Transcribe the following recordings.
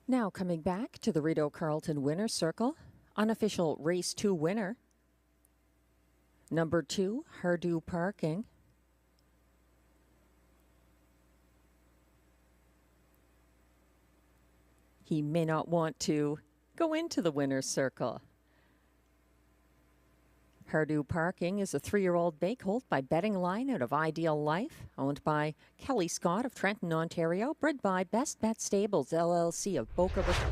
Now coming back to the Rideau Carleton Winner's Circle, unofficial Race 2 winner, number 2, Rideau Parking. He may not want to go into the winner's circle. Rideau Parking is a 3-year-old bay colt by Betting Line out of Ideal Life, owned by Kelly Scott of Trenton, Ontario, bred by Best Bet Stables LLC of Boca Raton.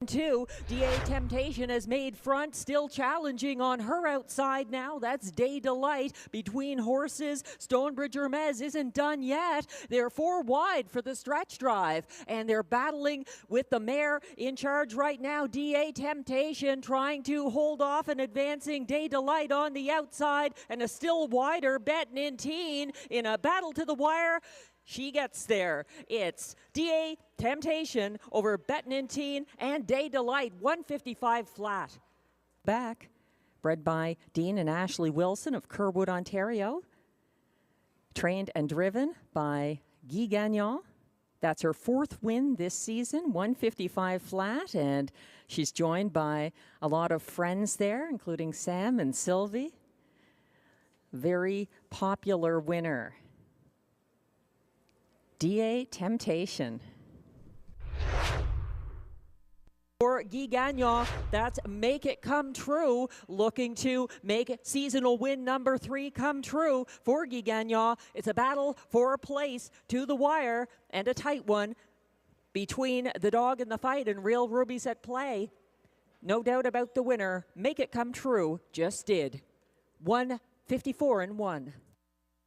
2, DA Temptation has made front, still challenging on her outside now. That's Day Delight between horses. Stonebridge Hermes isn't done yet. They're 4 wide for the stretch drive, and they're battling with the mare in charge right now. DA Temptation trying to hold off and advancing Day Delight on the outside, and a still wider Betnin in a battle to the wire. She gets there. It's DA Temptation over Betnin and Day Delight, 155 flat. Back, bred by Dean and Ashley Wilson of Kerwood, Ontario. Trained and driven by Guy Gagnon. That's her 4th win this season, 155 flat, and she's joined by a lot of friends there, including Sam and Sylvie. Very popular winner. DA Temptation. For Guy Gagnon, that's Make It Come True, looking to make seasonal win number 3 come true. For Guy Gagnon, it's a battle for a place to the wire, and a tight one between the dog and the fight and Real Rubies at play. No doubt about the winner. Make It Come True just did. 154-1.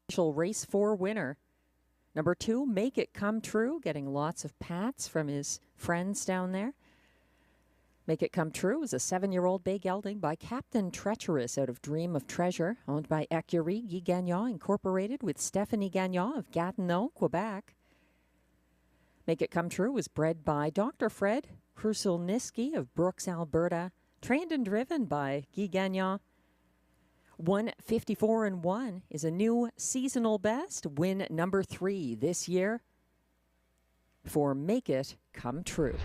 Official Race 4 winner. Number 2, Make It Come True, getting lots of pats from his friends down there. Make It Come True is a 7-year-old bay gelding by Captain Treacherous out of Dream of Treasure, owned by Écurie Guy Gagnon, incorporated with Stephanie Gagnon of Gatineau, Quebec. Make It Come True was bred by Dr. Fred Kruselniski of Brooks, Alberta, trained and driven by Guy Gagnon. 154-1 is a new seasonal best, win number 3 this year for Make It Come True.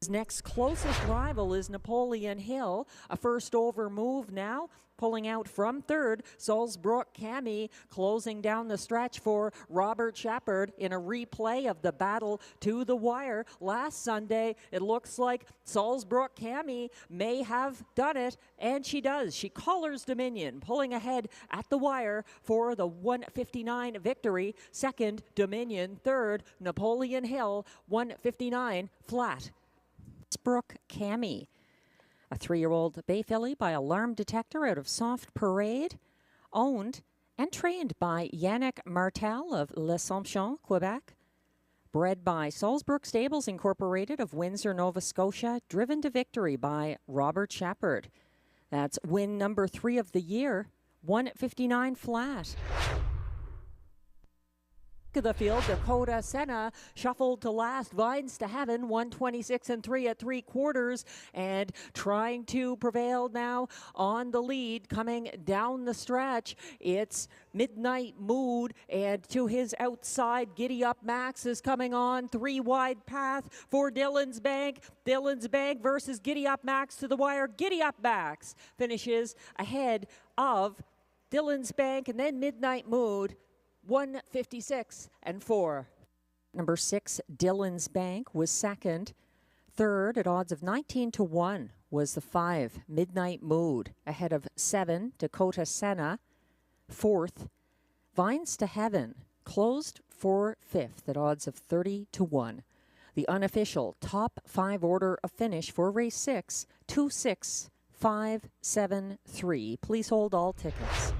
His next closest rival is Napoleon Hill, a first over move now, pulling out from 3rd. Salzbrook Cami closing down the stretch for Robert Shepard in a replay of the battle to the wire. Last Sunday, it looks like Salzbrook Cami may have done it, and she does. She collars Dominion, pulling ahead at the wire for the 159 victory. 2nd, Dominion. 3rd, Napoleon Hill, 159 flat. Salzbrook Cami, a 3-year-old bay filly by Alarm Detector out of Soft Parade, owned and trained by Yannick Martel of L'Assomption, Quebec, bred by Salzbrook Stables Incorporated of Windsor, Nova Scotia, driven to victory by Robert Shepard. That's win number 3 of the year, 159 flat. Of the field, Dakota Senna shuffled to last. Vines to Heaven, 126-3 at 3/4, and trying to prevail now on the lead. Coming down the stretch, it's Midnight Mood, and to his outside, Giddy Up Max is coming on. 3 wide path for Dillon's Bank. Dillon's Bank versus Giddy Up Max to the wire. Giddy Up Max finishes ahead of Dillon's Bank, and then Midnight Mood. 156-4. Number 6, Dillon's Bank, was 2nd. 3rd at odds of 19-1 was the 5, Midnight Mood, ahead of 7, Dakota Senna. 4th, Vines to Heaven, closed for 5th at odds of 30-1. The unofficial top 5 order of finish for race 6, 26573. Please hold all tickets.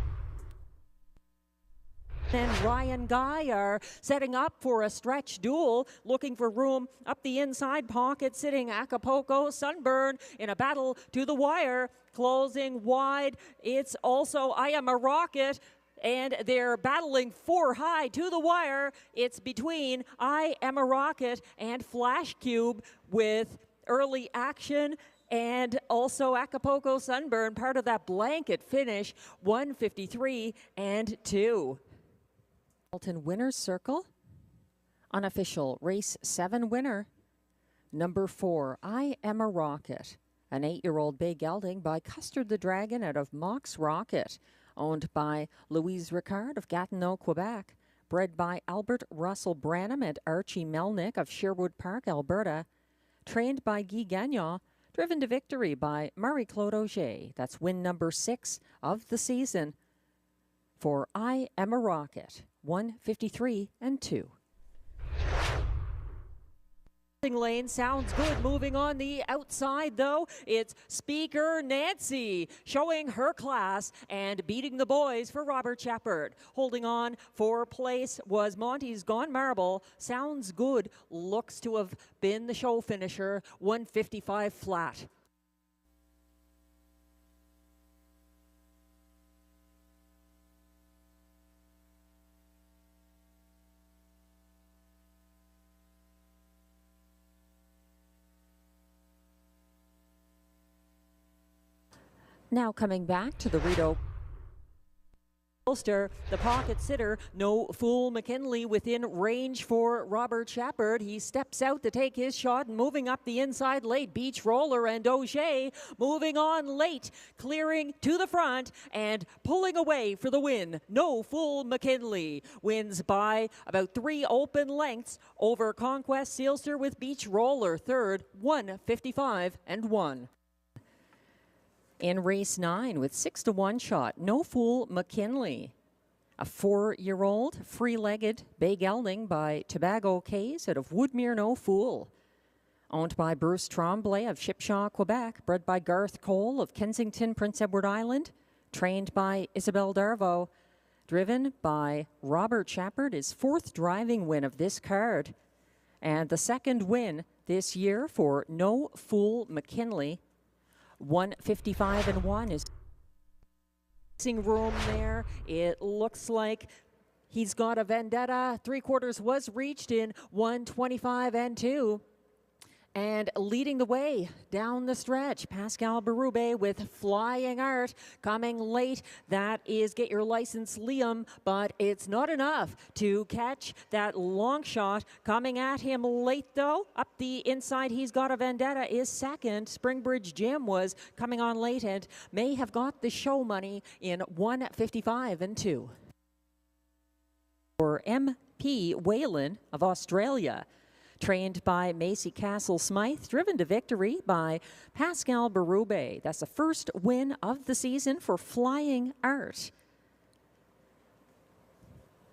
And Ryan Guy are setting up for a stretch duel, looking for room up the inside pocket, sitting Acapulco Sunburn in a battle to the wire, closing wide. It's also I Am a Rocket, and they're battling 4 high to the wire. It's between I Am a Rocket and Flash Cube with early action. And also Acapulco Sunburn, part of that blanket finish, 153-2. Carleton Winner's Circle, Unofficial Race 7 winner, number 4, I Am a Rocket. An 8-year-old bay gelding by Custard the Dragon out of Mox Rocket, owned by Louise Ricard of Gatineau, Quebec, bred by Albert Russell Branham and Archie Melnick of Sherwood Park, Alberta, trained by Guy Gagnon, driven to victory by Marie-Claude Auger. That's win number 6 of the season for I Am a Rocket, 153 and 2. Lane sounds good. Moving on the outside, though, it's Speaker Nancy showing her class and beating the boys for Robert Shepard. Holding on for place was Monty's Gone Marble. Sounds good. Looks to have been the show finisher. 155 flat. Now coming back to the Rideau Ulster, the pocket sitter, No Fool McKinley within range for Robert Shepard. He steps out to take his shot, and moving up the inside late, Beach Roller and Auger moving on late, clearing to the front and pulling away for the win. No Fool McKinley wins by about 3 open lengths over Conquest Sealster with Beach Roller third, 155 and 1. In race 9 with 6-1 shot, No Fool McKinley, a 4-year-old free-legged bay gelding by Tobago Cays out of Woodmere. No Fool, owned by Bruce Tremblay of Shipshaw, Quebec, bred by Garth Cole of Kensington, Prince Edward Island, trained by Isabelle Darvaux, driven by Robert Shepard, his 4th driving win of this card, and the 2nd win this year for No Fool McKinley. 155 and 1 is room there. It looks like he's got a vendetta. 3/4 was reached in 125 and 2. And leading the way down the stretch, Pascal Berube with Flying Art coming late. That is Get Your License Liam, but it's not enough to catch that long shot. Coming at him late, though. Up the inside, He's Got a Vendetta is second. Springbridge Jim was coming on late and may have got the show money in 155 and 2. For MP Whalen of Australia, trained by Macy Castle Smythe, driven to victory by Pascal Berube. That's the 1st win of the season for Flying Art.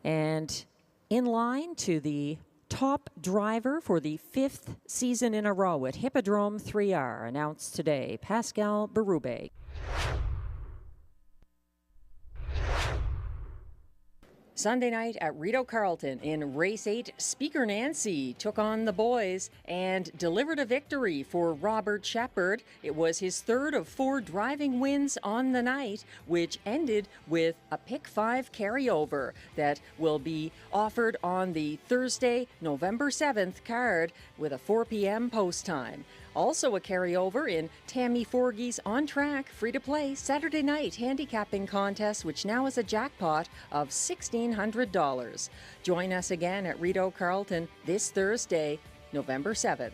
And in line to the top driver for the 5th season in a row at Hippodrome 3R, announced today, Pascal Berube. Sunday night at Rideau Carleton in race 8, Speaker Nancy took on the boys and delivered a victory for Robert Shepard. It was his 3rd of 4 driving wins on the night, which ended with a pick 5 carryover that will be offered on the Thursday, November 7th card with a 4 p.m. post time. Also a carryover in Tammy Forgey's On Track free-to-play Saturday night handicapping contest, which now is a jackpot of $1,600. Join us again at Rideau Carleton this Thursday, November 7th.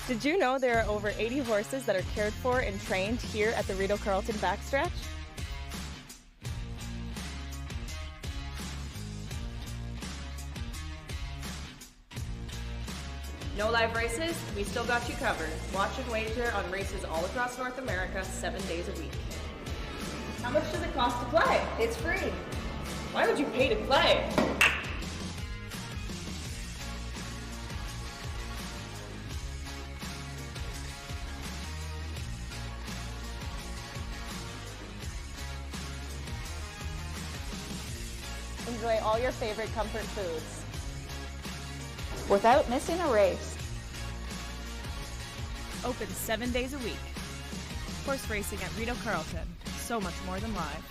Did you know there are over 80 horses that are cared for and trained here at the Rideau Carleton Backstretch? No live races? We still got you covered. Watch and wager on races all across North America 7 days a week. How much does it cost to play? It's free. Why would you pay to play? Enjoy all your favorite comfort foods without missing a race. Open 7 days a week. Horse racing at Rideau Carleton. So much more than live.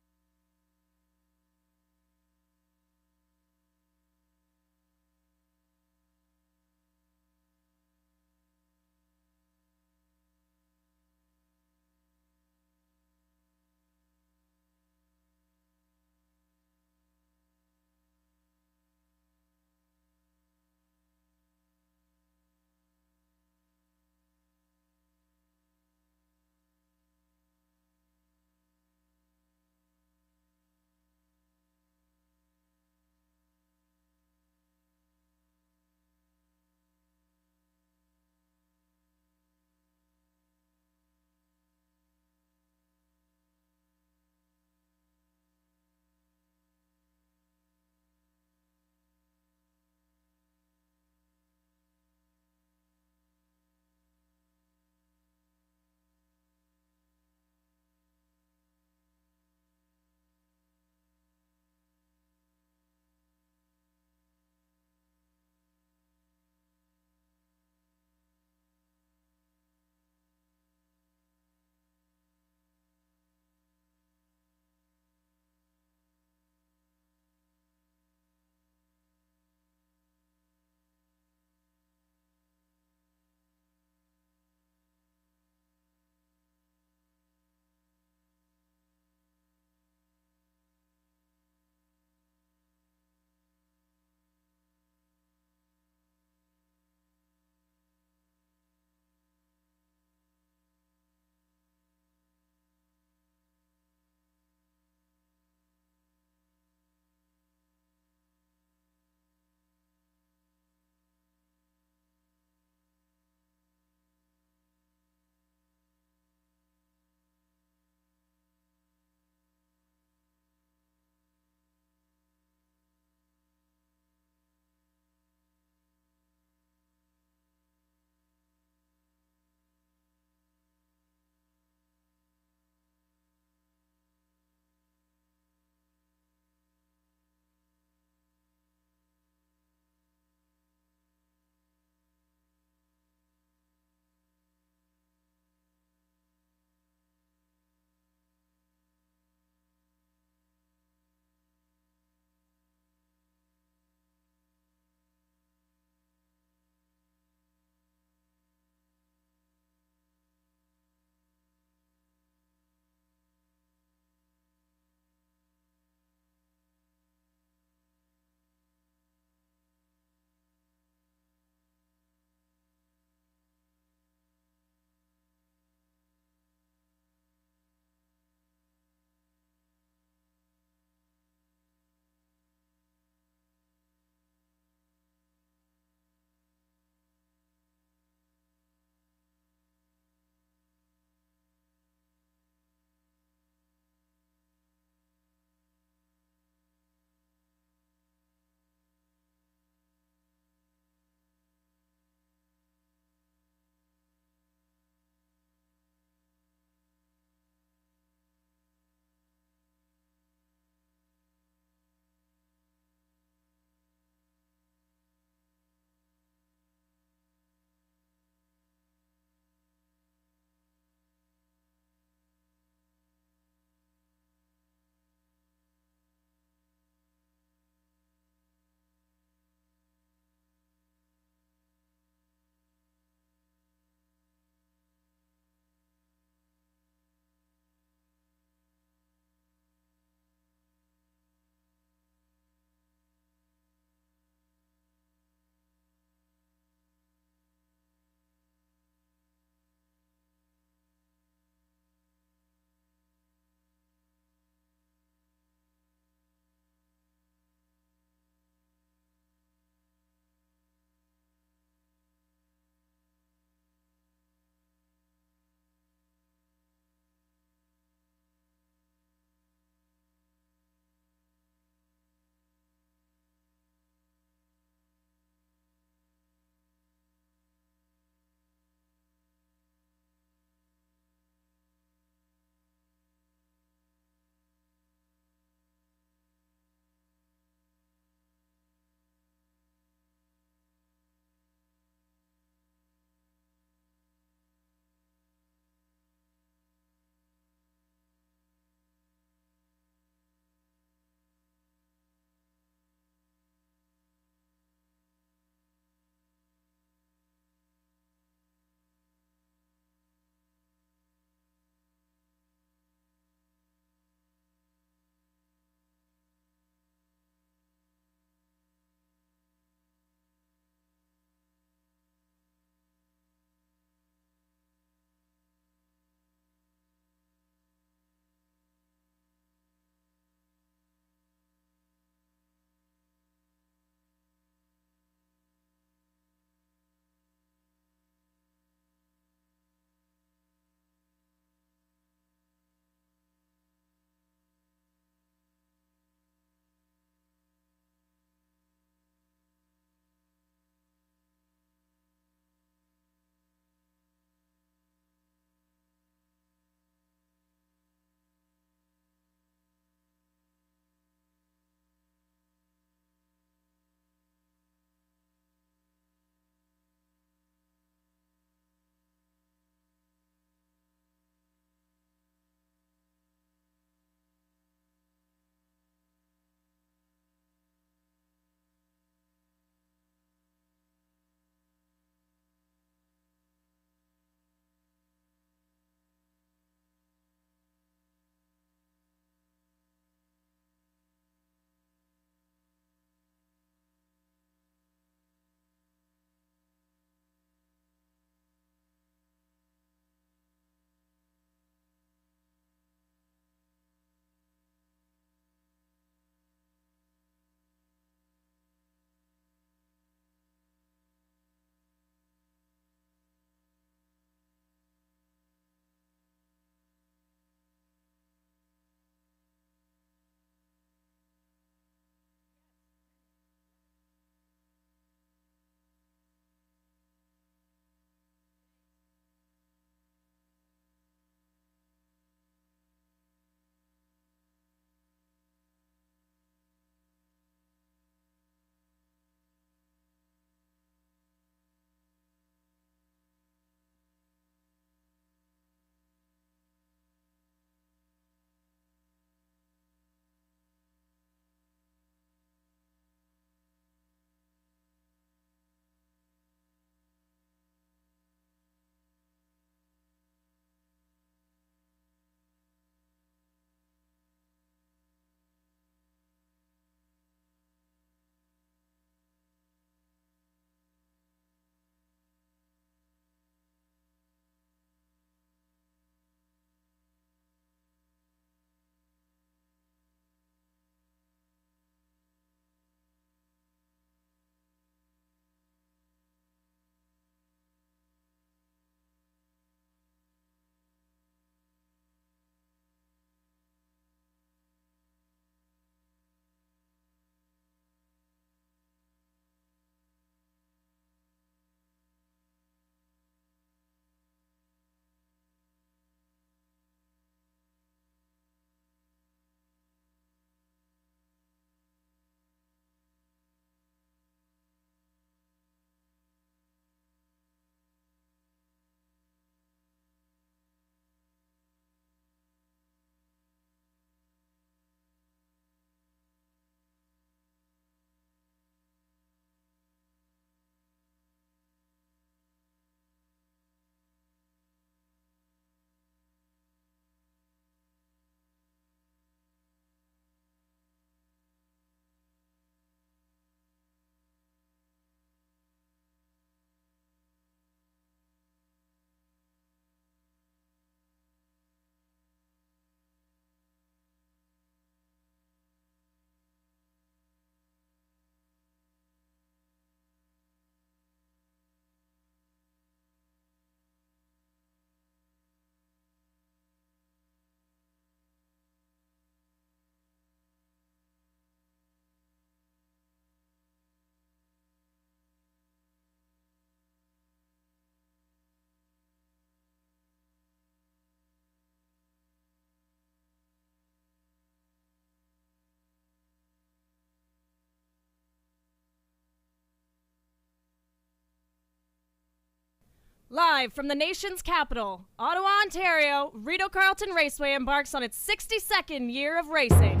Live from the nation's capital, Ottawa, Ontario, Rideau Carleton Raceway embarks on its 62nd year of racing.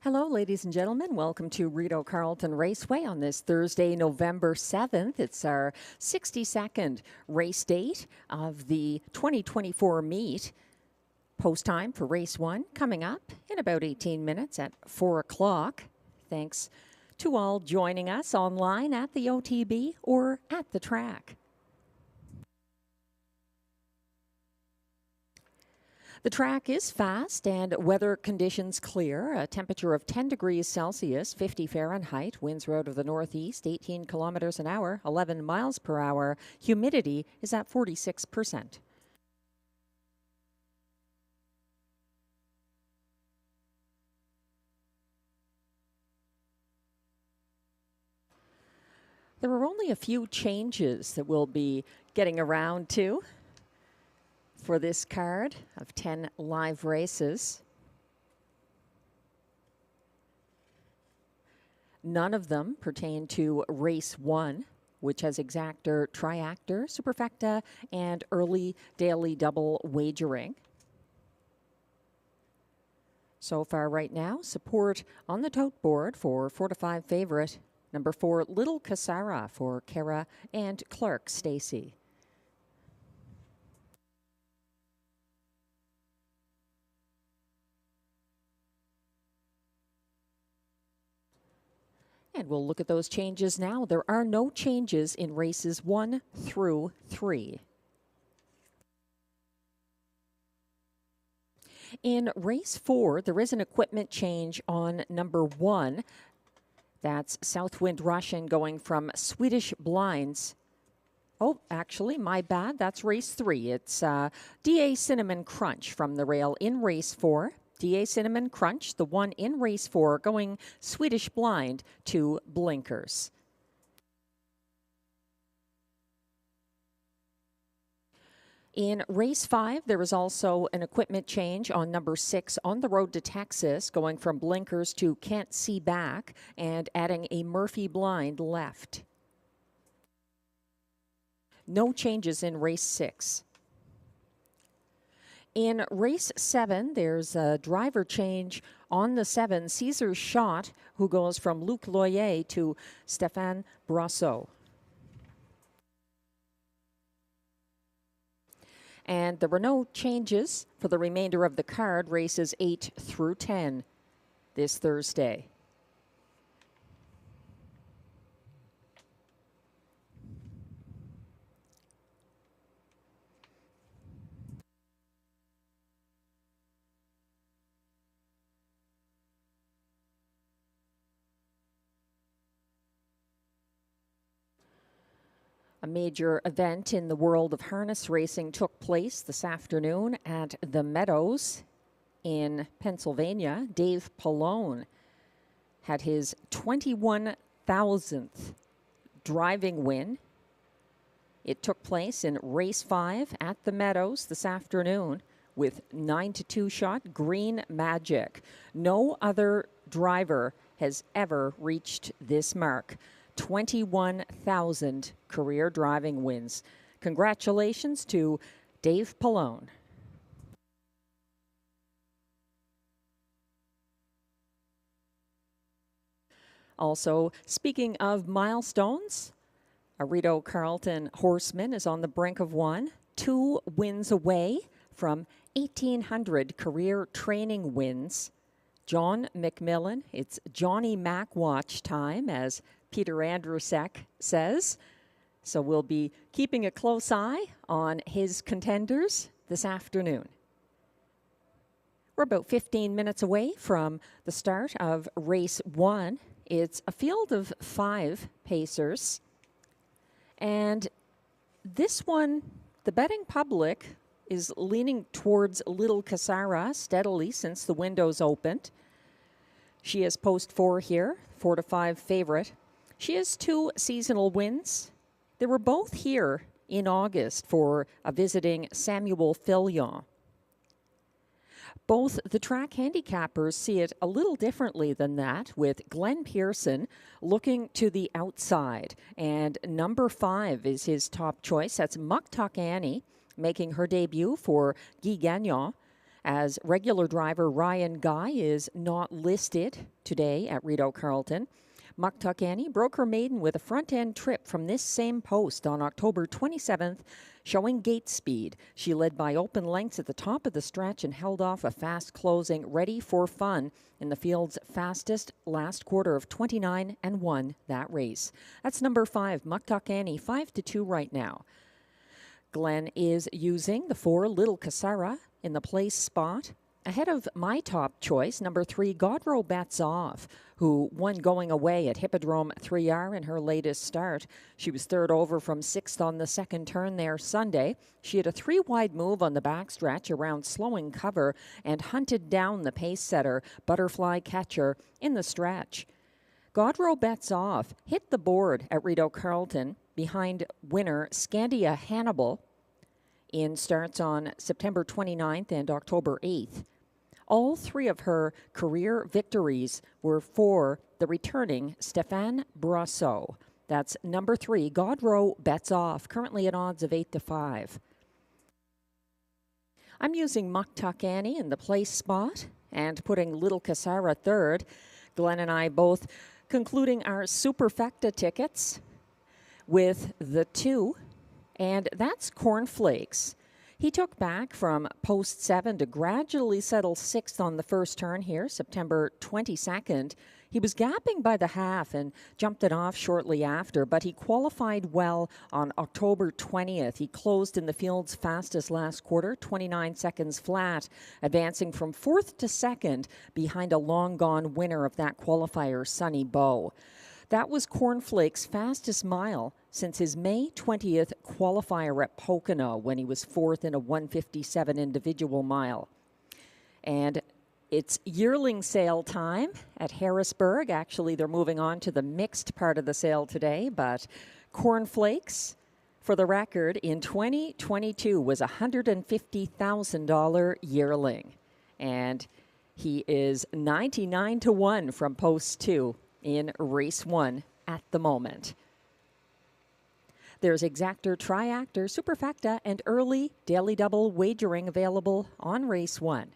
Hello, ladies and gentlemen. Welcome to Rideau Carleton Raceway on this Thursday, November 7th. It's our 62nd race date of the 2024 meet. Post time for race 1 coming up in about 18 minutes at 4 o'clock. Thanks to all joining us online at the OTB or at the track. The track is fast and weather conditions clear. A temperature of 10 degrees Celsius, 50 Fahrenheit. Winds are out of the northeast, 18 kilometers an hour, 11 miles per hour. Humidity is at 46%. There are only a few changes that we'll be getting around to for this card of 10 live races. None of them pertain to race 1, which has exactor, triactor, superfecta, and early daily double wagering. So far right now, support on the tote board for 4 to 5 favorite, number 4, Little Casara for Kara and Clark Stacy. And we'll look at those changes now. There are no changes in races 1 through 3. In race 4, there is an equipment change on number 1. That's Southwind Russian going from Swedish Blinds. Oh, actually, my bad. That's race 3. It's DA Cinnamon Crunch from the rail in race 4. DA Cinnamon Crunch, the one in race 4, going Swedish Blind to Blinkers. In race 5, there is also an equipment change on number 6 on the road to Texas, going from Blinkers to Can't See Back and adding a Murphy Blind left. No changes in race 6. In race 7, there's a driver change on the 7, Caesar Shot, who goes from Luc Loyer to Stéphane Brosseau. And there were no changes for the remainder of the card, races 8 through 10 this Thursday. A major event in the world of harness racing took place this afternoon at the Meadows in Pennsylvania. Dave Pallone had his 21,000th driving win. It took place in race 5 at the Meadows this afternoon with 9-2 shot Green Magic. No other driver has ever reached this mark. 21,000 career driving wins. Congratulations to Dave Pallone. Also, speaking of milestones, a Rideau Carleton horseman is on the brink of one, 2 wins away from 1,800 career training wins. John McMillan, it's Johnny Mac watch time, as Peter Andrusek says. So we'll be keeping a close eye on his contenders this afternoon. We're about 15 minutes away from the start of race 1. It's a field of 5 pacers. And This one, the betting public is leaning towards Little Casara steadily since the windows opened. She is post 4 here, 4-5 favorite. She has 2 seasonal wins. They were both here in August for a visiting Samuel Filion. Both the track handicappers see it a little differently than that, with Glenn Pearson looking to the outside. And number 5 is his top choice. That's Muktuk Annie, making her debut for Guy Gagnon, as regular driver Ryan Guy is not listed today at Rideau Carleton. Muktuk Annie broke her maiden with a front-end trip from this same post on October 27th, showing gate speed. She led by open lengths at the top of the stretch and held off a fast closing Ready for Fun in the field's fastest last quarter of 29 and won that race. That's number 5, Muktuk Annie, 5-2 right now. Glenn is using the 4, Little Casara, in the place spot, ahead of my top choice, number 3, Godrow Bets Off, who won going away at Hippodrome 3R in her latest start. She was 3rd over from 6th on the second turn there Sunday. She had a 3-wide move on the backstretch around slowing cover and hunted down the pace setter, Butterfly Catcher, in the stretch. Godrow Bets Off hit the board at Rideau Carleton behind winner Scandia Hannibal in starts on September 29th and October 8th. All 3 of her career victories were for the returning Stéphane Brosseau. That's number 3, Godrow Bets Off, currently at odds of 8-5. I'm using Muktuk Annie in the place spot and putting Little Casara 3rd. Glenn and I both concluding our Superfecta tickets with the 2, and that's Cornflakes. He took back from post 7 to gradually settle 6th on the first turn here, September 22nd. He was gapping by the half and jumped it off shortly after, but he qualified well on October 20th. He closed in the field's fastest last quarter, 29 seconds flat, advancing from 4th to 2nd behind a long-gone winner of that qualifier, Sonny Bow. That was Cornflake's fastest mile since his May 20th qualifier at Pocono when he was 4th in a 1:57 individual mile. And it's yearling sale time at Harrisburg. Actually, they're moving on to the mixed part of the sale today, but Cornflakes, for the record, in 2022 was a $150,000 yearling. And he is 99-1 from post 2 in race 1 at the moment. There's Exactor, Triactor, Superfecta, and early daily double wagering available on race 1.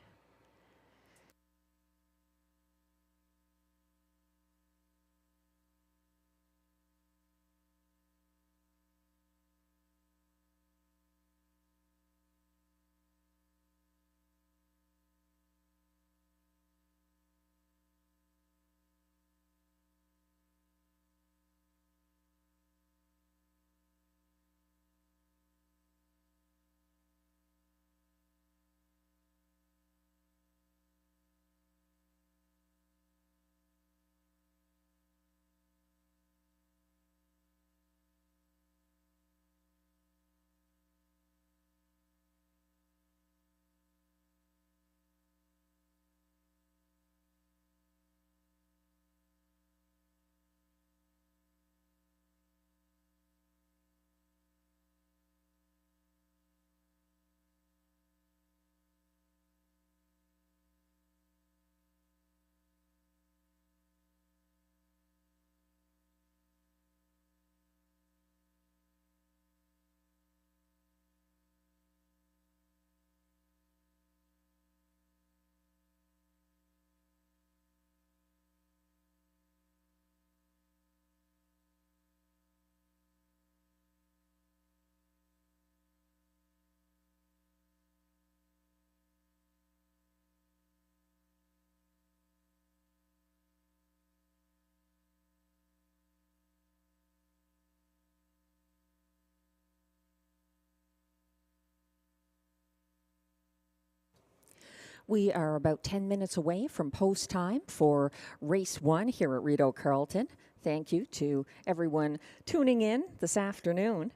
We are about 10 minutes away from post time for race 1 here at Rideau Carleton. Thank you to everyone tuning in this afternoon.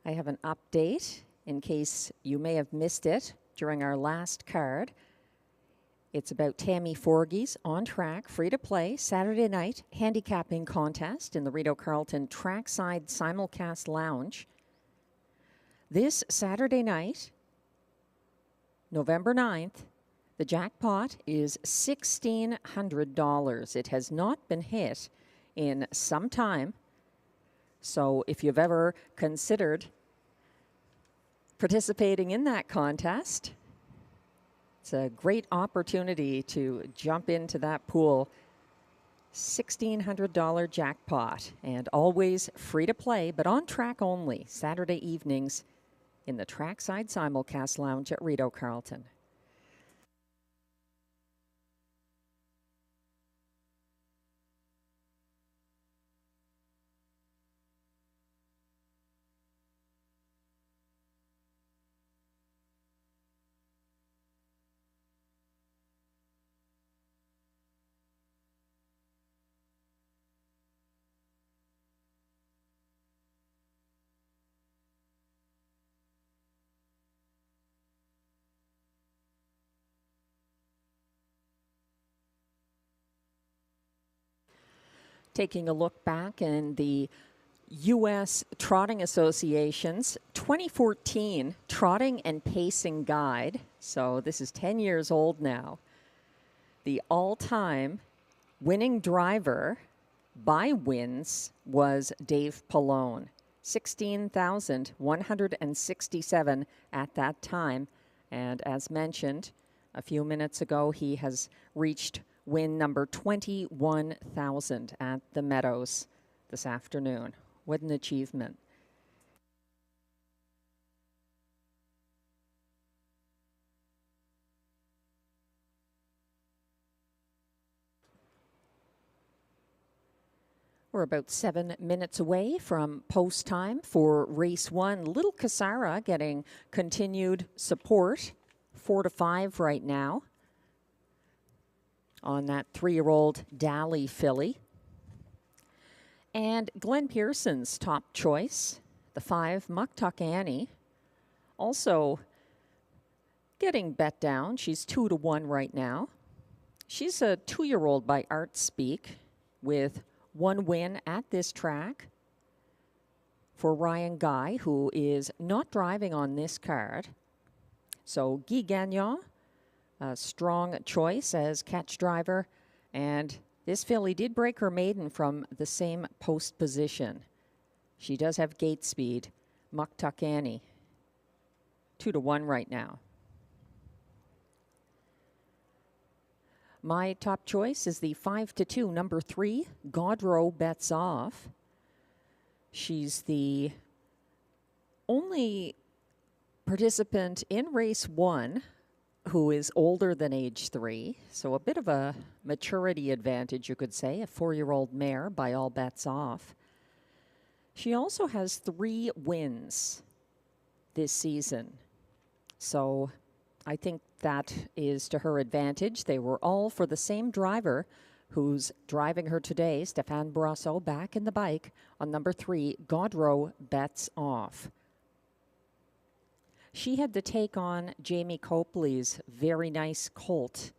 I have an update in case you may have missed it during our last card. It's about Tammy Forgey's on track, free to play, Saturday night handicapping contest in the Rideau Carleton Trackside Simulcast Lounge. This Saturday night, November 9th, the jackpot is $1,600. It has not been hit in some time. So if you've ever considered participating in that contest, it's a great opportunity to jump into that pool. $1,600 jackpot, and always free to play, but on track only, Saturday evenings in the Trackside Simulcast Lounge at Rideau Carleton. Taking a look back in the U.S. Trotting Association's 2014 Trotting and Pacing Guide. So this is 10 years old now. The all-time winning driver by wins was Dave Pallone. 16,167 at that time. And as mentioned a few minutes ago, he has reached win number 21,000 at the Meadows this afternoon. What an achievement. We're about 7 minutes away from post time for race 1. Little Casara getting continued support, 4-5 right now, on that 3-year-old Dally filly. And Glenn Pearson's top choice, the 5 Mucktuck Annie, also getting bet down. She's 2-1 right now. She's a 2-year-old by Art Speak with 1 win at this track for Ryan Guy, who is not driving on this card. So Guy Gagnon, a strong choice as catch driver, and this filly did break her maiden from the same post position. She does have gate speed. Mucktuck Annie, 2-1 right now. My top choice is the 5-2, number 3, Gaudreau Bets Off. She's the only participant in race 1 who is older than age 3, so a bit of a maturity advantage, you could say, a 4-year-old mare by all bets off. She also has 3 wins this season, so I think that is to her advantage. They were all for the same driver who's driving her today, Stéphane Brosseau, back in the bike on number 3, Gaudreau Bets Off. She had to take on Jamie Copley's very nice colt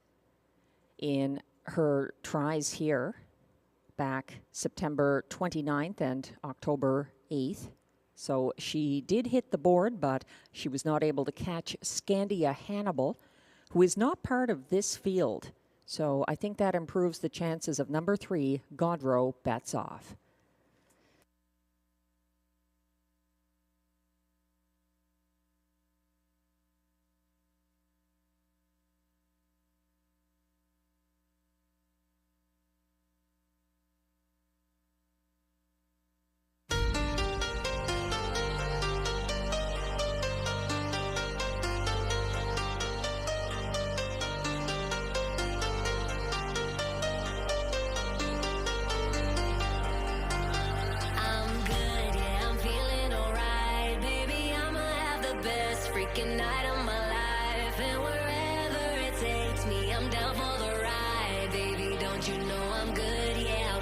in her tries here back September 29th and October 8th. So she did hit the board, but she was not able to catch Scandia Hannibal, who is not part of this field. So I think that improves the chances of number 3, Gaudreau Bets Off.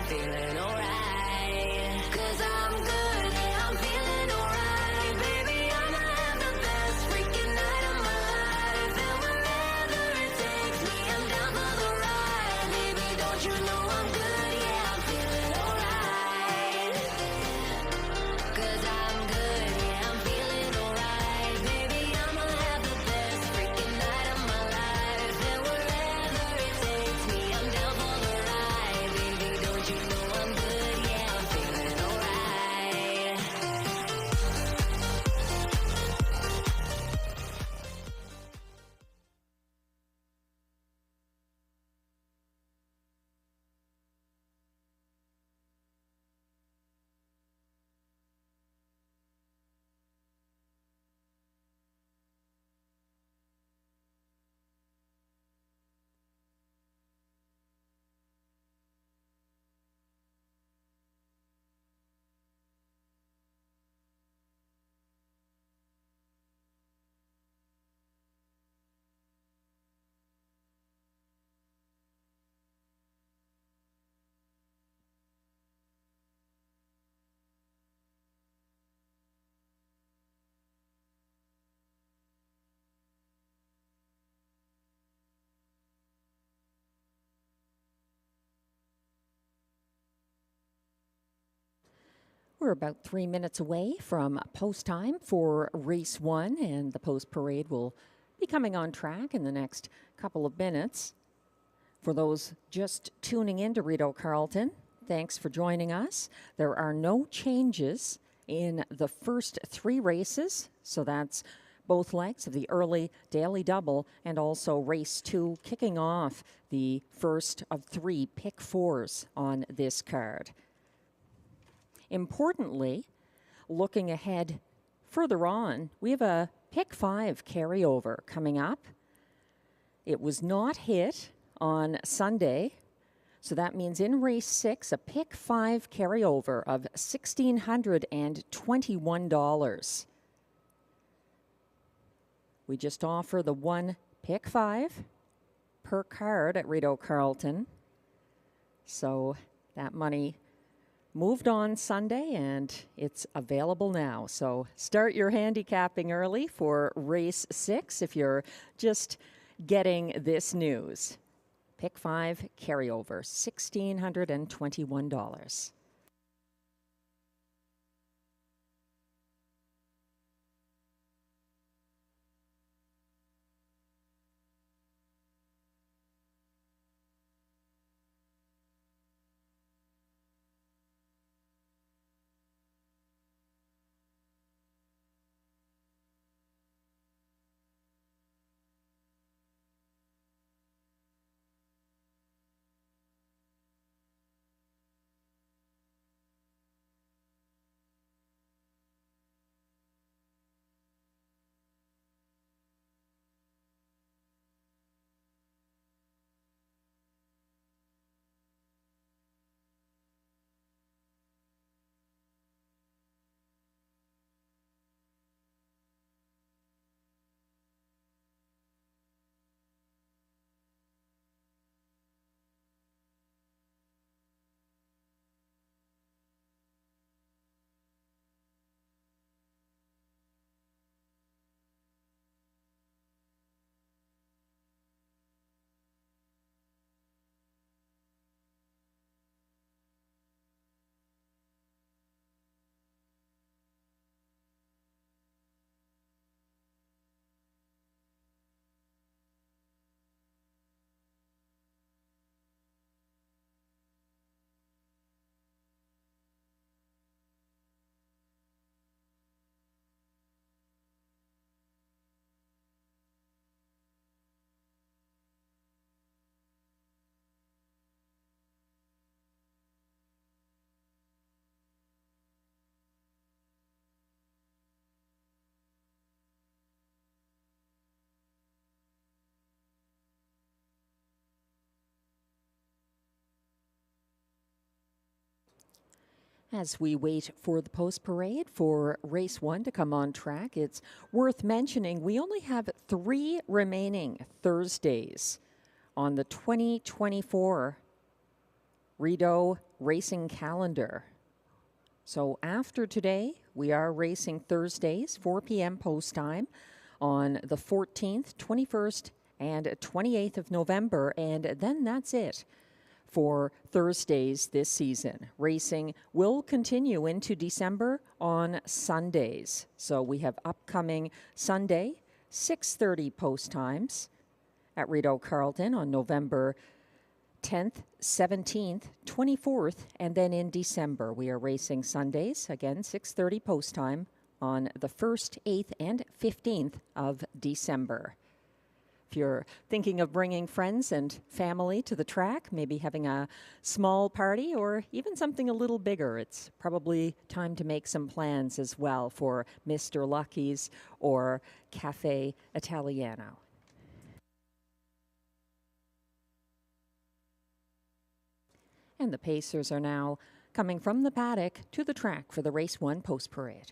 Feeling alright, 'cause I'm good, yeah, I'm feeling alright, baby. we're about 3 minutes away from post time for race 1, and the post parade will be coming on track in the next couple of minutes. For those just tuning in to Rideau Carleton, thanks for joining us. There are no changes in the first 3 races, so that's both legs of the early daily double and also race 2 kicking off the first of 3 pick 4s on this card. Importantly, looking ahead further on, we have a pick 5 carryover coming up. It was not hit on Sunday, so that means in race 6, a pick 5 carryover of $1,621. We just offer the 1 pick 5 per card at Rideau Carleton. So that money moved on Sunday and it's available now. So start your handicapping early for race 6 if you're just getting this news. Pick 5 carryover, $1,621. As we wait for the post parade for race 1 to come on track, it's worth mentioning we only have 3 remaining Thursdays on the 2024 Rideau racing calendar. So after today, we are racing Thursdays, 4 p.m. post time on the 14th, 21st, and 28th of November, and then that's it for Thursdays this season. Racing will continue into December on Sundays. So we have upcoming Sunday, 6:30 post times at Rideau Carleton on November 10th, 17th, 24th, and then in December we are racing Sundays, again 6:30 post time on the 1st, 8th, and 15th of December. If you're thinking of bringing friends and family to the track, maybe having a small party or even something a little bigger, it's probably time to make some plans as well for Mr. Lucky's or Cafe Italiano. And the Pacers are now coming from the paddock to the track for the Race 1 post parade.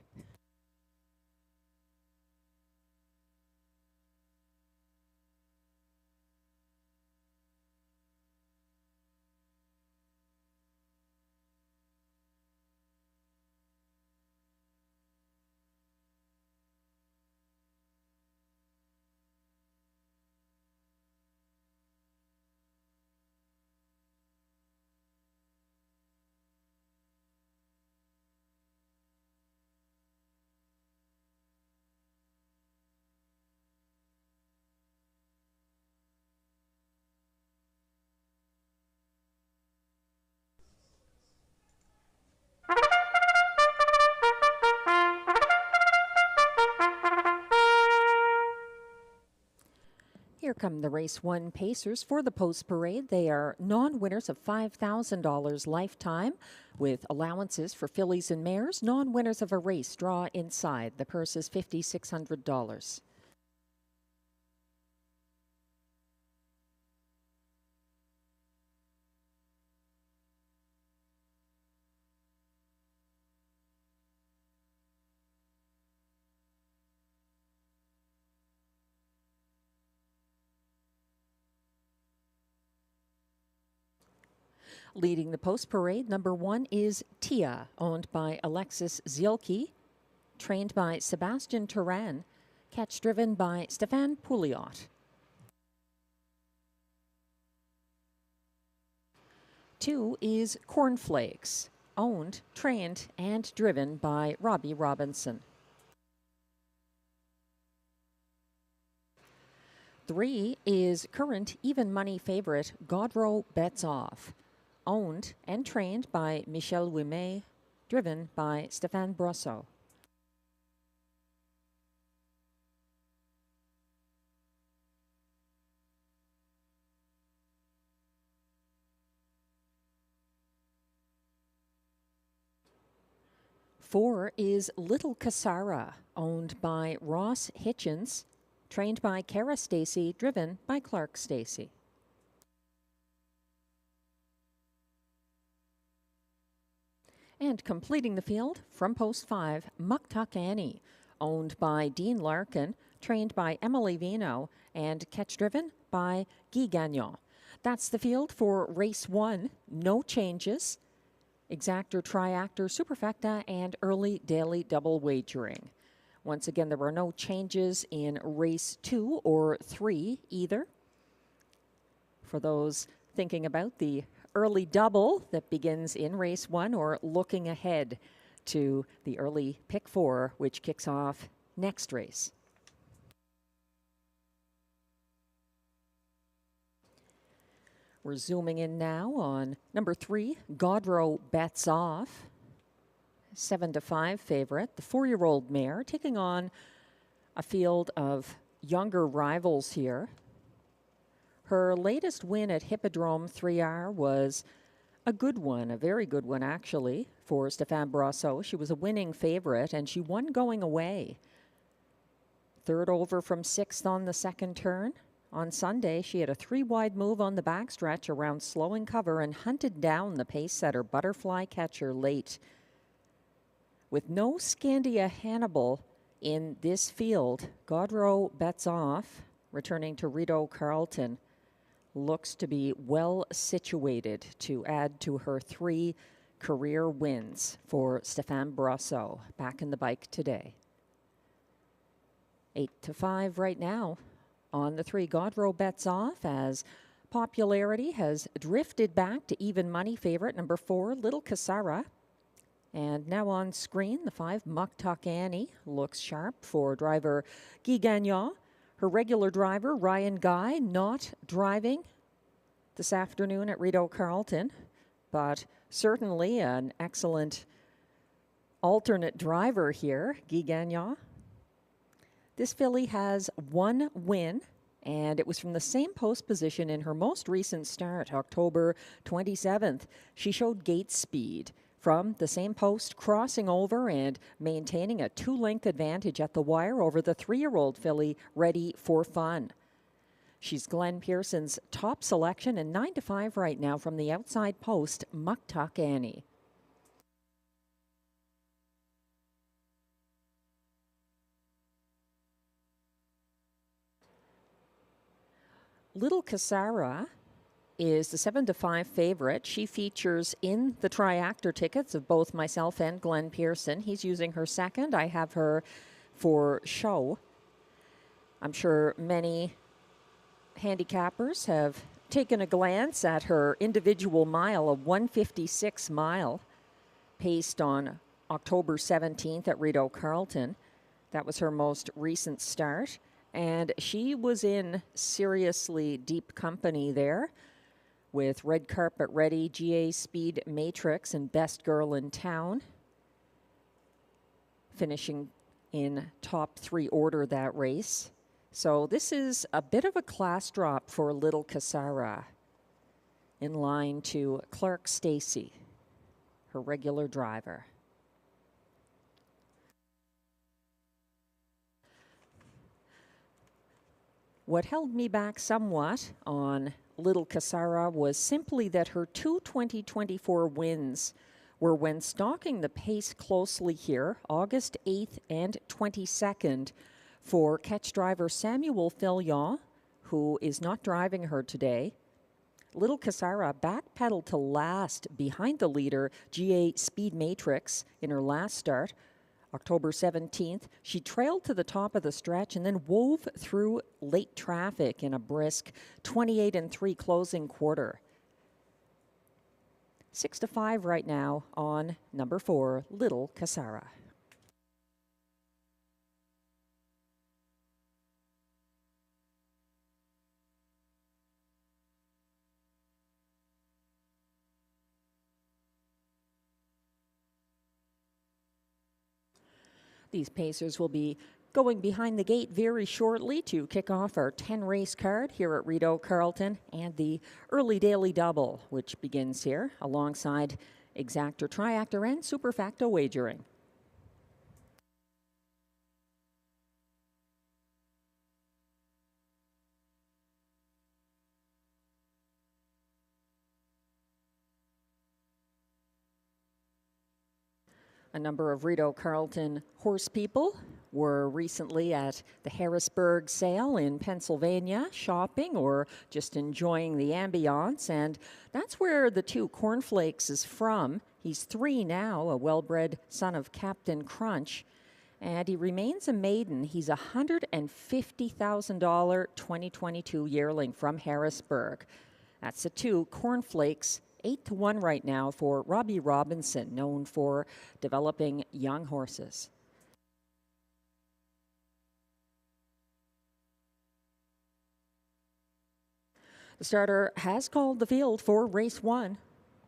Here come the Race 1 Pacers for the post parade. They are non-winners of $5,000 lifetime with allowances for fillies and mares. Non-winners of a race draw inside. The purse is $5,600. Leading the post parade, number 1 is Tia, owned by Alexis Zielke, trained by Sebastian Turan, catch driven by Stefan Pouliot. 2 is Cornflakes, owned, trained, and driven by Robbie Robinson. 3 is current even money favorite Godreau Bets Off, owned and trained by Michel Ouimet, driven by Stéphane Brosseau. Four is Little Cassara, owned by Ross Hitchens, trained by Kara Stacey, driven by Clark Stacey. And completing the field from post 5, Muktuk Annie, owned by Dean Larkin, trained by Emily Vino, and catch driven by Guy Gagnon. That's the field for race 1. No changes. Exactor, Triactor, Superfecta, and early daily double wagering. Once again, there were no changes in race 2 or 3 either. For those thinking about the early double that begins in race 1 or looking ahead to the early pick 4, which kicks off next race. We're zooming in now on number 3, Godreau Bets Off. 7-5 favorite, the 4-year-old mare taking on a field of younger rivals here. Her latest win at Hippodrome 3R was a good one, a very good one actually, for Stéphane Brosseau. She was a winning favorite and she won going away. Third over from 6th on the second turn. On Sunday, she had a 3-wide move on the backstretch around slowing cover and hunted down the pace setter Butterfly Catcher late. With no Scandia Hannibal in this field, Godreau Bets Off, returning to Rideau Carleton, looks to be well situated to add to her 3 career wins for Stéphane Brosseau back in the bike today. 8-5 right now on the 3. Godreau Bets Off, as popularity has drifted back to even money favorite number 4, Little Cassara. And now on screen, the 5, Muktuk Annie, looks sharp for driver Guy Gagnon. Her regular driver, Ryan Guy, not driving this afternoon at Rideau Carleton, but certainly an excellent alternate driver here, Guy Gagnon. This filly has 1 win, and it was from the same post position in her most recent start, October 27th. She showed gate speed from the same post, crossing over and maintaining a 2-length advantage at the wire over the 3-year-old filly, Ready for Fun. She's Glenn Pearson's top selection, and 9-5 right now from the outside post, Muktuk Annie. Little Cassara is the 7-5 favorite. She features in the Triactor tickets of both myself and Glenn Pearson. He's using her second. I have her for show. I'm sure many handicappers have taken a glance at her individual mile, a 1:56 mile, paced on October 17th at Rideau Carleton. That was her most recent start, and she was in seriously deep company there with Red Carpet Ready, GA Speed Matrix, and Best Girl in Town, finishing in top 3 order that race. So this is a bit of a class drop for Little Casara, in line to Clark Stacy, her regular driver. What held me back somewhat on Little Casara was simply that her two 2024 wins were when stalking the pace closely here, August 8th and 22nd, for catch driver Samuel Fillon, who is not driving her today. Little Casara backpedaled to last behind the leader, GA Speed Matrix, in her last start, October 17th. She trailed to the top of the stretch and then wove through late traffic in a brisk 28-3 closing quarter. 6-5 right now on number 4, Little Casara. These pacers will be going behind the gate very shortly to kick off our 10-race card here at Rideau Carleton and the early daily double, which begins here alongside exactor, triactor, and superfacto wagering. A number of Rideau Carleton horse people were recently at the Harrisburg sale in Pennsylvania, shopping or just enjoying the ambiance, and that's where the two Cornflakes is from. He's 3 now, a well-bred son of Captain Crunch, and he remains a maiden. He's a $150,000 2022 yearling from Harrisburg. That's the two Cornflakes. 8-1 right now for Robbie Robinson, known for developing young horses. The starter has called the field for race 1.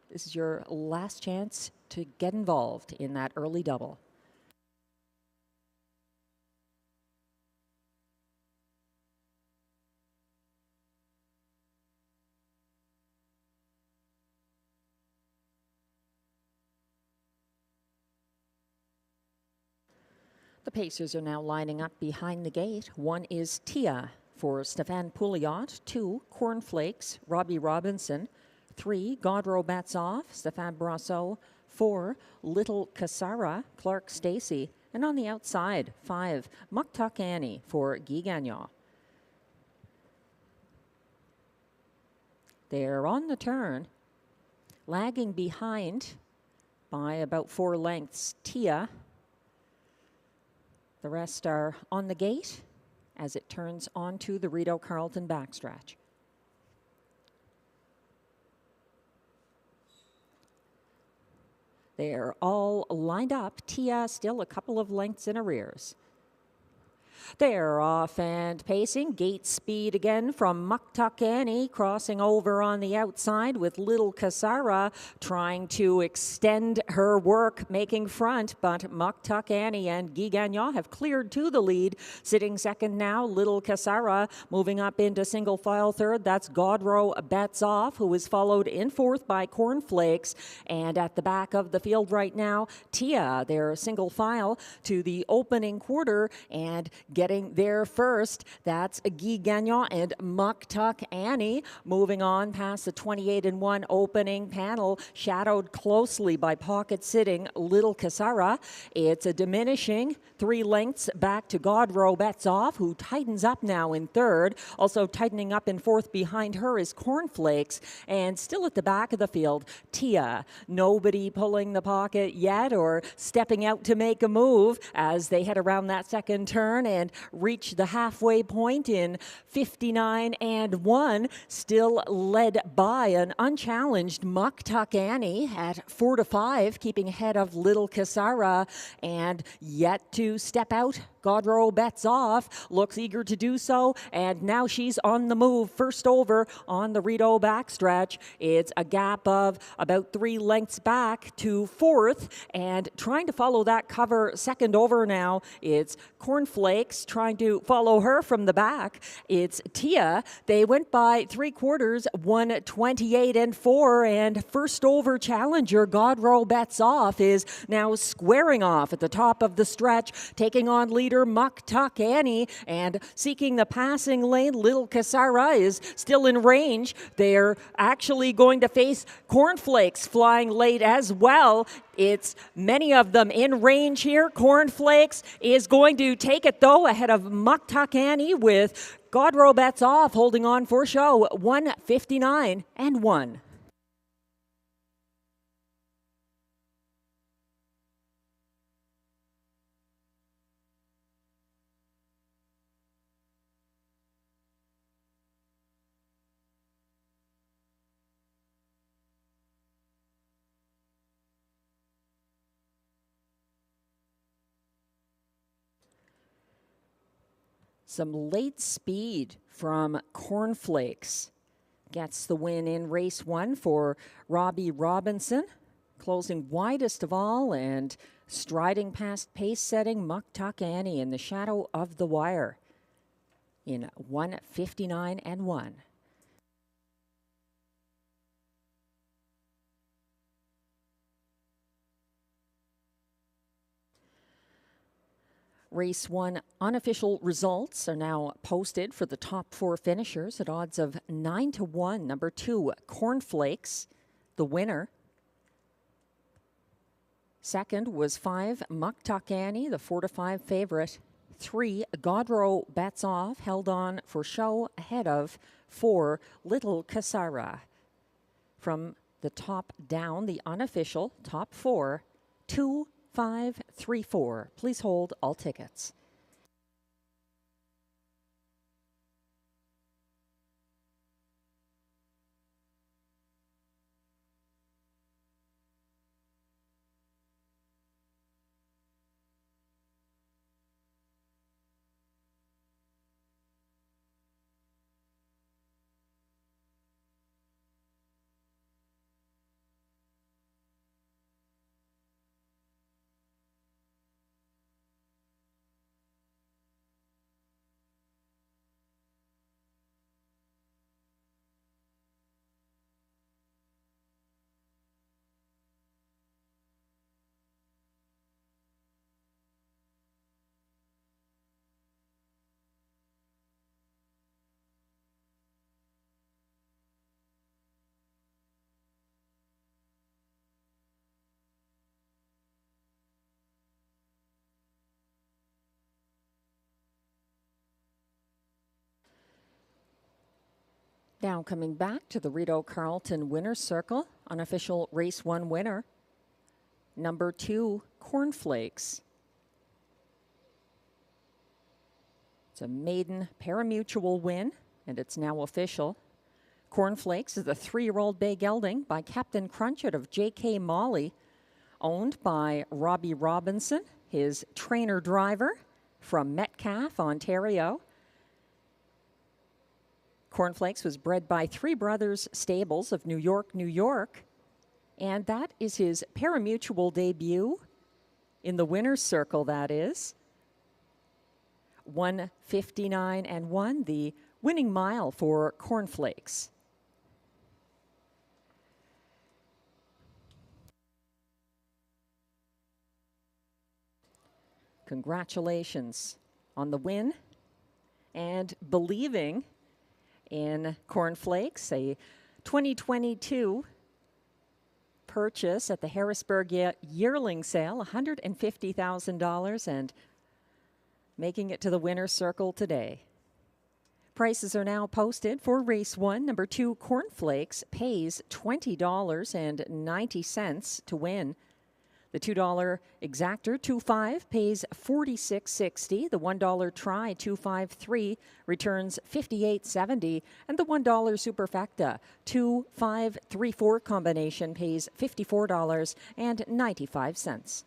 This is your last chance to get involved in that early double. The pacers are now lining up behind the gate. 1 is Tia for Stefan Pouliot. 2, Cornflakes, Robbie Robinson. 3, Godreau Batsov, Stefan Brasseau. 4, Little Casara, Clark Stacy. And on the outside, 5, Muktuk Annie for Guy Gagnon. They're on the turn, lagging behind by about 4 lengths, Tia. The rest are on the gate as it turns onto the Rideau Carleton backstretch. They're all lined up. Tia still a couple of lengths in arrears. They're off and pacing. Gate speed again from Muktuk Annie, crossing over on the outside with Little Casara trying to extend her work, making front, but Muktuk Annie and Guy Gagnon have cleared to the lead. Sitting second now, Little Casara moving up into single file third. That's Godreau Batsov, who is followed in fourth by Cornflakes. And at the back of the field right now, Tia, their single file to the opening quarter and getting there first. That's Guy Gagnon and Muktuk Annie moving on past the 28-1 opening panel, shadowed closely by pocket sitting Little Casara. It's a diminishing 3 lengths back to Godreau Batsov, who tightens up now in third. Also tightening up in fourth behind her is Cornflakes, and still at the back of the field, Tia. Nobody pulling the pocket yet or stepping out to make a move as they head around that second turn and reach the halfway point in 59-1, still led by an unchallenged Muktuk Annie at 4-5, keeping ahead of Little Casara, and yet to step out. Godreau Batsov looks eager to do so, and now she's on the move. First over on the Rideau backstretch. It's a gap of about 3 lengths back to fourth, and trying to follow that cover second over now, it's Cornflakes. Cornflakes trying to follow her from the back. It's Tia. They went by 3/4, 1:28.4, and first over challenger Godrow Bets Off is now squaring off at the top of the stretch, taking on leader Muck Tuck Annie, and seeking the passing lane. Little Casara is still in range. They're actually going to face Cornflakes flying late as well. It's many of them in range here. Cornflakes is going to take it, though, ahead of Muck Tuck Annie, with Godrow Bets Off holding on for show, 1:59.1. Some late speed from Cornflakes gets the win in race 1 for Robbie Robinson, closing widest of all and striding past pace-setting Muck Tuck Annie in the shadow of the wire in 1:59.1. Race 1 unofficial results are now posted for the top 4 finishers at odds of 9-1. Number 2, Cornflakes, the winner. Second was 5, Muck Tuck Annie, the 4-5 favorite. 3, Godrow Bets Off, held on for show ahead of 4, Little Casara. From the top down, the unofficial top 4, 2, 5, 3, 4. Please hold all tickets. Now coming back to the Rideau Carleton Winner's Circle, unofficial race 1 winner, number 2, Cornflakes. It's a maiden parimutuel win, and it's now official. Cornflakes is a 3-year-old bay gelding by Captain Crunchit of J.K. Molly, owned by Robbie Robinson, his trainer driver from Metcalfe, Ontario. Cornflakes was bred by Three Brothers Stables of New York, New York, and that is his parimutuel debut in the winner's circle, that is. 1:59.1, the winning mile for Cornflakes. Congratulations on the win and believing in Cornflakes, a 2022 purchase at the Harrisburg yearling sale, $150,000, and making it to the winner's circle today. Prices are now posted for race 1. Number 2, Cornflakes, pays $20.90 to win. The $2 exactor, 2.5, pays $46.60. The $1 try, 2.53, returns $58.70. And the $1 superfecta, 2.534 combination, pays $54.95.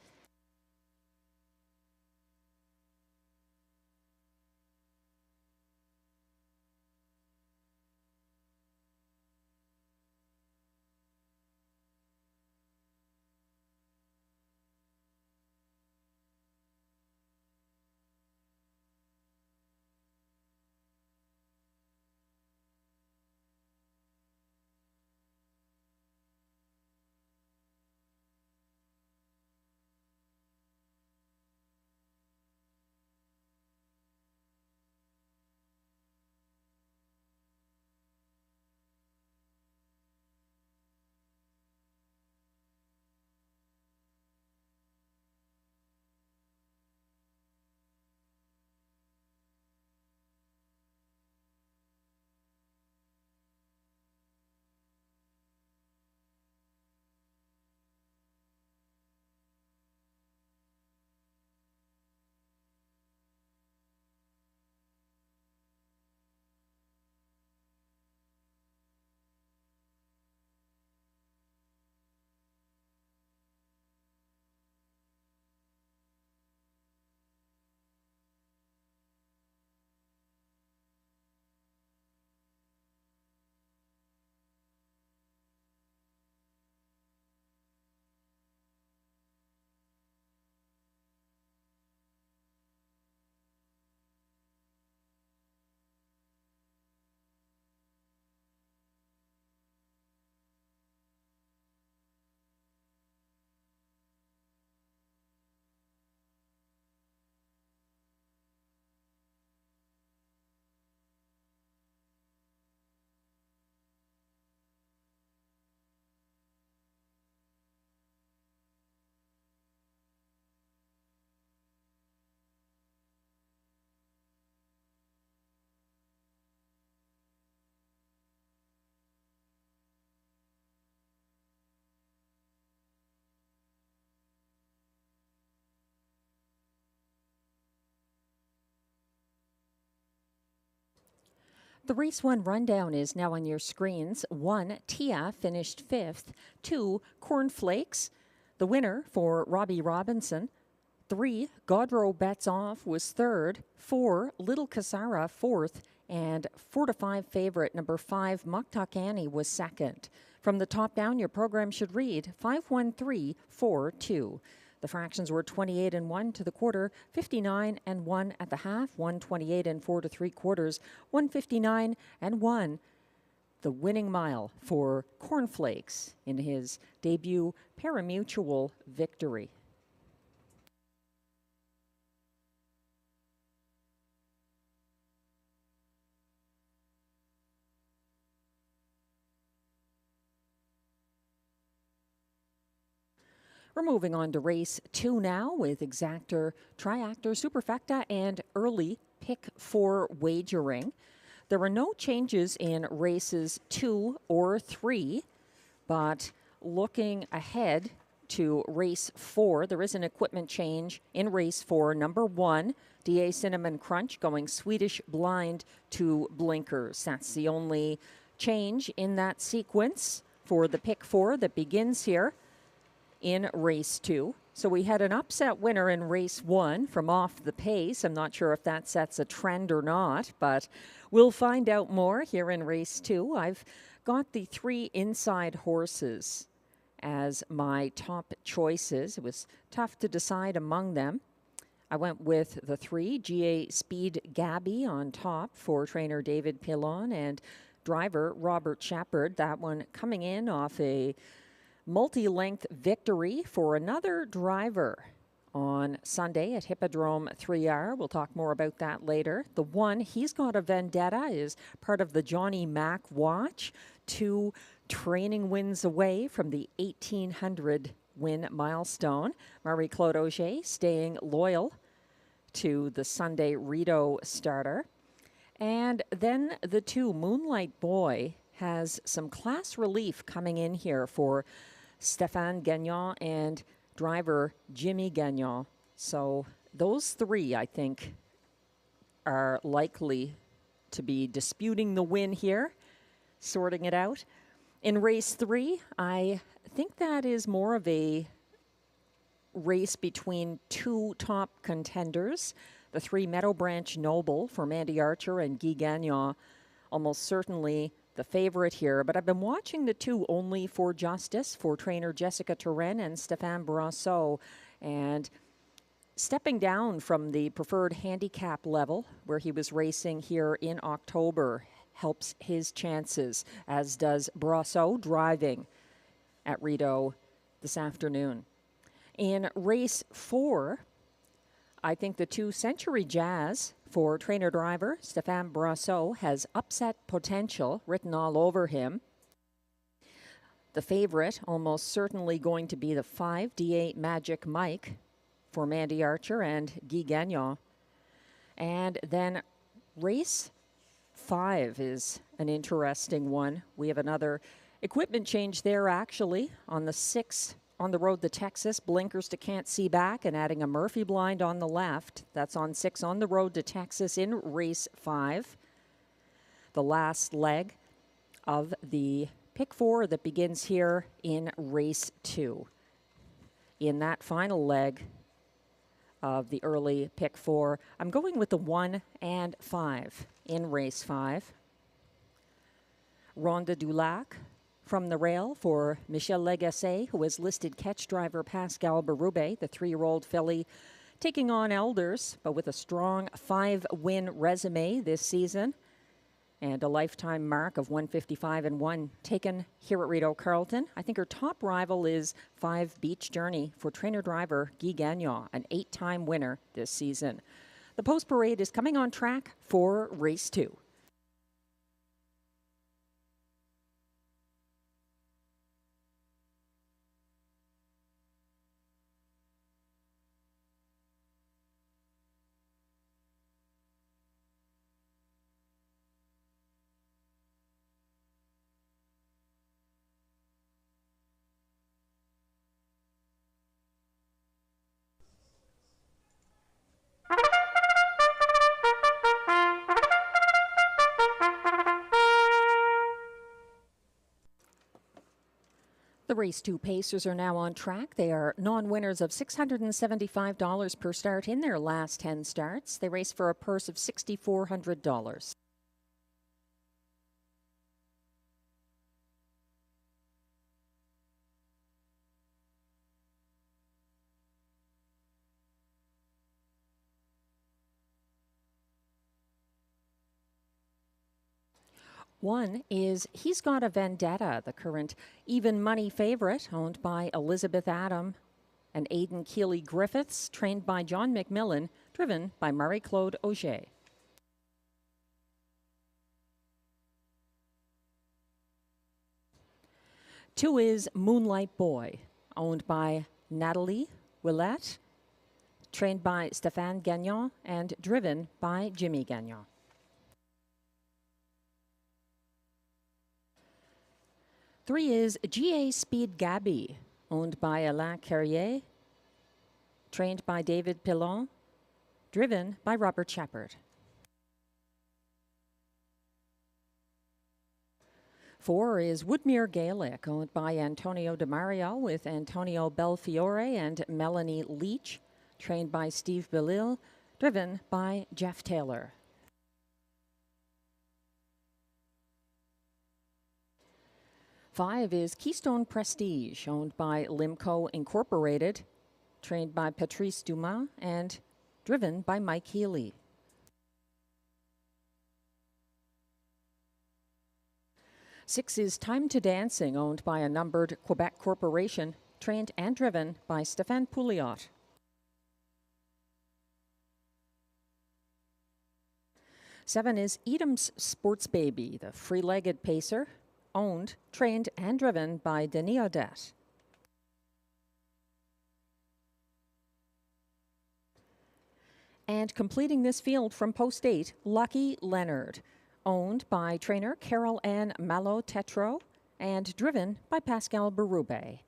The race 1 rundown is now on your screens. 1, Tia finished 5th. 2, Cornflakes, the winner for Robbie Robinson. 3, Godrow Bets Off was 3rd. 4, Little Kasara 4th. And 4 to 5 favorite number 5, Muktuk Annie was 2nd. From the top down, your program should read 5-1-3-4-2. The fractions were 28 and 1 to the quarter, 59 and 1 at the half, 128 and 4 to 3/4, 159 and 1. The winning mile for Cornflakes in his debut parimutuel victory. We're moving on to race 2 now with Exactor, Triactor, Superfecta, and early pick 4 wagering. There were no changes in races 2 or 3, but looking ahead to race 4, there is an equipment change in race 4. Number 1, DA Cinnamon Crunch going Swedish blind to blinkers. That's the only change in that sequence for the pick 4 that begins here in race 2. So we had an upset winner in race 1 from off the pace. I'm not sure if that sets a trend or not, but we'll find out more here in race 2. I've got the 3 inside horses as my top choices. It was tough to decide among them. I went with the 3, GA Speed Gabby on top for trainer David Pilon and driver Robert Shepard. That one coming in off a multi-length victory for another driver on Sunday at Hippodrome 3R. We'll talk more about that later. The 1, He's Got a Vendetta, is part of the Johnny Mack watch. 2 training wins away from the 1,800 win milestone. Marie-Claude Auger staying loyal to the Sunday Rideau starter. And then the 2, Moonlight Boy, has some class relief coming in here for Stéphane Gagnon and driver Jimmy Gagnon. So those 3, I think, are likely to be disputing the win here, sorting it out. In race 3, I think that is more of a race between 2 top contenders. The 3, Meadow Branch Noble for Mandy Archer and Guy Gagnon, almost certainly the favorite here, but I've been watching the 2 Only for Justice for trainer Jessica Turenne and Stéphane Brasseau, and stepping down from the preferred handicap level where he was racing here in October helps his chances, as does Brasseau driving at Rideau this afternoon. In race 4, I think the 2 Century Jazz for trainer driver Stéphane Brasseau has upset potential written all over him. The favorite almost certainly going to be the 5 D8 Magic Mike for Mandy Archer and Guy Gagnon. And then race 5 is an interesting one. We have another equipment change there actually on the 6 on the road to Texas, blinkers to Can't See Back, and adding a Murphy blind on the left. That's on 6 on the road to Texas in race 5. The last leg of the pick 4 that begins here in race 2. In that final leg of the early pick 4, I'm going with the 1 and 5 in race 5. Ronda du Lac from the rail for Michel Legasse, who has listed catch driver Pascal Berube, the 3-year-old filly, taking on Elders, but with a strong 5-win resume this season and a lifetime mark of 155 and 1 taken here at Rideau Carleton. I think her top rival is 5 Beach Journey for trainer driver Guy Gagnon, an 8-time winner this season. The post parade is coming on track for race 2. The race 2 pacers are now on track. They are non-winners of $675 per start in their last 10 starts. They race for a purse of $6,400. One is He's Got a Vendetta, the current even money favorite, owned by Elizabeth Adam and Aidan Keeley Griffiths, trained by John McMillan, driven by Marie-Claude Auger. Two is Moonlight Boy, owned by Natalie Willette, trained by Stéphane Gagnon and driven by Jimmy Gagnon. Three is GA Speed Gabby, owned by Alain Carrier, trained by David Pilon, driven by Robert Shepard. 4 is Woodmere Gaelic, owned by Antonio DeMario with Antonio Belfiore and Melanie Leach, trained by Steve Bellil, driven by Jeff Taylor. 5 is Keystone Prestige, owned by Limco Incorporated, trained by Patrice Dumas and driven by Mike Healy. 6 is Time to Dancing, owned by a numbered Quebec corporation, trained and driven by Stéphane Pouliot. 7 is Edam's Sports Baby, the free-legged pacer, owned, trained, and driven by Denis Odette. And completing this field from post 8, Lucky Leonard, owned by trainer Carol Ann Malo-Tetro and driven by Pascal Berube.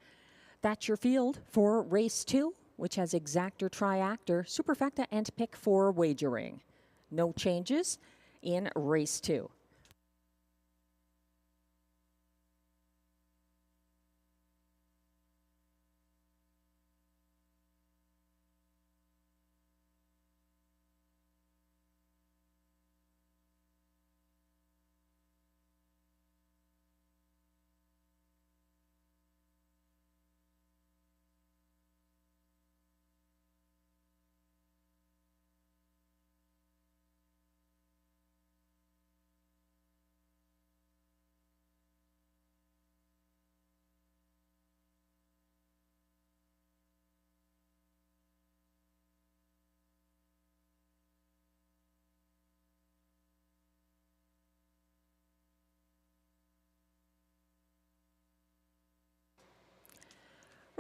That's your field for race 2, which has exactor, triactor, superfecta, and pick 4 wagering. No changes in race 2.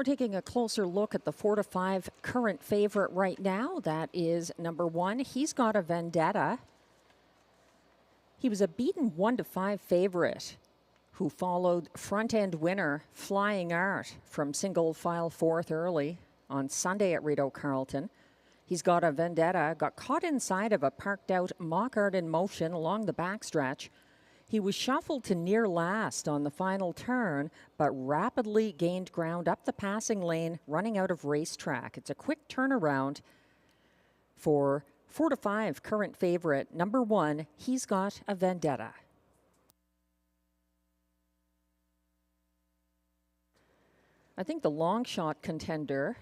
We're taking a closer look at the 4 to 5 current favorite right now. That is number 1. He's Got a Vendetta. He was a beaten 1 to 5 favorite who followed front-end winner Flying Art from single file 4th early on Sunday at Rideau Carleton. He's Got a Vendetta got caught inside of a parked out Mock Art in Motion along the backstretch. He was shuffled to near last on the final turn, but rapidly gained ground up the passing lane, running out of racetrack. It's a quick turnaround for 4 to 5 current favorite, number 1, He's Got a Vendetta. I think the long shot contender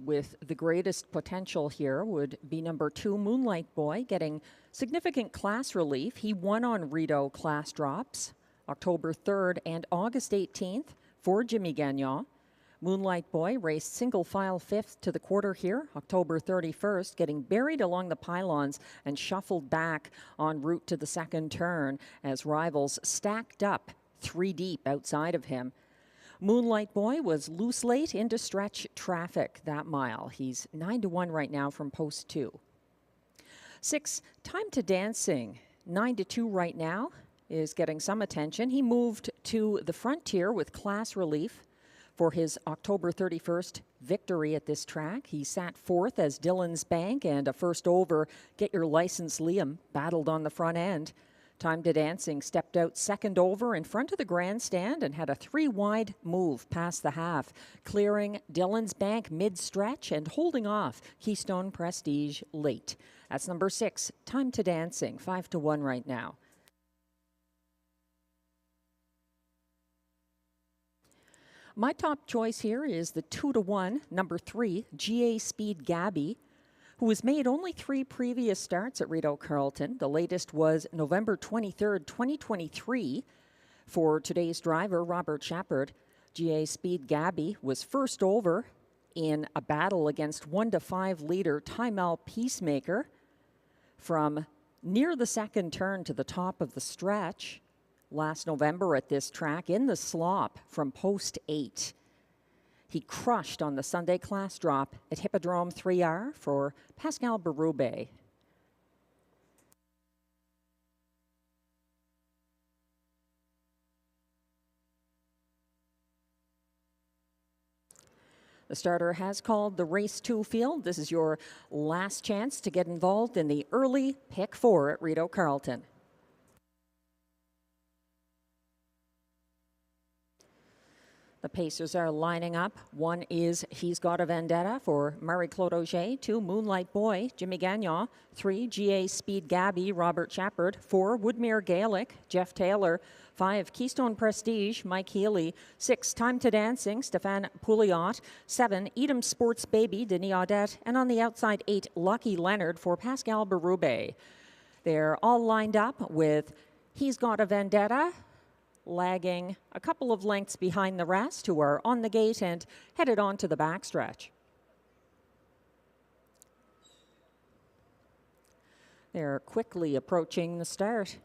with the greatest potential here would be number 2, Moonlight Boy, getting significant class relief. He won on Rideau class drops October 3rd and August 18th for Jimmy Gagnon. Moonlight Boy raced single file 5th to the quarter here, October 31st, getting buried along the pylons and shuffled back en route to the second turn as rivals stacked up 3 deep outside of him. Moonlight Boy was loose late into stretch traffic that mile. He's 9 to 1 right now from post 2. 6, Time to Dancing, 9 to 2 right now, is getting some attention. He moved to the frontier with class relief for his October 31st victory at this track. He sat 4th as Dylan's Bank and a first over Get Your License Liam battled on the front end. Time to Dancing stepped out second over in front of the grandstand and had a 3-wide move past the half, clearing Dillon's Bank mid-stretch and holding off Keystone Prestige late. That's number 6, Time to Dancing, 5-1 right now. My top choice here is the 2-1, number 3, GA Speed Gabby, who has made only 3 previous starts at Rideau Carleton. The latest was November 23rd, 2023. For today's driver, Robert Shepard, GA Speed Gabby was first over in a battle against 1-5 leader Timel Peacemaker from near the second turn to the top of the stretch last November at this track in the slop from post 8. He crushed on the Sunday class drop at Hippodrome 3R for Pascal Berube. The starter has called the race 2 field. This is your last chance to get involved in the early pick 4 at Rideau Carleton. The pacers are lining up. 1 is He's Got a Vendetta for Marie-Claude Auger. 2, Moonlight Boy, Jimmy Gagnon. 3, GA Speed Gabby, Robert Shepard. 4, Woodmere Gaelic, Jeff Taylor. 5, Keystone Prestige, Mike Healy. 6, Time to Dancing, Stéphane Pouliot. 7, Edam Sports Baby, Denis Audette. And on the outside, 8, Lucky Leonard for Pascal Berube. They're all lined up with He's Got a Vendetta, lagging a couple of lengths behind the rest, who are on the gate and headed on to the backstretch. They're quickly approaching the start.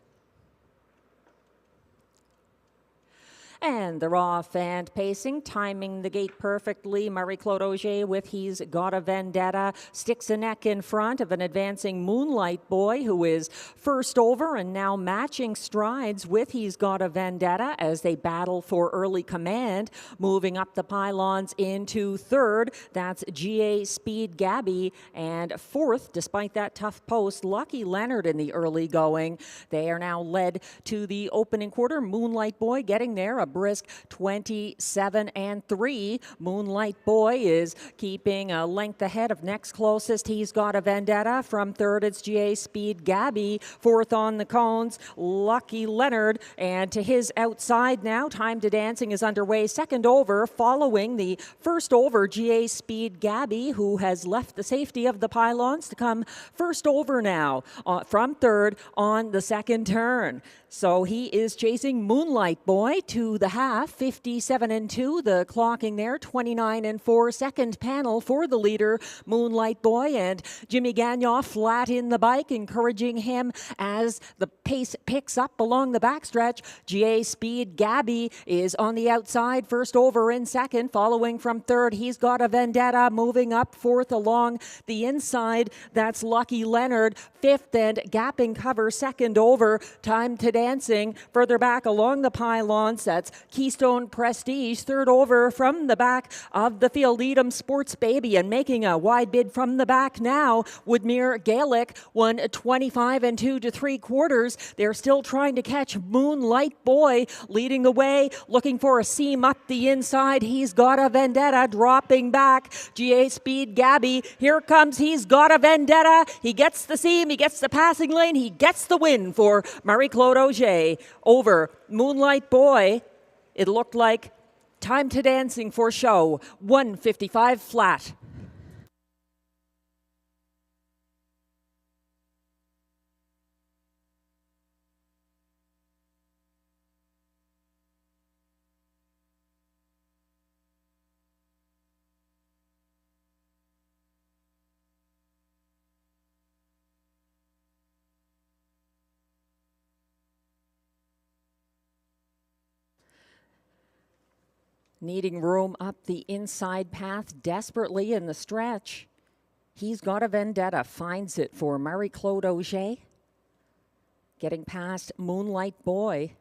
And they're off and pacing, timing the gate perfectly. Marie-Claude Auger with He's Got a Vendetta sticks a neck in front of an advancing Moonlight Boy, who is first over and now matching strides with He's Got a Vendetta as they battle for early command. Moving up the pylons into third, that's GA Speed Gabby, and fourth, despite that tough post, Lucky Leonard in the early going. They are now led to the opening quarter. Moonlight Boy getting there, a brisk 27-3. Moonlight Boy is keeping a length ahead of next closest He's Got a Vendetta. From third, it's GA Speed Gabby. Fourth on the cones, Lucky Leonard. And to his outside now, Time to Dancing is underway. Second over, following the first over, GA Speed Gabby, who has left the safety of the pylons to come first over now from third on the second turn. So he is chasing Moonlight Boy to the half, 57-2. The clocking there, 29-4. Second panel for the leader, Moonlight Boy, and Jimmy Gagnon flat in the bike, encouraging him as the pace picks up along the backstretch. GA Speed Gabby is on the outside, first over in second. Following from third, He's Got a Vendetta, moving up fourth along the inside. That's Lucky Leonard. Fifth and gapping cover, second over, Time to Dancing. Further back along the pylons, that's Keystone Prestige. Third over from the back of the field, Edam Sports Baby, and making a wide bid from the back now, Woodmere Gaelic, 1:25 2 3/4. They're still trying to catch Moonlight Boy, leading the way, looking for a seam up the inside. He's Got a Vendetta, dropping back. GA Speed Gabby, here comes He's Got a Vendetta. He gets the seam, he gets the passing lane, he gets the win for Marie-Claude Auger over Moonlight Boy. It looked like Time to Dancing for show, 1:55 flat. Needing room up the inside path desperately in the stretch. He's Got a Vendetta, finds it for Marie-Claude Auger. Getting past Moonlight Boy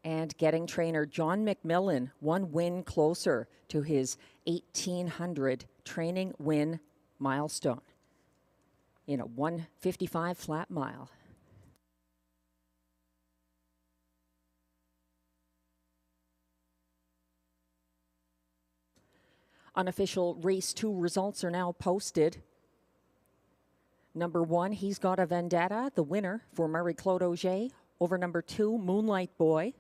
and getting trainer John McMillan 1 win closer to his 1,800 training win milestone in a 1:55 flat mile. Unofficial race 2 results are now posted. Number 1, He's Got a Vendetta, the winner for Marie-Claude Auger, over number 2, Moonlight Boy.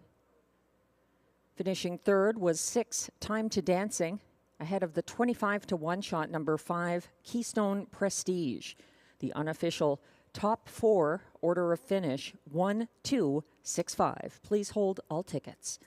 Finishing third was 6, Time to Dancing, ahead of the 25-1 shot, number 5, Keystone Prestige. The unofficial top 4 order of finish, 1, 2, 6, 5. Please hold all tickets.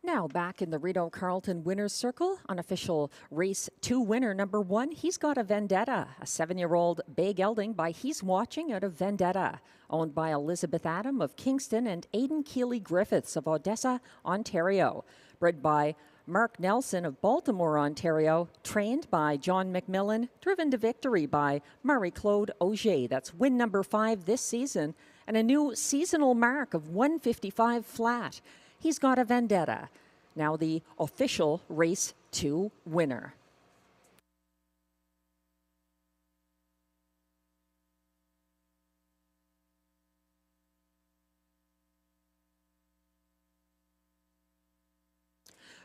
Now back in the Rideau Carleton Winners Circle, unofficial race 2 winner, number 1, He's Got a Vendetta, a 7-year-old bay gelding by He's Watching out of Vendetta, owned by Elizabeth Adam of Kingston and Aidan Keeley Griffiths of Odessa, Ontario. Bred by Mark Nelson of Baltimore, Ontario, trained by John McMillan, driven to victory by Marie-Claude Auger. That's win number 5 this season, and a new seasonal mark of 155 flat. He's Got a Vendetta, now the official race 2 winner.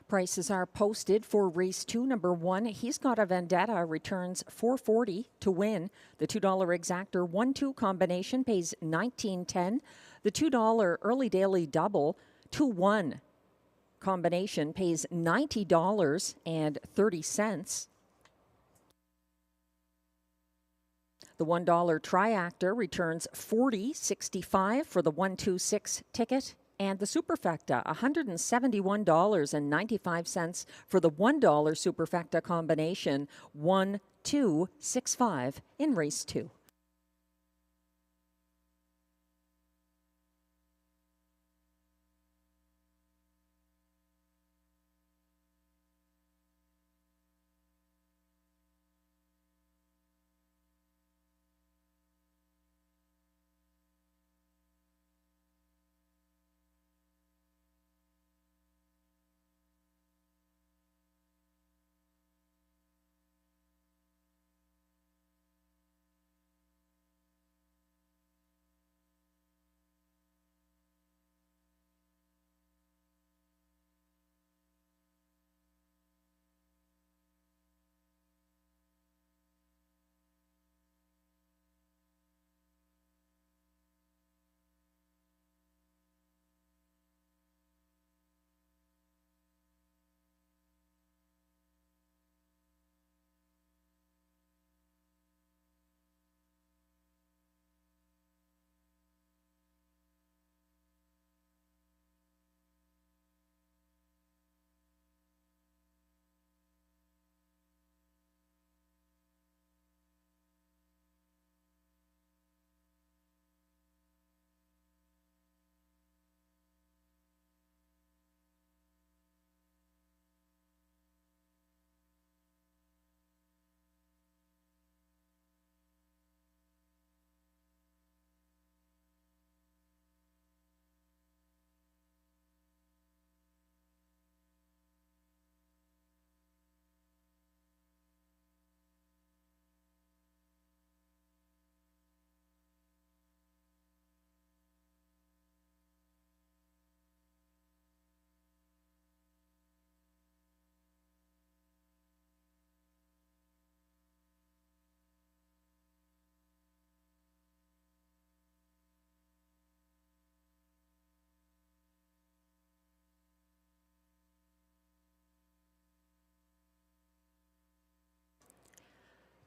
Prices are posted for race 2, number 1. He's Got a Vendetta returns $4.40 to win. The $2 exactor 1-2 combination pays $19.10. The $2 early daily double 2-1 combination pays $90.30. The $1 triactor returns $40.65 for the 1-2-6 ticket. And the superfecta, $171.95 for the $1 superfecta combination, 1-2-6-5 in race 2.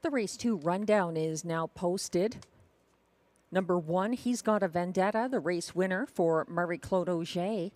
The race 2 rundown is now posted. Number 1, He's Got a Vendetta, the race winner for Marie-Claude Auger.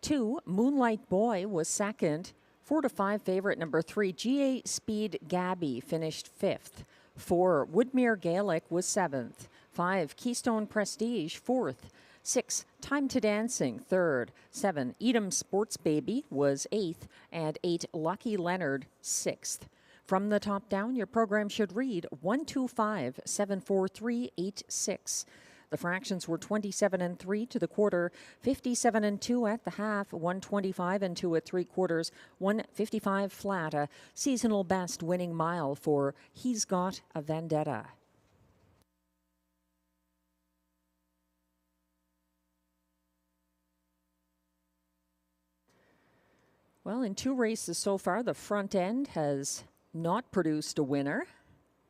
2, Moonlight Boy was second. 4 to 5 favorite number 3, GA Speed Gabby finished 5th. 4, Woodmere Gaelic was 7th. 5, Keystone Prestige 4th. 6, Time to Dancing 3rd. 7, Edam Sports Baby was 8th. And 8, Lucky Leonard 6th. From the top down, your program should read 125-743-86. The fractions were 27-3 to the quarter, 57-2 at the half, 125-2 at 3/4, 155 flat. A seasonal best winning mile for He's Got a Vendetta. Well, in 2 races so far, the front end has not produced a winner.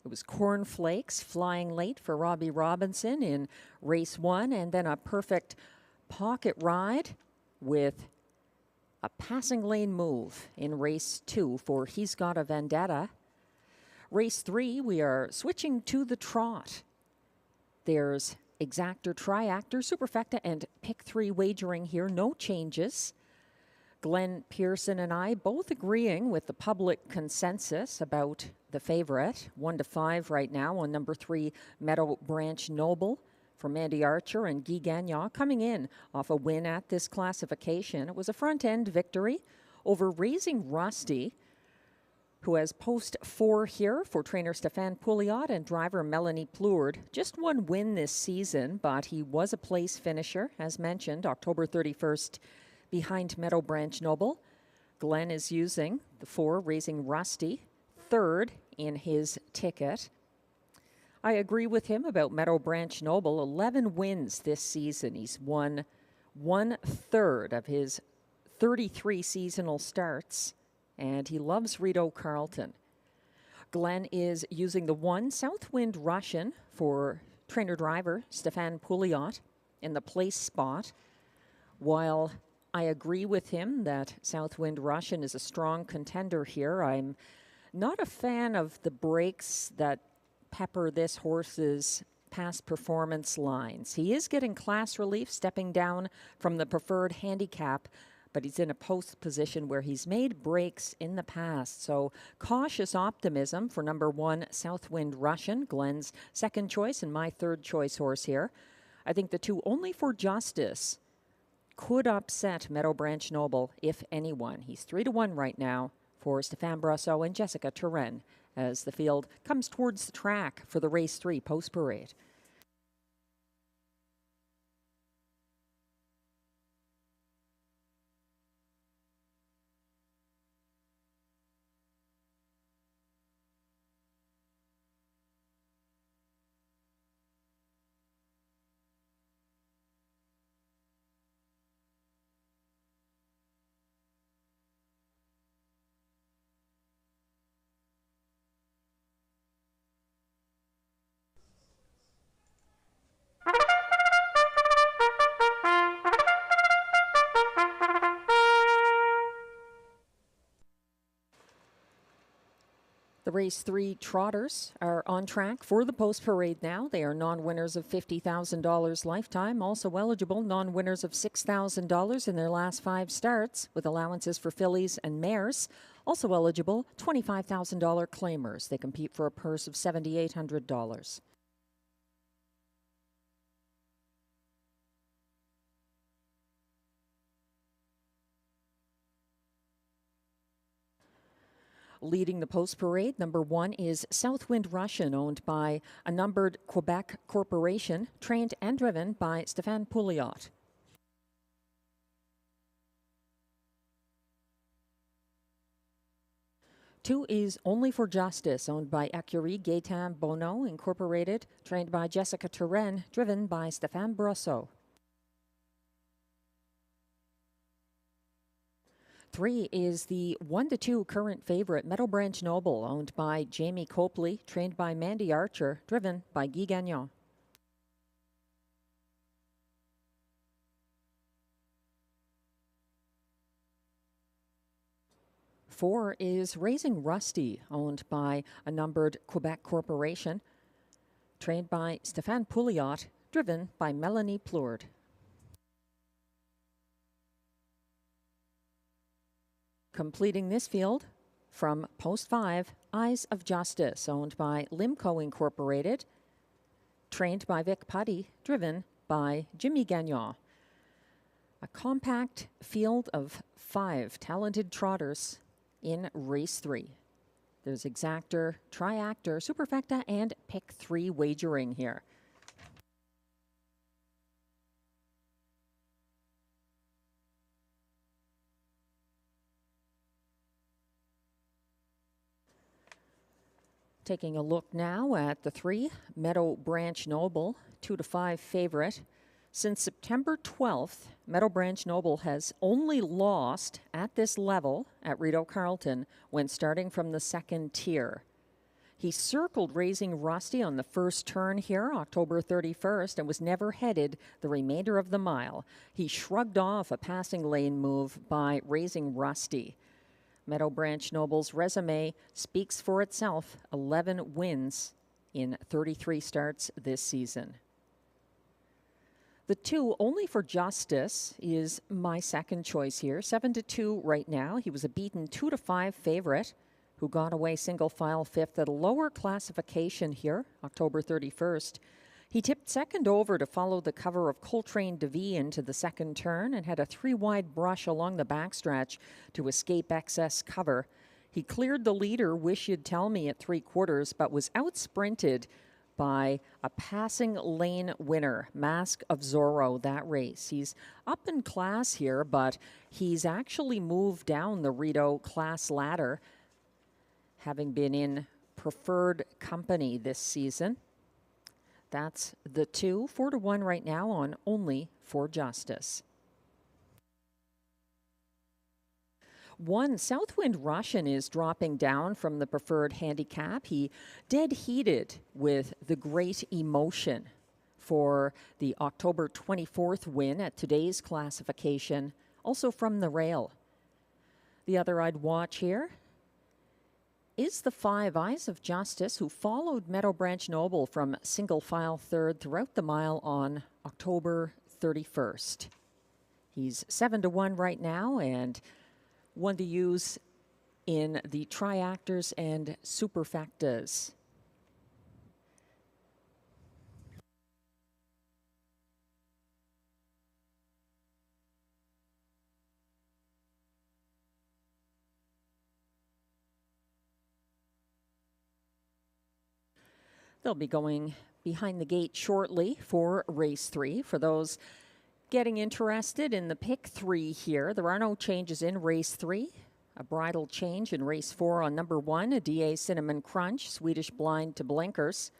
It was Cornflakes flying late for Robbie Robinson in race 1, and then a perfect pocket ride with a passing lane move in race 2 for He's Got a Vendetta. Race 3, we are switching to the trot. There's Exactor, Triactor, Superfecta, and Pick 3 wagering here. No changes. Glenn Pearson and I both agreeing with the public consensus about the favorite. 1 to 5 right now on number 3, Meadow Branch Noble for Mandy Archer and Guy Gagnon, coming in off a win at this classification. It was a front-end victory over Raising Rusty, who has post 4 here for trainer Stéphane Pouliot and driver Melanie Plourde. Just 1 win this season, but he was a place finisher, as mentioned, October 31st. Behind Meadow Branch Noble. Glenn is using the 4, Raising Rusty, 3rd in his ticket. I agree with him about Meadow Branch Noble. 11 wins this season. He's won 1/3 of his 33 seasonal starts, and he loves Rideau Carleton. Glenn is using the 1, Southwind Russian for trainer-driver Stéphane Pouliot in the place spot, while I agree with him that Southwind Russian is a strong contender here. I'm not a fan of the breaks that pepper this horse's past performance lines. He is getting class relief, stepping down from the preferred handicap, but he's in a post position where he's made breaks in the past. So cautious optimism for number 1, Southwind Russian, Glenn's second choice and my third choice horse here. I think the 2, Only for Justice, could upset Meadow Branch Noble, if anyone. He's 3 to 1 right now for Stéphane Brosseau and Jessica Turenne as the field comes towards the track for the race 3 post parade. The race 3 trotters are on track for the post parade now. They are non-winners of $50,000 lifetime, also eligible non-winners of $6,000 in their last 5 starts, with allowances for fillies and mares. Also eligible $25,000 claimers. They compete for a purse of $7,800. Leading the post parade, number 1 is Southwind Russian, owned by a numbered Quebec corporation, trained and driven by Stéphane Pouliot. Two is Only for Justice, owned by Écurie Gaétan Bonneau Incorporated, trained by Jessica Turenne, driven by Stéphane Brosseau. 3 is the 1-2 current favorite, Meadow Branch Noble, owned by Jamie Copley, trained by Mandy Archer, driven by Guy Gagnon. 4 is Raising Rusty, owned by a numbered Quebec corporation, trained by Stéphane Pouliot, driven by Melanie Plourde. Completing this field, from post 5, Eyes of Justice, owned by Limco Incorporated, trained by Vic Putty, driven by Jimmy Gagnon. A compact field of 5 talented trotters in race 3. There's exactor, triactor, superfecta, and pick 3 wagering here. Taking a look now at the 3, Meadow Branch Noble, 2-5 favorite. Since September 12th, Meadow Branch Noble has only lost at this level at Rideau Carleton when starting from the 2nd tier. He circled Raising Rusty on the first turn here, October 31st, and was never headed the remainder of the mile. He shrugged off a passing lane move by Raising Rusty. Meadow Branch Noble's resume speaks for itself, 11 wins in 33 starts this season. The 2, Only for Justice, is my second choice here. 7-2 right now. He was a beaten 2-5 favorite who got away single file 5th at a lower classification here, October 31st. He tipped second over to follow the cover of Coltrane DeVee into the 2nd turn and had a 3-wide brush along the backstretch to escape excess cover. He cleared the leader, Wish You'd Tell Me, at 3/4, but was out-sprinted by a passing lane winner, Mask of Zorro, that race. He's up in class here, but he's actually moved down the Rideau class ladder, having been in preferred company this season. That's the 2, 4-1 right now on Only for Justice. 1, Southwind Russian is dropping down from the preferred handicap. He dead heated with the Great Emotion for the October 24th win at today's classification, also from the rail. The other I'd watch here is the 5, Eyes of Justice, who followed Meadow Branch Noble from single file 3rd throughout the mile on October 31st. He's 7-1 right now, and one to use in the triactors and superfectas. They'll be going behind the gate shortly for race 3. For those getting interested in the pick 3 here, there are no changes in race 3. A bridle change in race 4 on number 1, a DA Cinnamon Crunch, Swedish Blind to Blinkers.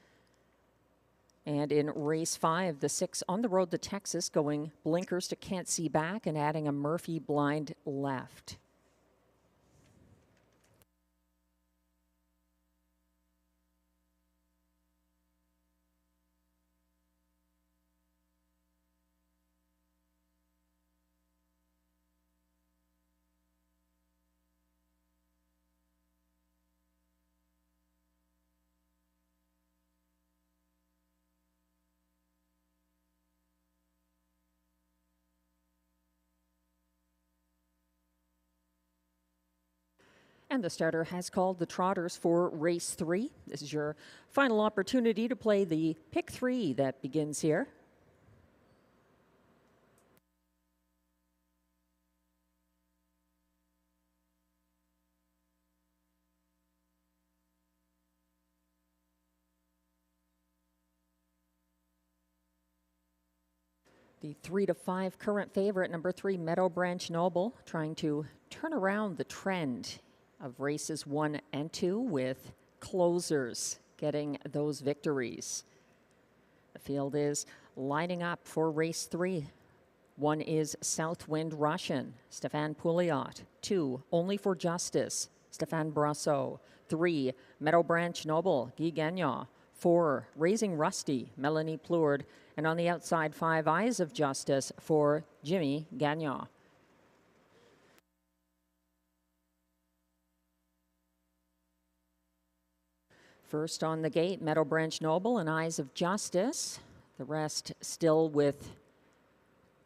And in race 5, the 6 On the Road to Texas, going Blinkers to Can't See Back and adding a Murphy Blind left. And the starter has called the trotters for race 3. This is your final opportunity to play the pick 3 that begins here. The 3-5 current favorite, number 3, Meadow Branch Noble, trying to turn around the trend of races 1 and 2 with closers getting those victories. The field is lining up for race 3. 1 is Southwind Russian, Stéphane Pouliot. 2, Only for Justice, Stéphane Brosseau. 3, Meadow Branch Noble, Guy Gagnon. 4, Raising Rusty, Melanie Plourde. And on the outside, 5, Eyes of Justice for Jimmy Gagnon. First on the gate, Meadow Branch Noble and Eyes of Justice. The rest still with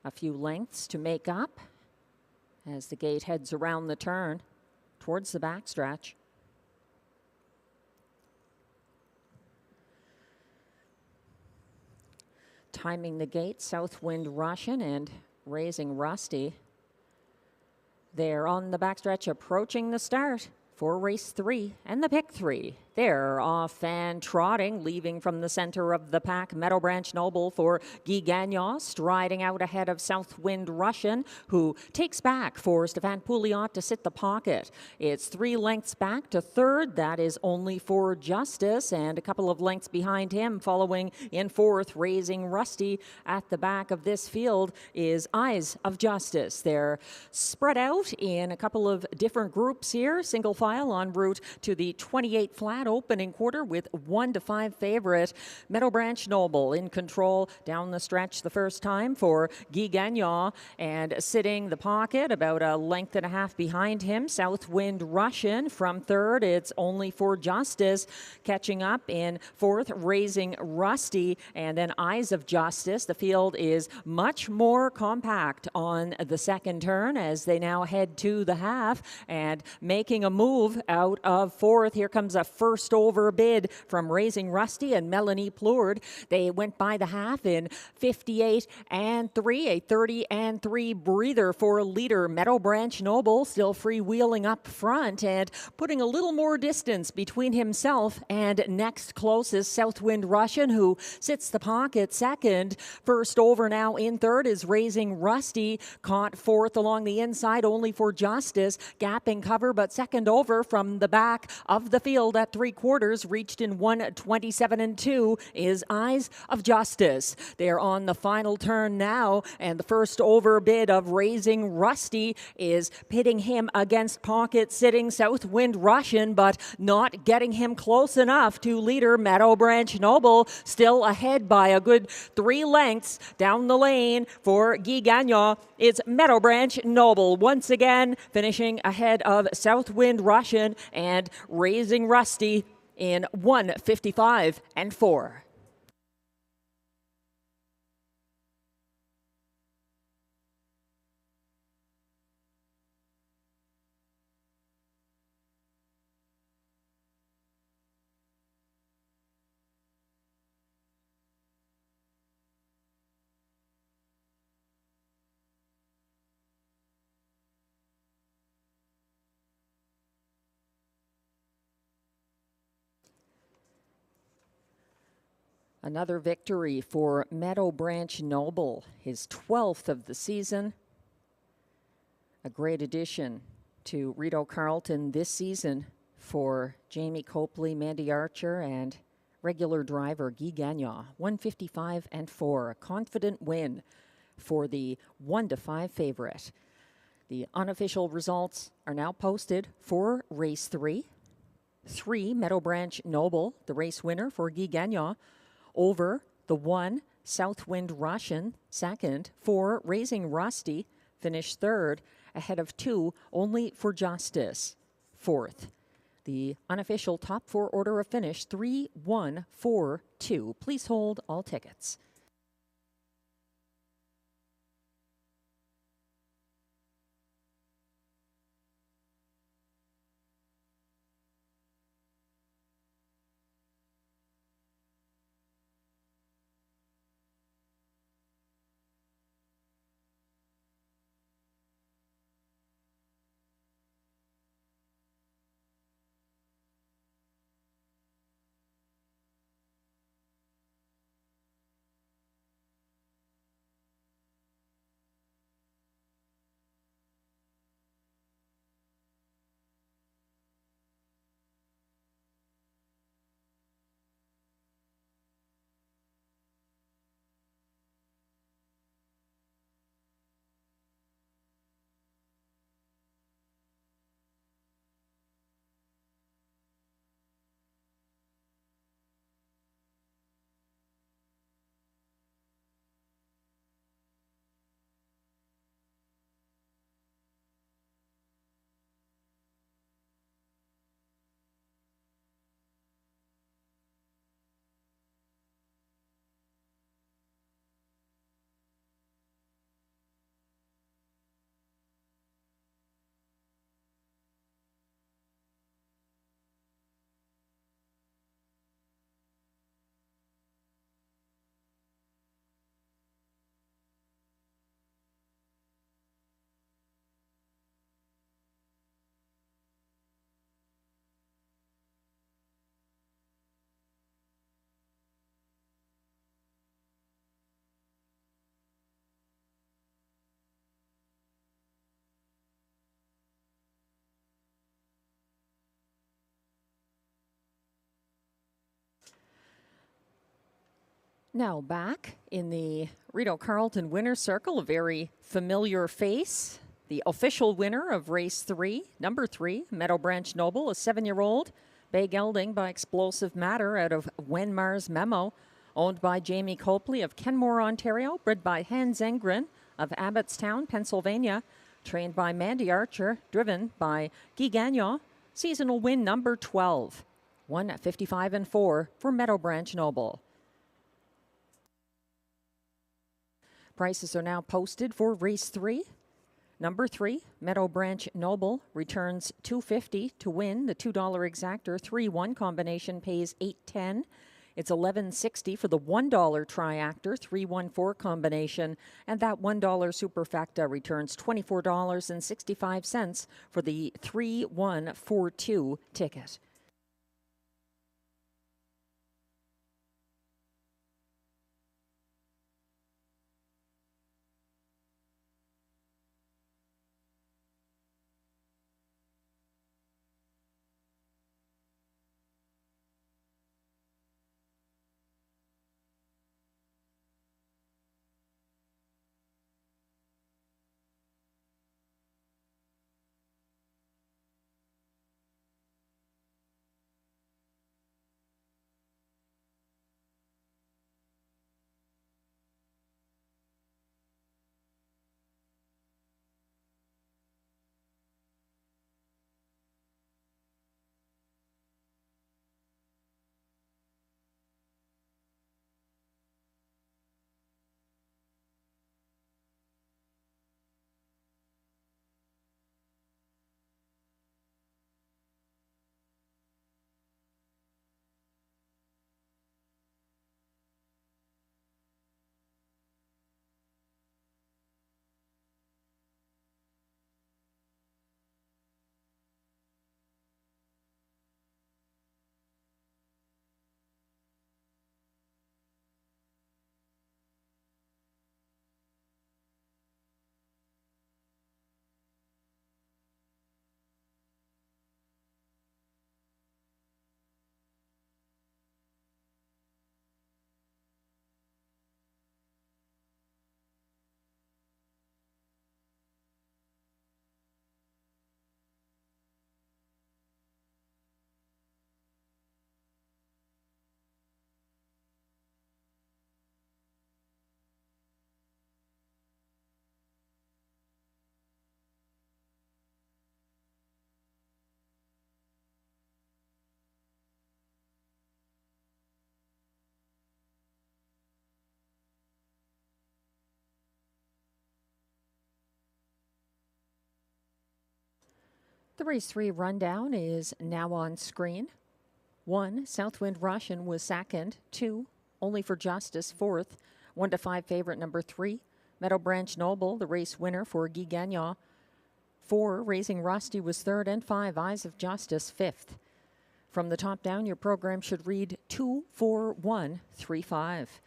a few lengths to make up as the gate heads around the turn towards the backstretch. Timing the gate, Southwind Russian and Raising Rusty. They're on the backstretch approaching the start for race 3 and the pick 3. They're off and trotting, leaving from the center of the pack. Meadow Branch Noble for Guy Gagnon, striding out ahead of Southwind Russian, who takes back for Stéphane Pouliot to sit the pocket. It's 3 lengths back to third. That is only for Justice, and a couple of lengths behind him, following in fourth, Raising Rusty. At the back of this field is Eyes of Justice. They're spread out in a couple of different groups here, single file en route to the 28 flat opening quarter with 1-5 favorite. Meadow Branch Noble in control down the stretch the first time for Guy Gagnon, and sitting the pocket about a length and a half behind him, Southwind Russian. From third, it's only for Justice. Catching up in fourth, Raising Rusty, and then Eyes of Justice. The field is much more compact on the second turn as they now head to the half, and making a move out of fourth. Here comes a first over bid from Raising Rusty and Melanie Plourde. They went by the half in 58 and 3, a 30 and 3 breather for leader Meadow Branch Noble, still freewheeling up front and putting a little more distance between himself and next closest Southwind Russian, who sits the pocket second. First over now in third is Raising Rusty, caught fourth along the inside only for Justice, gapping cover, but second over from the back of the field at 3/4, reached in 1:27 and 2 is Eyes of Justice. They're on the final turn now, and the first over bid of Raising Rusty is pitting him against pocket sitting Southwind Russian, but not getting him close enough to leader Meadow Branch Noble, still ahead by a good 3 lengths down the lane for Guy Gagnon. It's Meadow Branch Noble once again finishing ahead of Southwind Russian and Raising Rusty in 1:55 and 4. Another victory for Meadow Branch Noble, his 12th of the season. A great addition to Rideau Carleton this season for Jamie Copley, Mandy Archer, and regular driver Guy Gagnon. 1:55 and 4, a confident win for the 1-5 favorite. The unofficial results are now posted for race 3. 3, Meadow Branch Noble, the race winner for Guy Gagnon. Over the 1, Southwind Russian, second. 4, Raising Rusty, finished third, ahead of 2, only for Justice, fourth. The unofficial top 4 order of finish, 3, 1, 4, 2. Please hold all tickets. Now back in the Rideau Carleton winner's circle, a very familiar face. The official winner of race 3, number 3, Meadow Branch Noble, a 7-year-old, bay gelding by Explosive Matter out of Wenmar's Memo, owned by Jamie Copley of Kenmore, Ontario, bred by Hans Engren of Abbottstown, Pennsylvania, trained by Mandy Archer, driven by Guy Gagnon. Seasonal win number 12, 1:55 4 for Meadow Branch Noble. Prices are now posted for race 3. Number 3, Meadow Branch Noble, returns $2.50 to win. The $2 exactor 3-1 combination pays $8.10. It's $11.60 for the $1 triactor 3-1-4 combination, and that $1 superfecta returns $24.65 for the 3-1-4-2 ticket. The race 3 rundown is now on screen. 1, Southwind Russian was second. 2, Only for Justice, fourth. 1-5 favorite number 3, Meadow Branch Noble, the race winner for Guy Gagnon. 4, Raising Rusty was third, and 5, Eyes of Justice, fifth. From the top down, your program should read 2, 4, 1, 3, 5.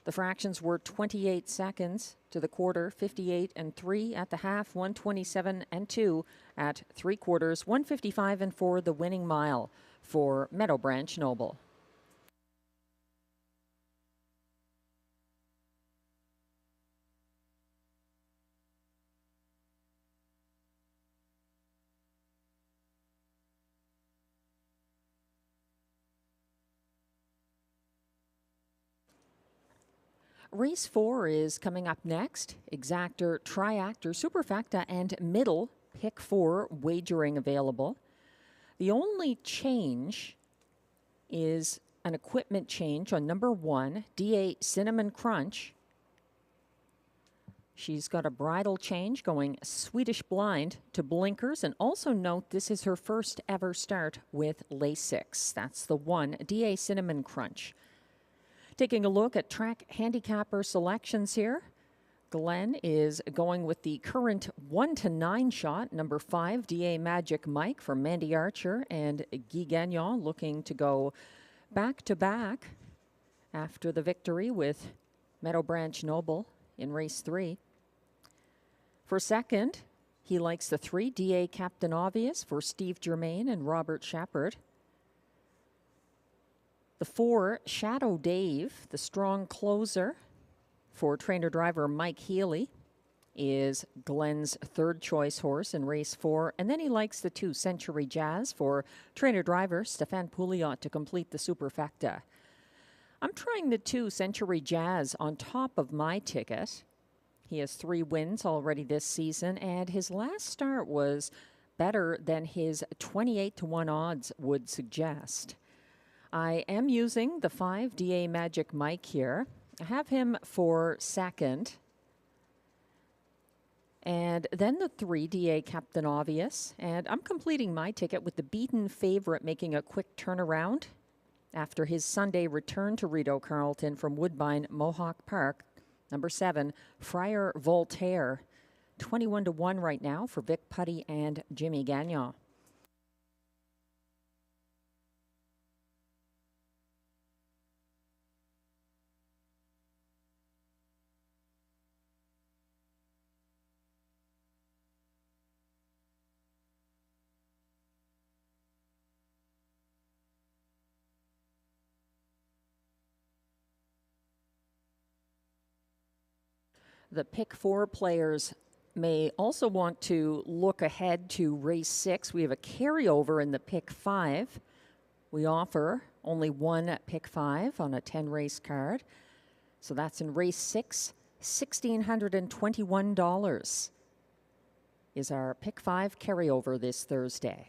The fractions were 28 seconds to the quarter, 58 and 3 at the half, 127 and 2 at 3/4, 155 and 4 the winning mile for Meadow Branch Noble. Race 4 is coming up next. Exactor, Triactor, Superfecta, and Middle Pick 4 wagering available. The only change is an equipment change on number 1, DA Cinnamon Crunch. She's got a bridle change going Swedish blind to blinkers, and also note this is her first ever start with Lasix. That's the 1, DA Cinnamon Crunch. Taking a look at track handicapper selections here. Glenn is going with the current 1-9 shot, number 5, DA Magic Mike from Mandy Archer, and Guy Gagnon looking to go back-to-back after the victory with Meadow Branch Noble in race 3. For second, he likes the 3, DA Captain Obvious for Steve Germain and Robert Shepard. The 4, Shadow Dave, the strong closer for trainer-driver Mike Healy, is Glenn's third choice horse in race 4. And then he likes the 2, Century Jazz, for trainer-driver Stefan Pouliot to complete the superfecta. I'm trying the 2, Century Jazz, on top of my ticket. He has 3 wins already this season, and his last start was better than his 28-1 odds would suggest. I am using the 5, DA Magic Mike here. I have him for second. And then the 3, DA Captain Obvious. And I'm completing my ticket with the beaten favorite making a quick turnaround after his Sunday return to Rideau Carleton from Woodbine Mohawk Park. Number 7, Friar Voltaire. 21-1 right now for Vic Putty and Jimmy Gagnon. The pick 4 players may also want to look ahead to race 6. We have a carryover in the pick 5. We offer only 1 pick 5 on a 10 race card. So that's in race 6, $1,621 is our pick 5 carryover this Thursday.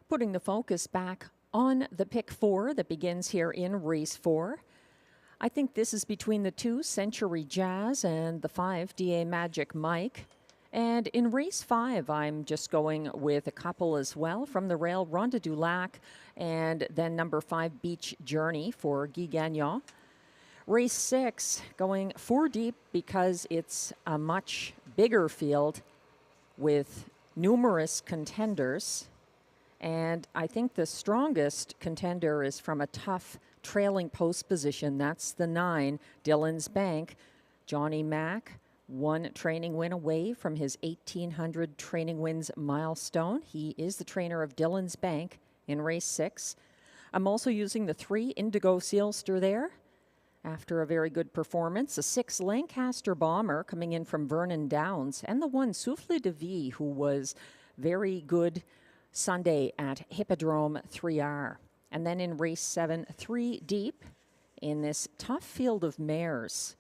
Putting the focus back on the pick 4 that begins here in race 4. I think this is between the 2, Century Jazz, and the 5, DA Magic Mike. And in race 5, I'm just going with a couple as well from the rail, Ronde du Lac, and then number 5, Beach Journey for Guy Gagnon. Race 6, going 4 deep because it's a much bigger field with numerous contenders. And I think the strongest contender is from a tough trailing post position. That's the 9, Dillon's Bank. Johnny Mack, 1 training win away from his 1,800 training wins milestone. He is the trainer of Dillon's Bank in race 6. I'm also using the 3, Indigo Sealster there after a very good performance. The 6, Lancaster Bomber coming in from Vernon Downs. And the 1, Souffle de Vie, who was very good Sunday at Hippodrome 3R. And then in race 7, 3 deep in this tough field of mares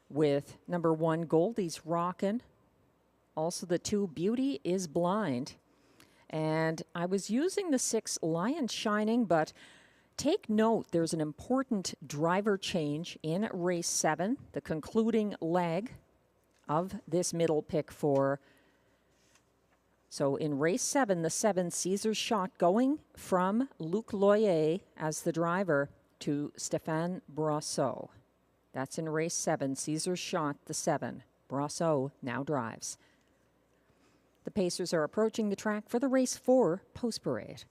with number 1, Goldie's Rockin', also the 2, Beauty is Blind. And I was using the 6, Lion Shining, but take note, there's an important driver change in race 7, the concluding leg of this middle pick 4. So in race 7, the 7, Caesar's Shot, going from Luc Loyer as the driver to Stéphane Brosseau. That's in race 7, Caesar's Shot, the 7. Brosseau now drives. The Pacers are approaching the track for the race 4 post parade.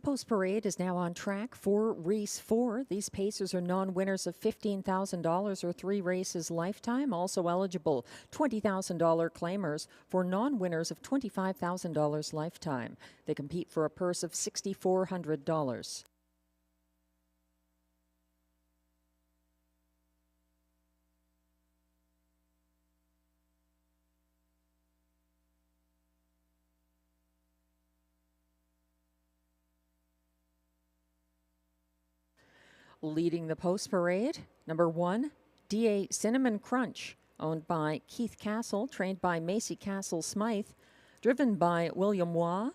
Post Parade is now on track for race 4. These pacers are non-winners of $15,000 or 3 races lifetime. Also eligible $20,000 claimers for non-winners of $25,000 lifetime. They compete for a purse of $6,400. Leading the Post Parade, number 1, DA Cinnamon Crunch, owned by Keith Castle, trained by Macy Castle Smythe, driven by William Waugh,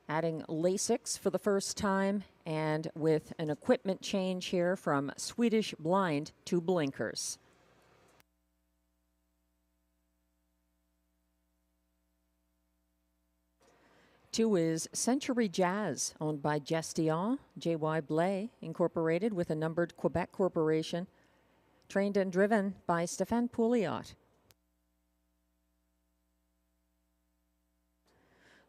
adding Lasix for the first time, and with an equipment change here from Swedish blind to blinkers. Two is Century Jazz, owned by Gestion, J.Y. Blais, incorporated with a numbered Quebec corporation, trained and driven by Stéphane Pouliot.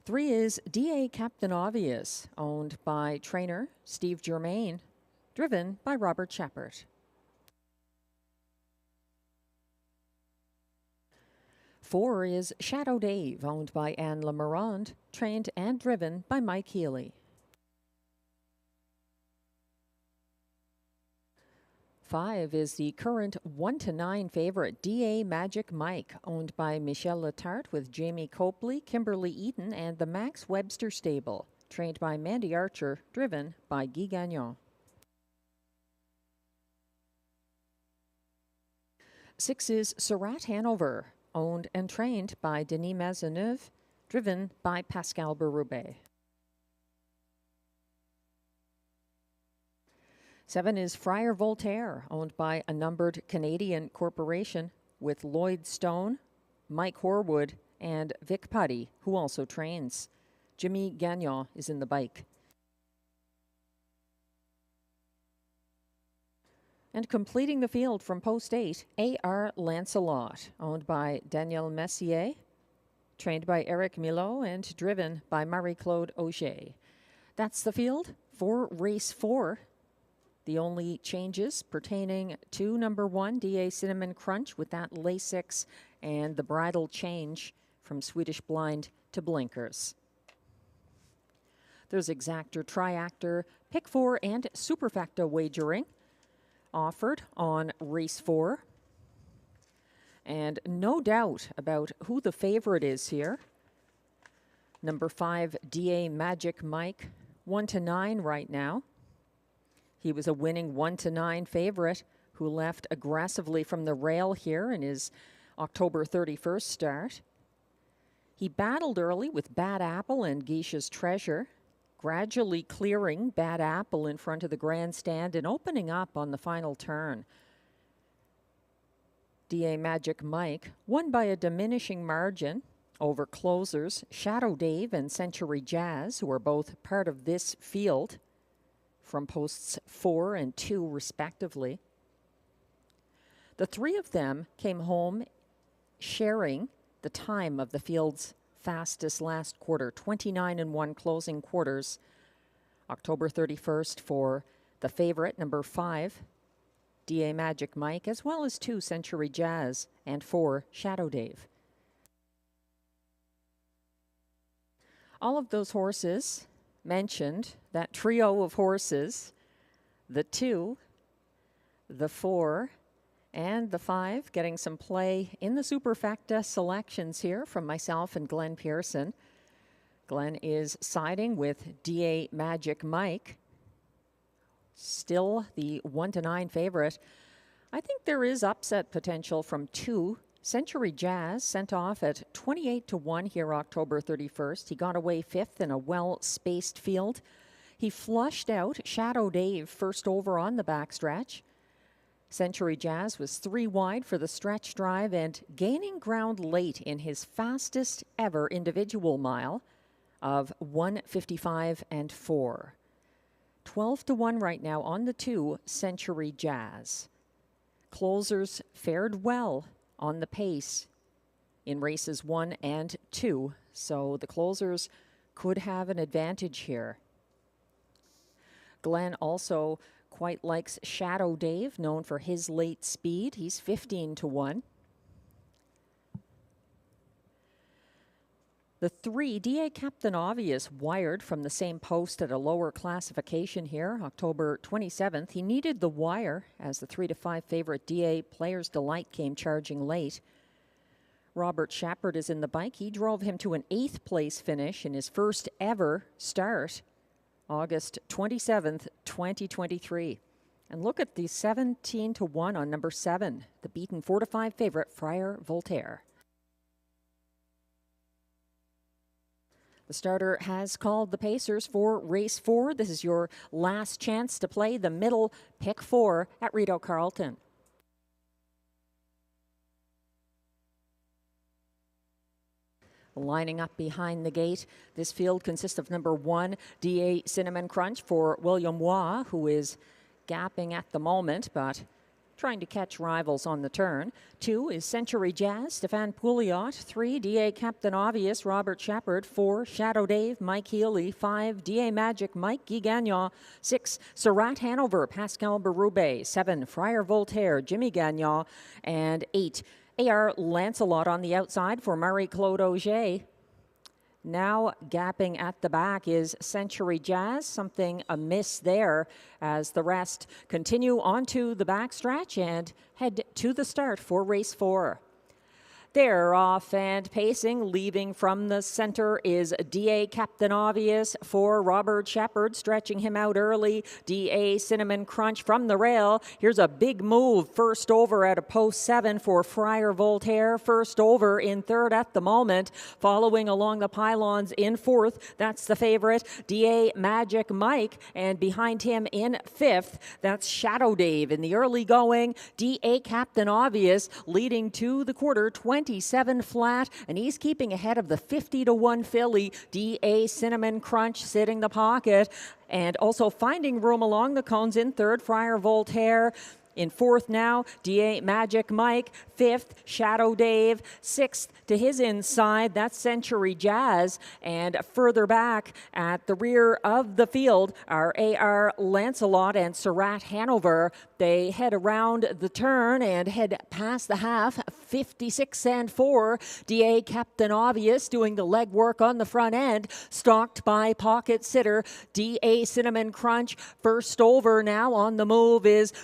3 is D.A. Captain Obvious, owned by trainer Steve Germain, driven by Robert Shepard. 4 is Shadow Dave, owned by Anne Lemarand, trained and driven by Mike Healy. 5 is the current 1-9 favorite, D.A. Magic Mike, owned by Michel Letarte with Jamie Copley, Kimberly Eaton, and the Max Webster Stable, trained by Mandy Archer, driven by Guy Gagnon. 6 is Surratt Hanover, owned and trained by Denis Maisonneuve, driven by Pascal Berube. 7 is Friar Voltaire, owned by a numbered Canadian corporation with Lloyd Stone, Mike Horwood, and Vic Putty, who also trains. Jimmy Gagnon is in the bike. And completing the field from post 8, A.R. Lancelot, owned by Daniel Messier, trained by Eric Milot, and driven by Marie-Claude Auger. That's the field for race 4. The only changes pertaining to number 1, D.A. Cinnamon Crunch, with that Lasix and the bridle change from Swedish blind to blinkers. There's exactor, triactor, pick 4, and superfecta wagering offered on race 4. And no doubt about who the favorite is here. Number 5, D.A. Magic Mike, 1-9 right now. He was a winning 1-9 favorite who left aggressively from the rail here in his October 31st start. He battled early with Bad Apple and Geisha's Treasure, gradually clearing Bad Apple in front of the grandstand and opening up on the final turn. D.A. Magic Mike won by a diminishing margin over closers Shadow Dave and Century Jazz, who are both part of this field from posts 4 and 2 respectively. The 3 of them came home sharing the time of the field's fastest last quarter, 29-1 closing quarters. October 31st for the favorite, number 5, D.A. Magic Mike, as well as 2 Century Jazz and 4 Shadow Dave. All of those horses mentioned, that trio of horses, the 2, the 4, and the 5, getting some play in the superfecta selections here from myself and Glenn Pearson. Glenn is siding with D.A. Magic Mike, still the 1-9 favorite. I think there is upset potential from 2. Century Jazz sent off at 28-1 here October 31st. He got away 5th in a well-spaced field. He flushed out Shadow Dave first over on the backstretch. Century Jazz was 3 wide for the stretch drive and gaining ground late in his fastest ever individual mile of 1:55.4. 12-1 right now on the 2, Century Jazz. Closers fared well on the pace in races 1 and 2, so the closers could have an advantage here. Glenn also quite likes Shadow Dave, known for his late speed. He's 15-1. The 3, DA Captain Obvious, wired from the same post at a lower classification here, October 27th. He needed the wire as the 3 to 5 favorite DA Player's Delight came charging late. Robert Shepard is in the bike. He drove him to an 8th place finish in his first ever start, August 27th, 2023. And look at the 17-1 on number 7, the beaten 4 to 5 favorite, Friar Voltaire. The starter has called the Pacers for race 4. This is your last chance to play the middle pick 4 at Rideau Carleton. Lining up behind the gate, this field consists of number 1, DA Cinnamon Crunch for William Waugh, who is gapping at the moment, but trying to catch rivals on the turn. 2 is Century Jazz, Stefan Pouliot. 3, DA Captain Obvious, Robert Shepard. 4, Shadow Dave, Mike Healy. 5, DA Magic, Mike Guy Gagnon. 6, Surratt Hanover, Pascal Berube. 7, Friar Voltaire, Jimmy Gagnon. And 8, AR Lancelot on the outside for Marie-Claude Auger. Now gapping at the back is Century Jazz, something amiss there as the rest continue onto the backstretch and head to the start for race 4. They're off and pacing. Leaving from the center is DA Captain Obvious for Robert Shepard, stretching him out early. DA Cinnamon Crunch from the rail. Here's a big move. First over at a post 7 for Friar Voltaire. First over in 3rd at the moment. Following along the pylons in 4th, that's the favorite, DA Magic Mike. And behind him in 5th, that's Shadow Dave. In the early going, DA Captain Obvious leading to the quarter, 27 flat, and he's keeping ahead of the 50-1 filly, DA Cinnamon Crunch, sitting the pocket, and also finding room along the cones in 3rd, Friar Voltaire. In 4th now, DA Magic Mike. 5th, Shadow Dave. 6th to his inside, that's Century Jazz. And further back at the rear of the field are AR Lancelot and Surratt Hanover. They head around the turn and head past the half, 56-4. DA Captain Obvious doing the legwork on the front end, stalked by pocket sitter DA Cinnamon Crunch. First over now on the move is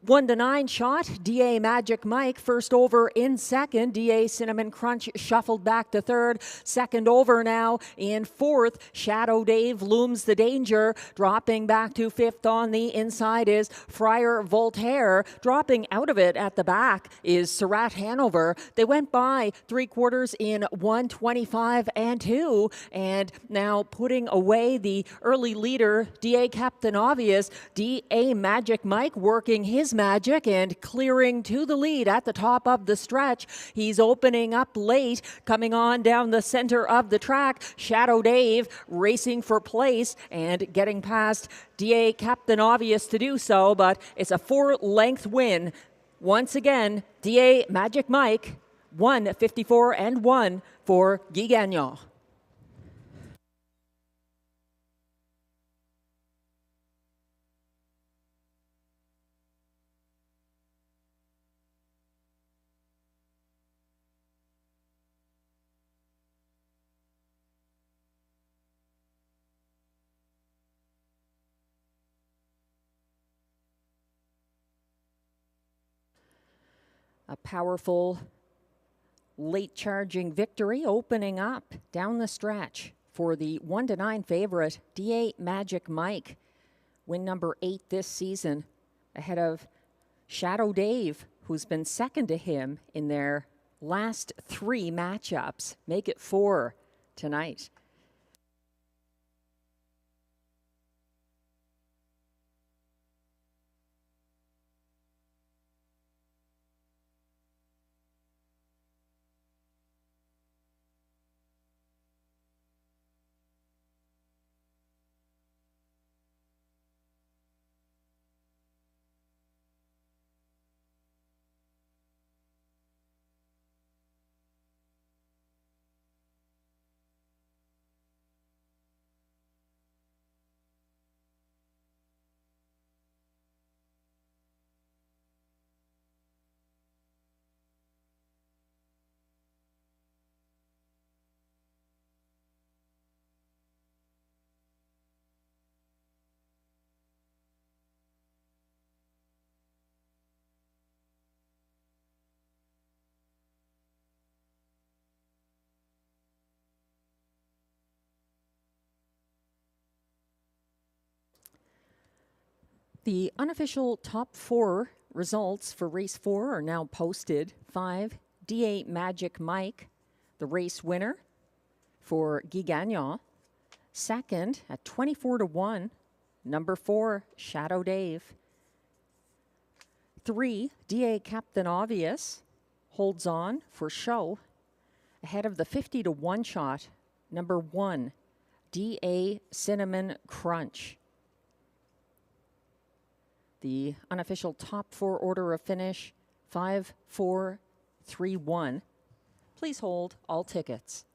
1-9 shot, DA Magic Mike. First over in 2nd, DA Cinnamon Crunch shuffled back to 3rd. Second over now in 4th, Shadow Dave looms the danger. Dropping back to 5th on the inside is Friar Voltaire. Dropping out of it at the back is Surratt Hanover. They went by 3/4 in 1:25-2, and now putting away the early leader, DA Captain Obvious. DA Magic Mike working his magic and clearing to the lead at the top of the stretch. He's opening up late, coming on down the center of the track. Shadow Dave racing for place and getting past DA Captain Obvious to do so, but it's a 4-length win. Once again, DA Magic Mike, 1:54-1 for Guy Gagnon. A powerful late charging victory opening up down the stretch for the 1-9 favorite, DA Magic Mike. Win number 8 this season ahead of Shadow Dave, who's been second to him in their last 3 matchups. Make it 4 tonight. The unofficial top 4 results for race 4 are now posted. 5, DA Magic Mike, the race winner for Guy Gagnon. Second at 24-1, number 4, Shadow Dave. 3, DA Captain Obvious holds on for show ahead of the 50-1 shot, number 1, DA Cinnamon Crunch. The unofficial top 4 order of finish, 5, 4, 3, 1. Please hold all tickets.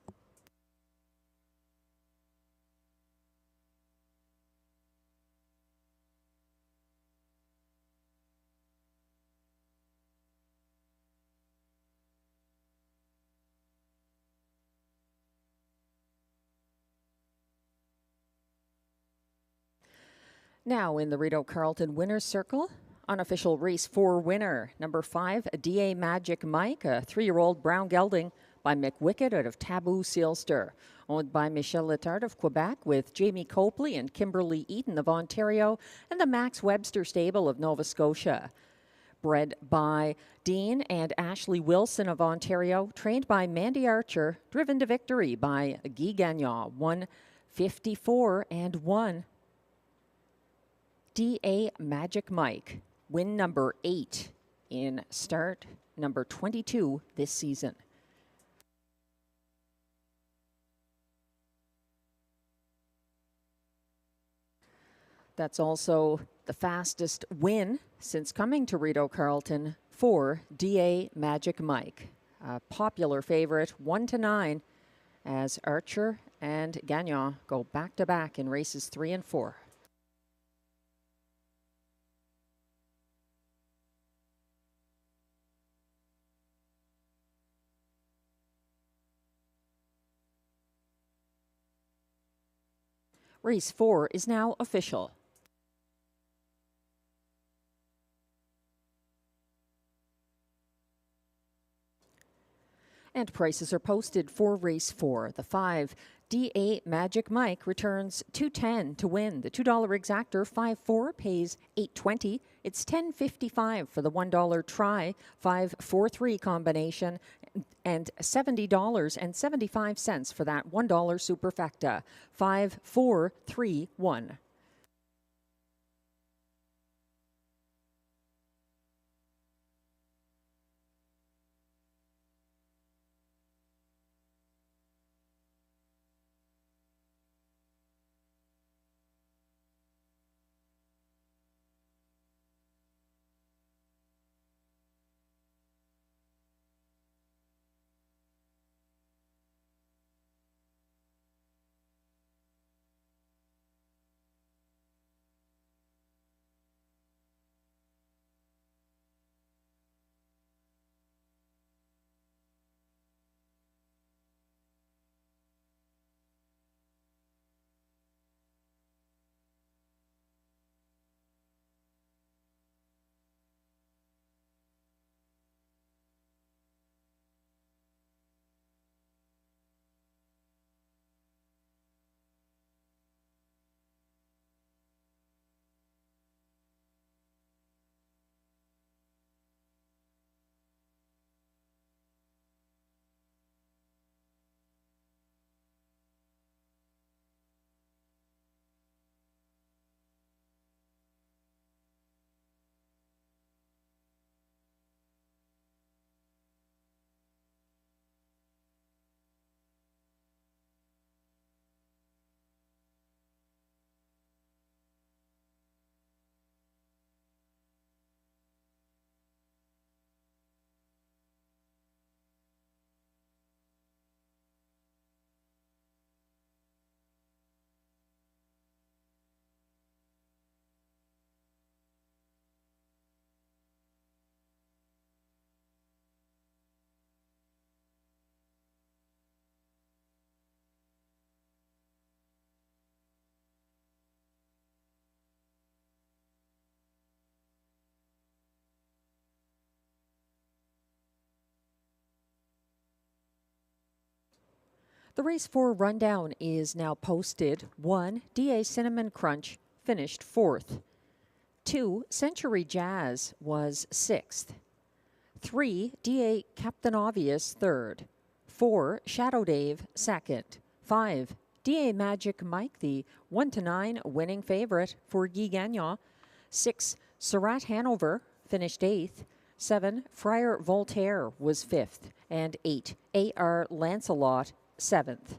Now in the Rideau Carleton Winners Circle, unofficial race 4 winner, number 5, DA Magic Mike, a 3-year-old brown gelding by McWicked out of Taboo Sealster, owned by Michel Letard of Quebec with Jamie Copley and Kimberly Eaton of Ontario and the Max Webster Stable of Nova Scotia. Bred by Dean and Ashley Wilson of Ontario, trained by Mandy Archer, driven to victory by Guy Gagnon, 154-1. DA Magic Mike, win number 8 in start number 22 this season. That's also the fastest win since coming to Rideau Carleton for DA Magic Mike. A popular favorite, 1-9, as Archer and Gagnon go back-to-back in races 3 and 4. Race 4 is now official. And prices are posted for race 4. The 5, DA Magic Mike, returns $2.10 to win. The $2 exactor 5-4 pays $8.20. It's $10.55 for the $1 try 5-4-3 combination, and $70.75 for that $1 superfecta 5-4-3-1. The race 4 rundown is now posted. 1, DA Cinnamon Crunch, finished 4th. 2, Century Jazz was 6th. 3, D.A. Captain Obvious 3rd. 4, Shadow Dave 2nd. 5, D.A. Magic Mike, the 1-9 winning favorite for Guy Gagnon. 6, Surratt Hanover finished 8th. 7, Friar Voltaire was 5th. And 8, A.R. Lancelot 7th.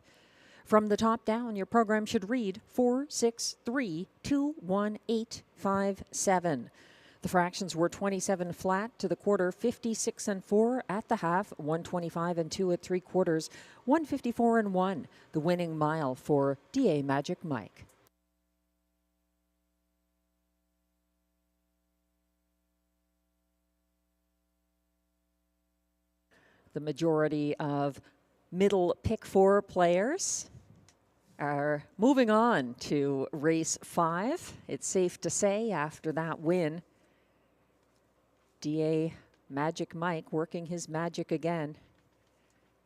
From the top down, your program should read 4, 6, 3, 2, 1, 8, 5, 7. The fractions were 27 flat to the quarter, 56 and 4 at the half, 125 and 2 at 3/4, 154 and 1. The winning mile for D.A. Magic Mike. The majority of middle pick 4 players are moving on to race 5. It's safe to say after that win, D.A. Magic Mike working his magic again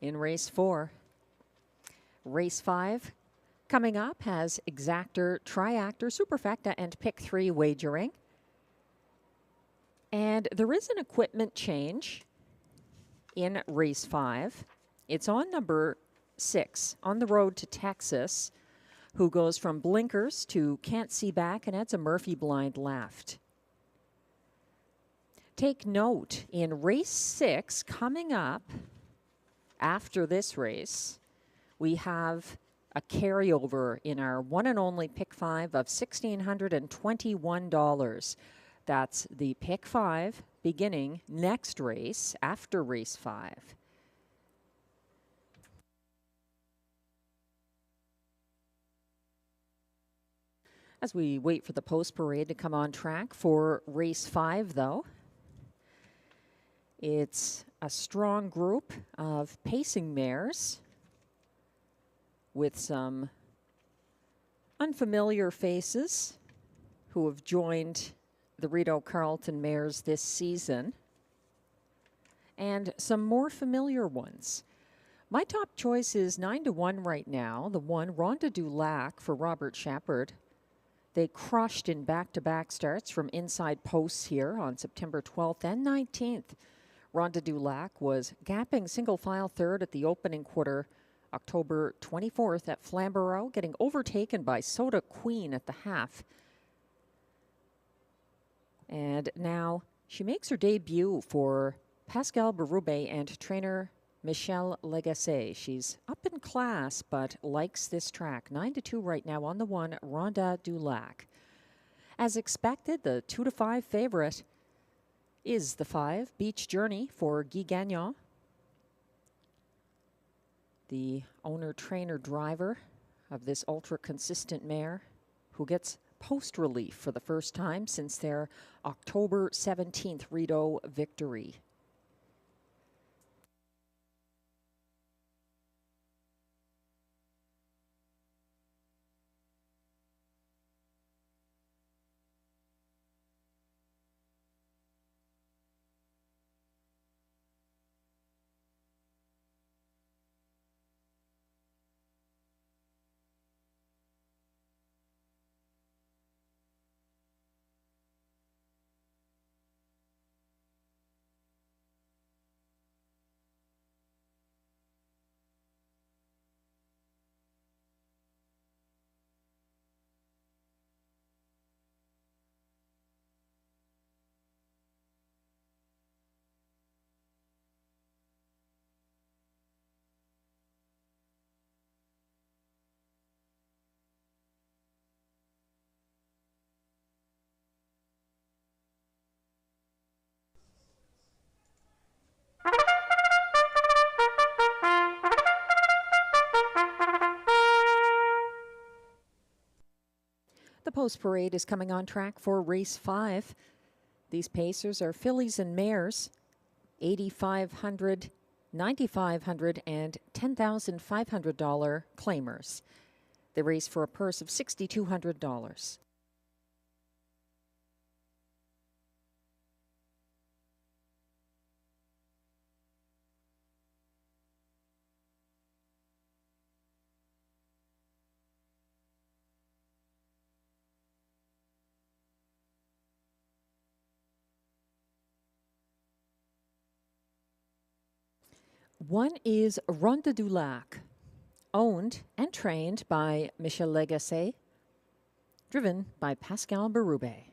in race 4. Race 5 coming up has exactor, triactor, superfecta, and pick 3 wagering. And there is an equipment change in race 5. It's on number 6, On the Road to Texas, who goes from blinkers to can't see back and adds a Murphy blind left. Take note, in race 6 coming up after this race, we have a carryover in our one and only pick 5 of $1,621. That's the pick 5 beginning next race after race 5. As we wait for the post parade to come on track for race 5, though, it's a strong group of pacing mares with some unfamiliar faces who have joined the Rideau Carleton mares this season, and some more familiar ones. My top choice is 9-1 right now. The 1, Ronda du Lac for Robert Shepard. They crushed in back-to-back starts from inside posts here on September 12th and 19th. Ronda du Lac was gapping single file 3rd at the opening quarter, October 24th at Flamborough, getting overtaken by Soda Queen at the half. And now she makes her debut for Pascal Berube and trainer Michelle Legasse. She's up in class, but likes this track. 9-2 right now on the 1, Ronda du Lac. As expected, the 2-5 favorite is the 5, Beach Journey for Guy Gagnon, the owner, trainer, driver of this ultra-consistent mare, who gets post relief for the first time since their October 17th Rideau victory. The post parade is coming on track for race 5. These pacers are fillies and mares, $8,500, $9,500, and $10,500 claimers. They race for a purse of $6,200. One is Ronde du Lac, owned and trained by Michel Legacy, driven by Pascal Berube.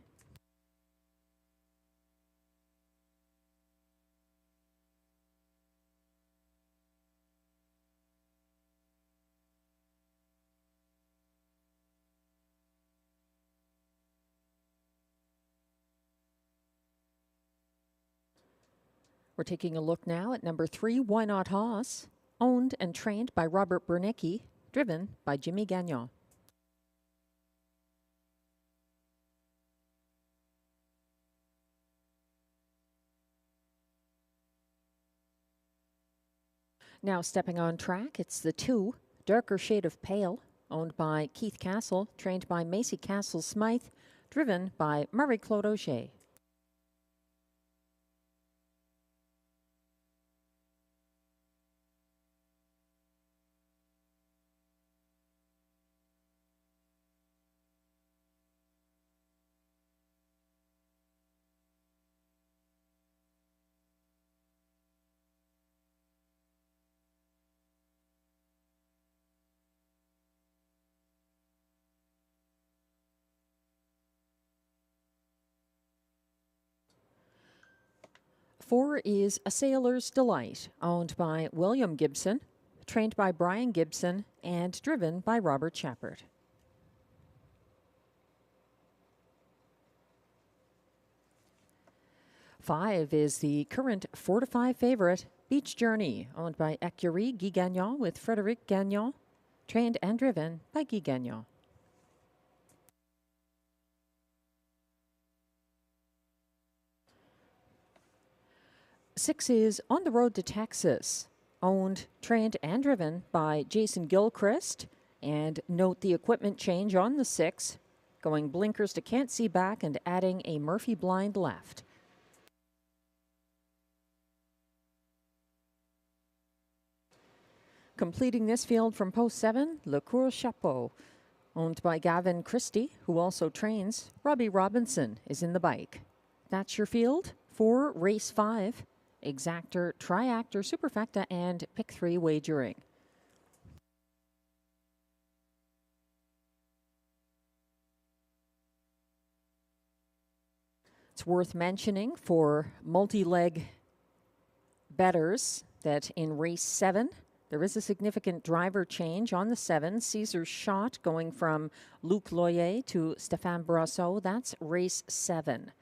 We're taking a look now at number 3, Why Not Haas, owned and trained by Robert Bernicki, driven by Jimmy Gagnon. Now stepping on track, it's the 2, Darker Shade of Pale, owned by Keith Castle, trained by Macy Castle Smythe, driven by Marie-Claude Auger. Four is A Sailor's Delight, owned by William Gibson, trained by Brian Gibson, and driven by Robert Shepard. Five is the current 4-5 favorite, Beach Journey, owned by Écurie Guy Gagnon with Frédéric Gagnon, trained and driven by Guy Gagnon. Six is On the Road to Texas, owned, trained, and driven by Jason Gilchrist. And note the equipment change on the 6, going blinkers to can't see back and adding a Murphy blind left. Completing this field from post 7, Le Cour Chapeau, owned by Gavin Christie, who also trains. Robbie Robinson is in the bike. That's your field for race 5. Exactor, Triactor, Superfecta, and Pick 3 wagering. It's worth mentioning for multi-leg bettors that in race 7, there is a significant driver change on the 7. Caesar's Shot going from Luc Loyer to Stéphane Brasseau. That's race 7.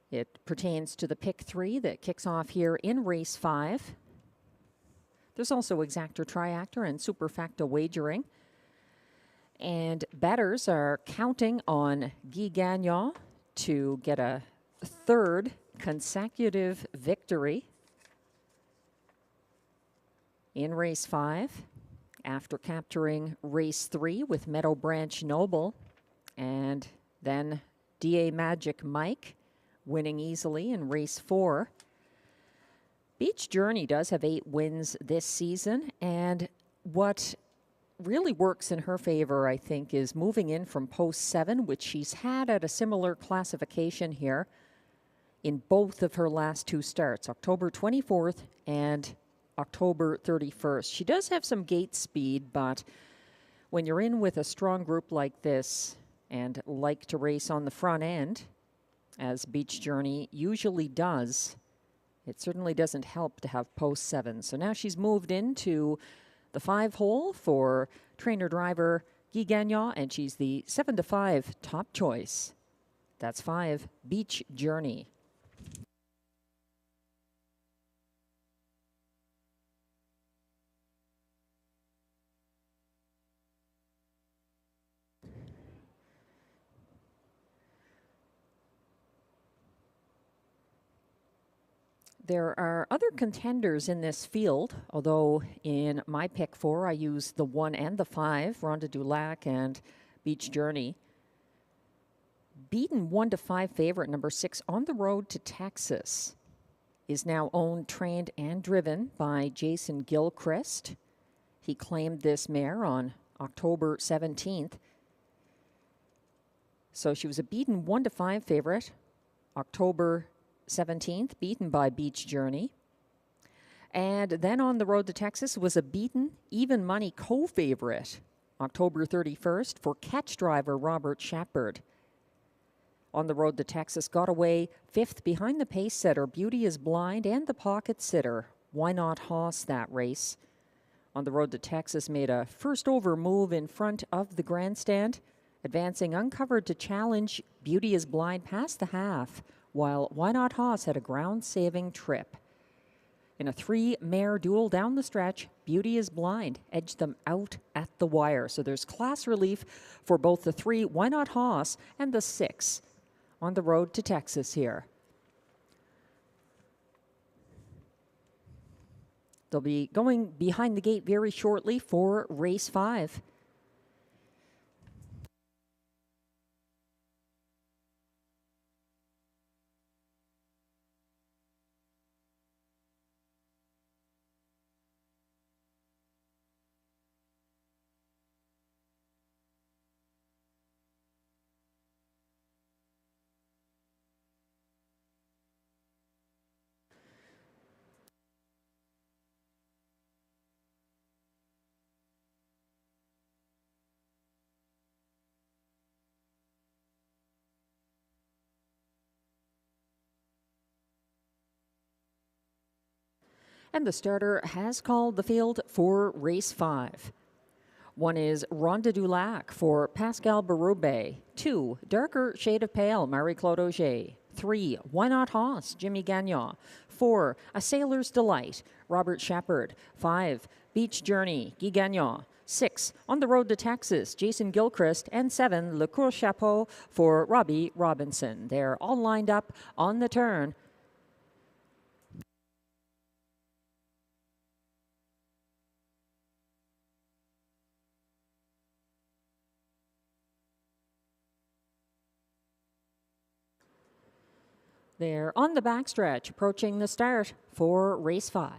It pertains to the Pick 3 that kicks off here in race 5. There's also Exactor, Triactor, and Superfecta wagering. And bettors are counting on Guy Gagnon to get a 3rd consecutive victory in race 5 after capturing race 3 with Meadow Branch Noble, and then DA Magic Mike winning easily in race 4. Beach Journey does have 8 wins this season, and what really works in her favor, I think, is moving in from post 7, which she's had at a similar classification here in both of her last 2 starts, October 24th and October 31st. She does have some gate speed, but when you're in with a strong group like this and like to race on the front end, as Beach Journey usually does, it certainly doesn't help to have post 7. So now she's moved into the 5 hole for trainer-driver Guy Gagnon, and she's the 7-5 top choice. That's 5, Beach Journey. There are other contenders in this field, although in my pick 4, I use the 1 and the 5, Ronde du Lac and Beach Journey. Beaten 1-5 favorite, number 6, On the Road to Texas, is now owned, trained, and driven by Jason Gilchrist. He claimed this mare on October 17th. So she was a beaten 1-5 favorite, October 17th, beaten by Beach Journey. And then on the road to Texas was a beaten, even money co-favorite, October 31st, for catch driver Robert Shepard. On the road to Texas, got away 5th behind the pace setter Beauty is Blind and the pocket sitter Why Not Hoss that race. On the road to Texas, made a first over move in front of the grandstand, advancing uncovered to challenge Beauty is Blind past the half, while Why Not Hoss had a ground-saving trip. In a 3-mare duel down the stretch, Beauty is Blind edged them out at the wire. So there's class relief for both the 3 Why Not Hoss and the 6 on the road to Texas here. They'll be going behind the gate very shortly for race 5. And the starter has called the field for race 5. 1 is Ronde du Lac for Pascal Berube. 2, Darker Shade of Pale, Marie-Claude Auger. 3, Why Not Hoss, Jimmy Gagnon. 4, A Sailor's Delight, Robert Shepard. 5, Beach Journey, Guy Gagnon. 6, On the Road to Texas, Jason Gilchrist. And 7, Le Cour Chapeau for Robbie Robinson. They're all lined up on the turn. They're on the backstretch, approaching the start for race 5.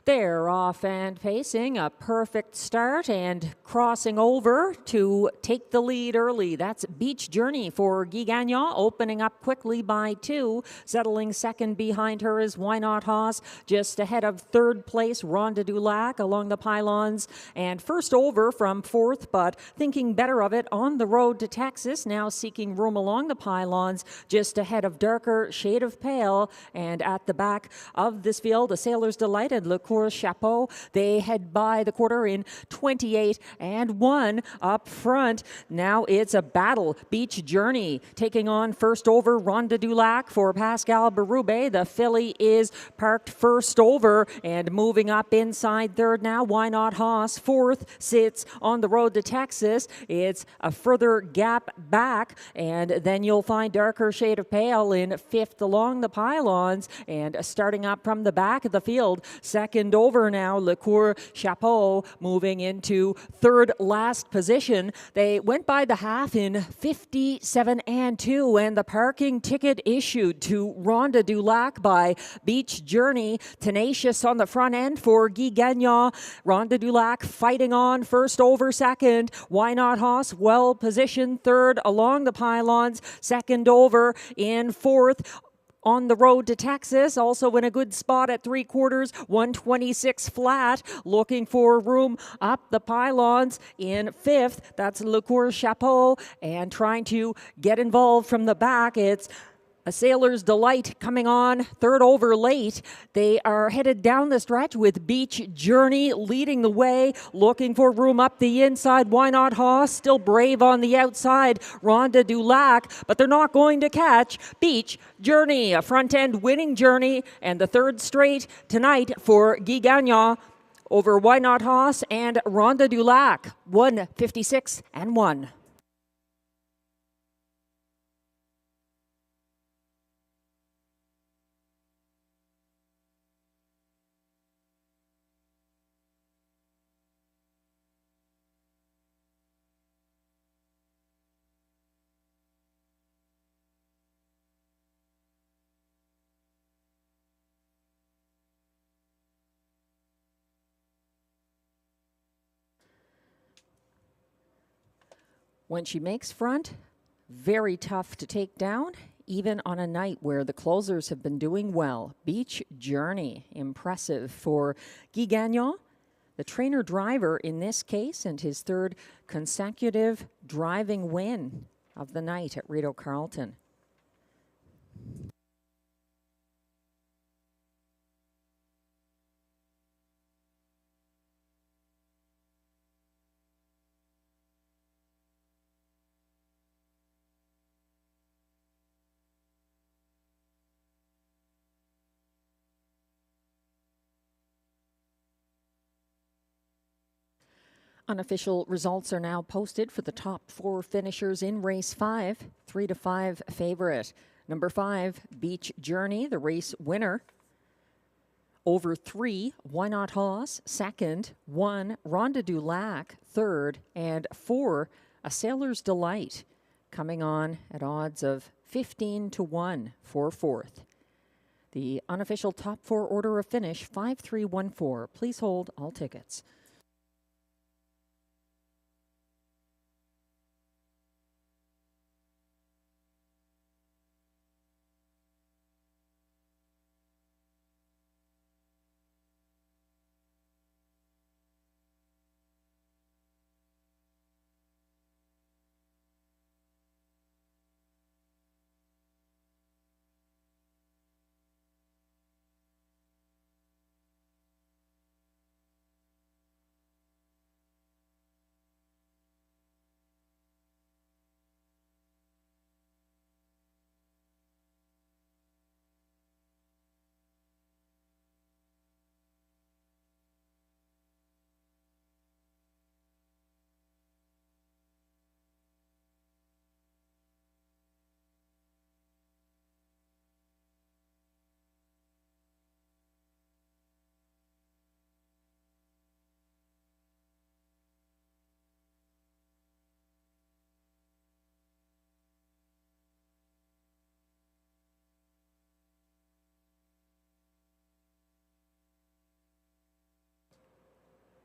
They're off and pacing, a perfect start and crossing over to take the lead early. That's Beach Journey for Guy Gagnon, opening up quickly by 2. Settling second behind her is Why Not Hoss, just ahead of third place Ronde du Lac along the pylons. And first over from 4th, but thinking better of it on the road to Texas, now seeking room along the pylons, just ahead of Darker Shade of Pale. And at the back of this field, A Sailor's Delight and Le Cour Chapeau. They head by the quarter in 28 and 1 up front. Now it's a battle. Beach Journey taking on first over Ronde du Lac for Pascal Berube. The filly is parked first over and moving up inside third now. Why Not Hoss 4th sits on the road to Texas. It's a further gap back, and then you'll find Darker Shade of Pale in 5th along the pylons, and starting up from the back of the field, second over now, Le Cour Chapeau moving into third last position. They went by the half in 57 and 2, and the parking ticket issued to Ronde du Lac by Beach Journey. Tenacious on the front end for Guy Gagnon. Ronde du Lac fighting on first over second. Why Not Hoss well positioned third along the pylons. Second over in 4th. On the road to Texas, also in a good spot at 3/4, 126 flat, looking for room up the pylons in 5th. That's Le Cour Chapeau, and trying to get involved from the back. It's A Sailor's Delight coming on third over late. They are headed down the stretch with Beach Journey leading the way, looking for room up the inside. Why Not Hoss still brave on the outside. Ronde du Lac, but they're not going to catch Beach Journey, a front end winning journey, and the third straight tonight for Guy Gagnon over Why Not Hoss and Ronde du Lac, 156 and 1. When she makes front, very tough to take down, even on a night where the closers have been doing well. Beach Journey, impressive for Guy Gagnon, the trainer-driver in this case, and his third consecutive driving win of the night at Rideau Carleton. Unofficial results are now posted for the top 4 finishers in race 5. 3-5 favorite. Number 5, Beach Journey, the race winner. Over 3, Why Not Hoss, second. 1, Ronde du Lac, third. And 4, A Sailor's Delight, coming on at odds of 15-1 for fourth. The unofficial top 4 order of finish, 5-3-1-4. Please hold all tickets.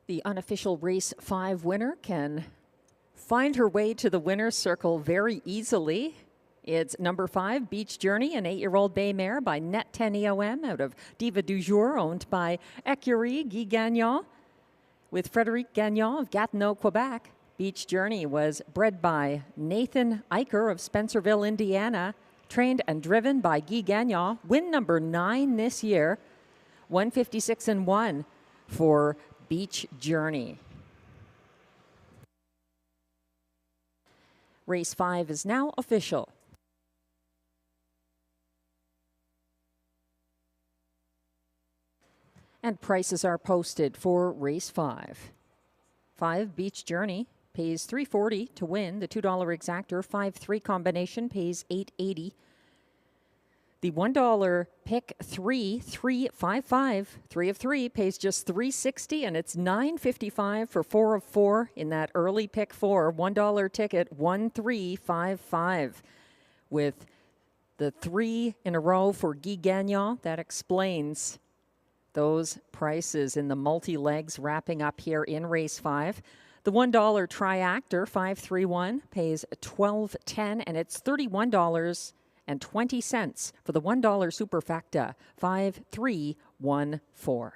The unofficial race 5 winner can find her way to the winner's circle very easily. It's number 5, Beach Journey, an 8-year-old bay mare by Net 10 EOM out of Diva du Jour, owned by Écurie Guy Gagnon, with Frédéric Gagnon of Gatineau, Quebec. Beach Journey was bred by Nathan Eicher of Spencerville, Indiana, trained and driven by Guy Gagnon. Win number 9 this year, 156-1 for Beach Journey. Race 5 is now official. And prices are posted for race 5. 5 Beach Journey pays $3.40 to win. The $2 exactor 5-3 combination pays $8.80. The $1 pick 3 of 3 pays just $3.60, and it's $9.55 for 4 of 4 in that early pick 4. $1 ticket 1355. With the 3 in a row for Guy Gagnon, that explains those prices in the multi-legs wrapping up here in race 5. The $1 triactor 531 pays $12.10, and it's $31.20 for the $1 superfecta 5314.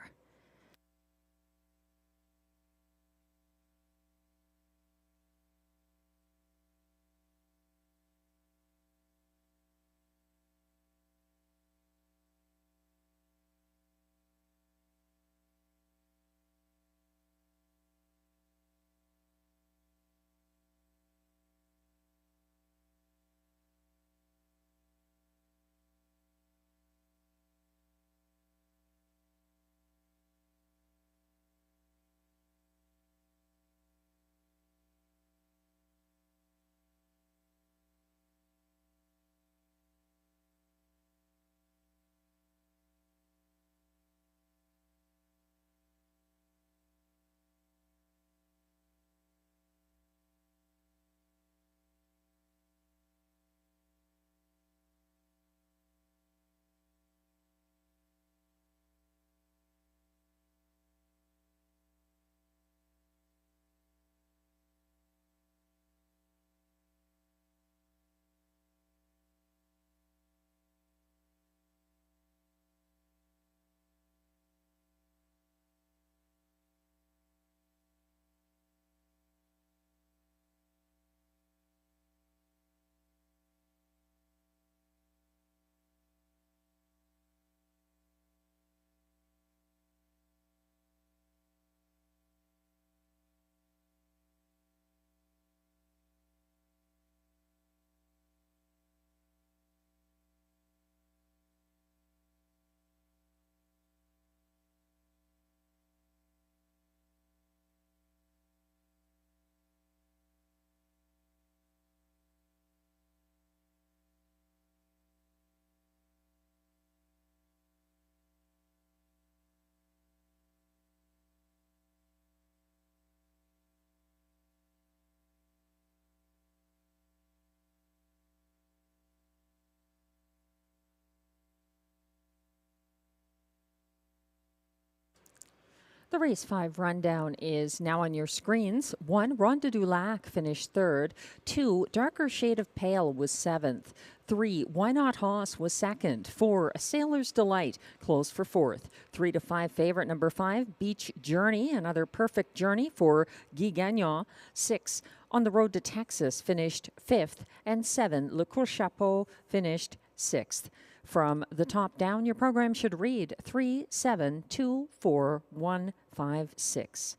The race 5 rundown is now on your screens. 1, Ronde du Lac finished 3rd. 2, Darker Shade of Pale was 7th. 3, Why Not Hoss was 2nd. 4, A Sailor's Delight closed for 4th. 3 to 5 favorite number 5, Beach Journey, another perfect journey for Guy Gagnon. 6, On the Road to Texas finished 5th. And 7, Le Court Chapeau finished 6th. From the top down, your program should read 3, 7, 2, 4, 1, 5, 6.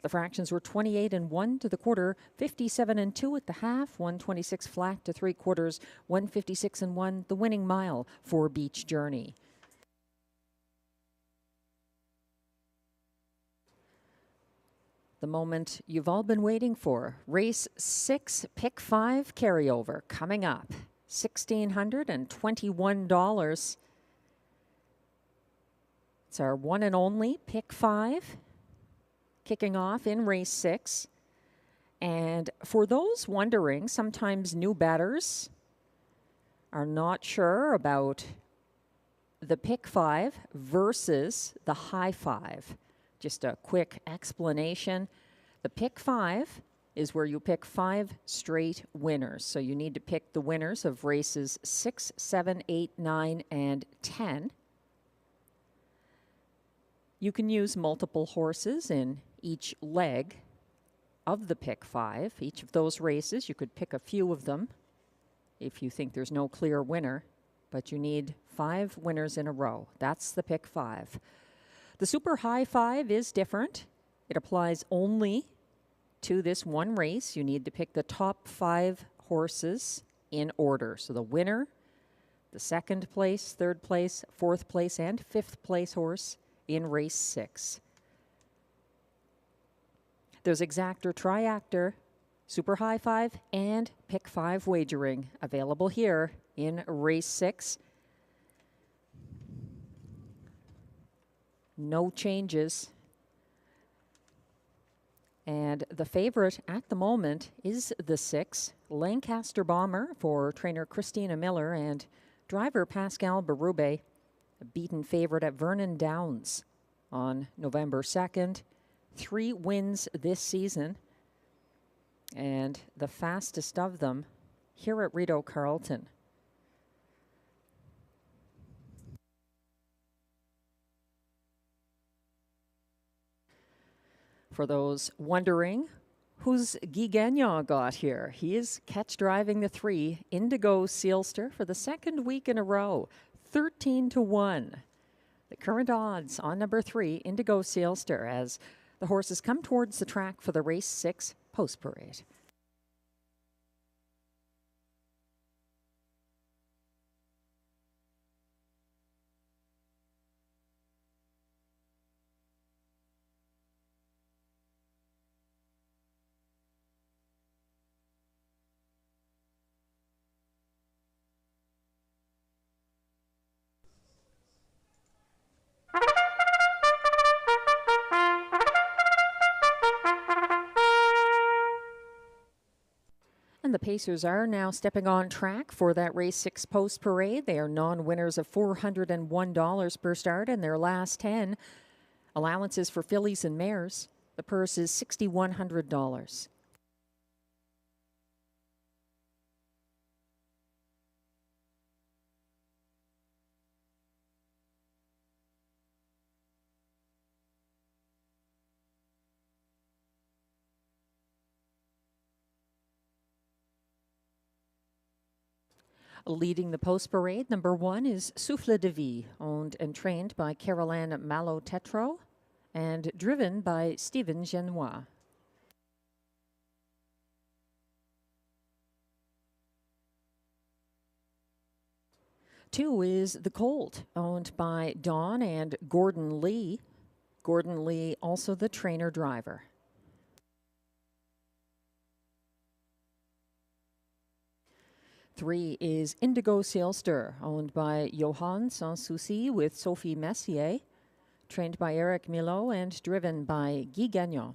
The fractions were 28 and 1 to the quarter, 57 and 2 at the half, 126 flat to 3/4, 156 and 1 the winning mile for Beach Journey. The moment you've all been waiting for. Race 6, Pick 5 carryover coming up. $1,621. It's our one and only Pick 5 kicking off in race 6. And for those wondering, sometimes new bettors are not sure about the Pick 5 versus the High 5. Just a quick explanation. The Pick 5 is where you pick 5 straight winners. So you need to pick the winners of races 6, 7, 8, 9, and 10. You can use multiple horses in each leg of the Pick 5. Each of those races, you could pick a few of them if you think there's no clear winner, but you need 5 winners in a row. That's the Pick 5. The Super High 5 is different. It applies only to this one race. You need to pick the top 5 horses in order. So the winner, the 2nd place, 3rd place, 4th place, and 5th place horse in race 6. There's exactor, triactor, Super High 5, and Pick 5 wagering available here in race 6. No changes. And the favorite at the moment is the 6, Lancaster Bomber for trainer Christina Miller and driver Pascal Berube, a beaten favorite at Vernon Downs on November 2nd. 3 wins this season, and the fastest of them here at Rideau Carleton. For those wondering, who's Guy Gagnon got here? He is catch driving the 3, Indigo Sealster, for the 2nd week in a row, 13 to 1. The current odds on number 3, Indigo Sealster, as the horses come towards the track for the race 6 post parade. The Pacers are now stepping on track for that race 6 post parade. They are non-winners of $401 per start in their last 10. Allowances for fillies and mares. The purse is $6,100. Leading the post parade, number 1 is Souffle de Vie, owned and trained by Caroline Malo-Tetro and driven by Stephen Genois. Two is The Colt, owned by Dawn and Gordon Lee. Gordon Lee, also the trainer driver. Three is Indigo Sealster, owned by Johan Sans Souci with Sophie Messier, trained by Eric Milo and driven by Guy Gagnon.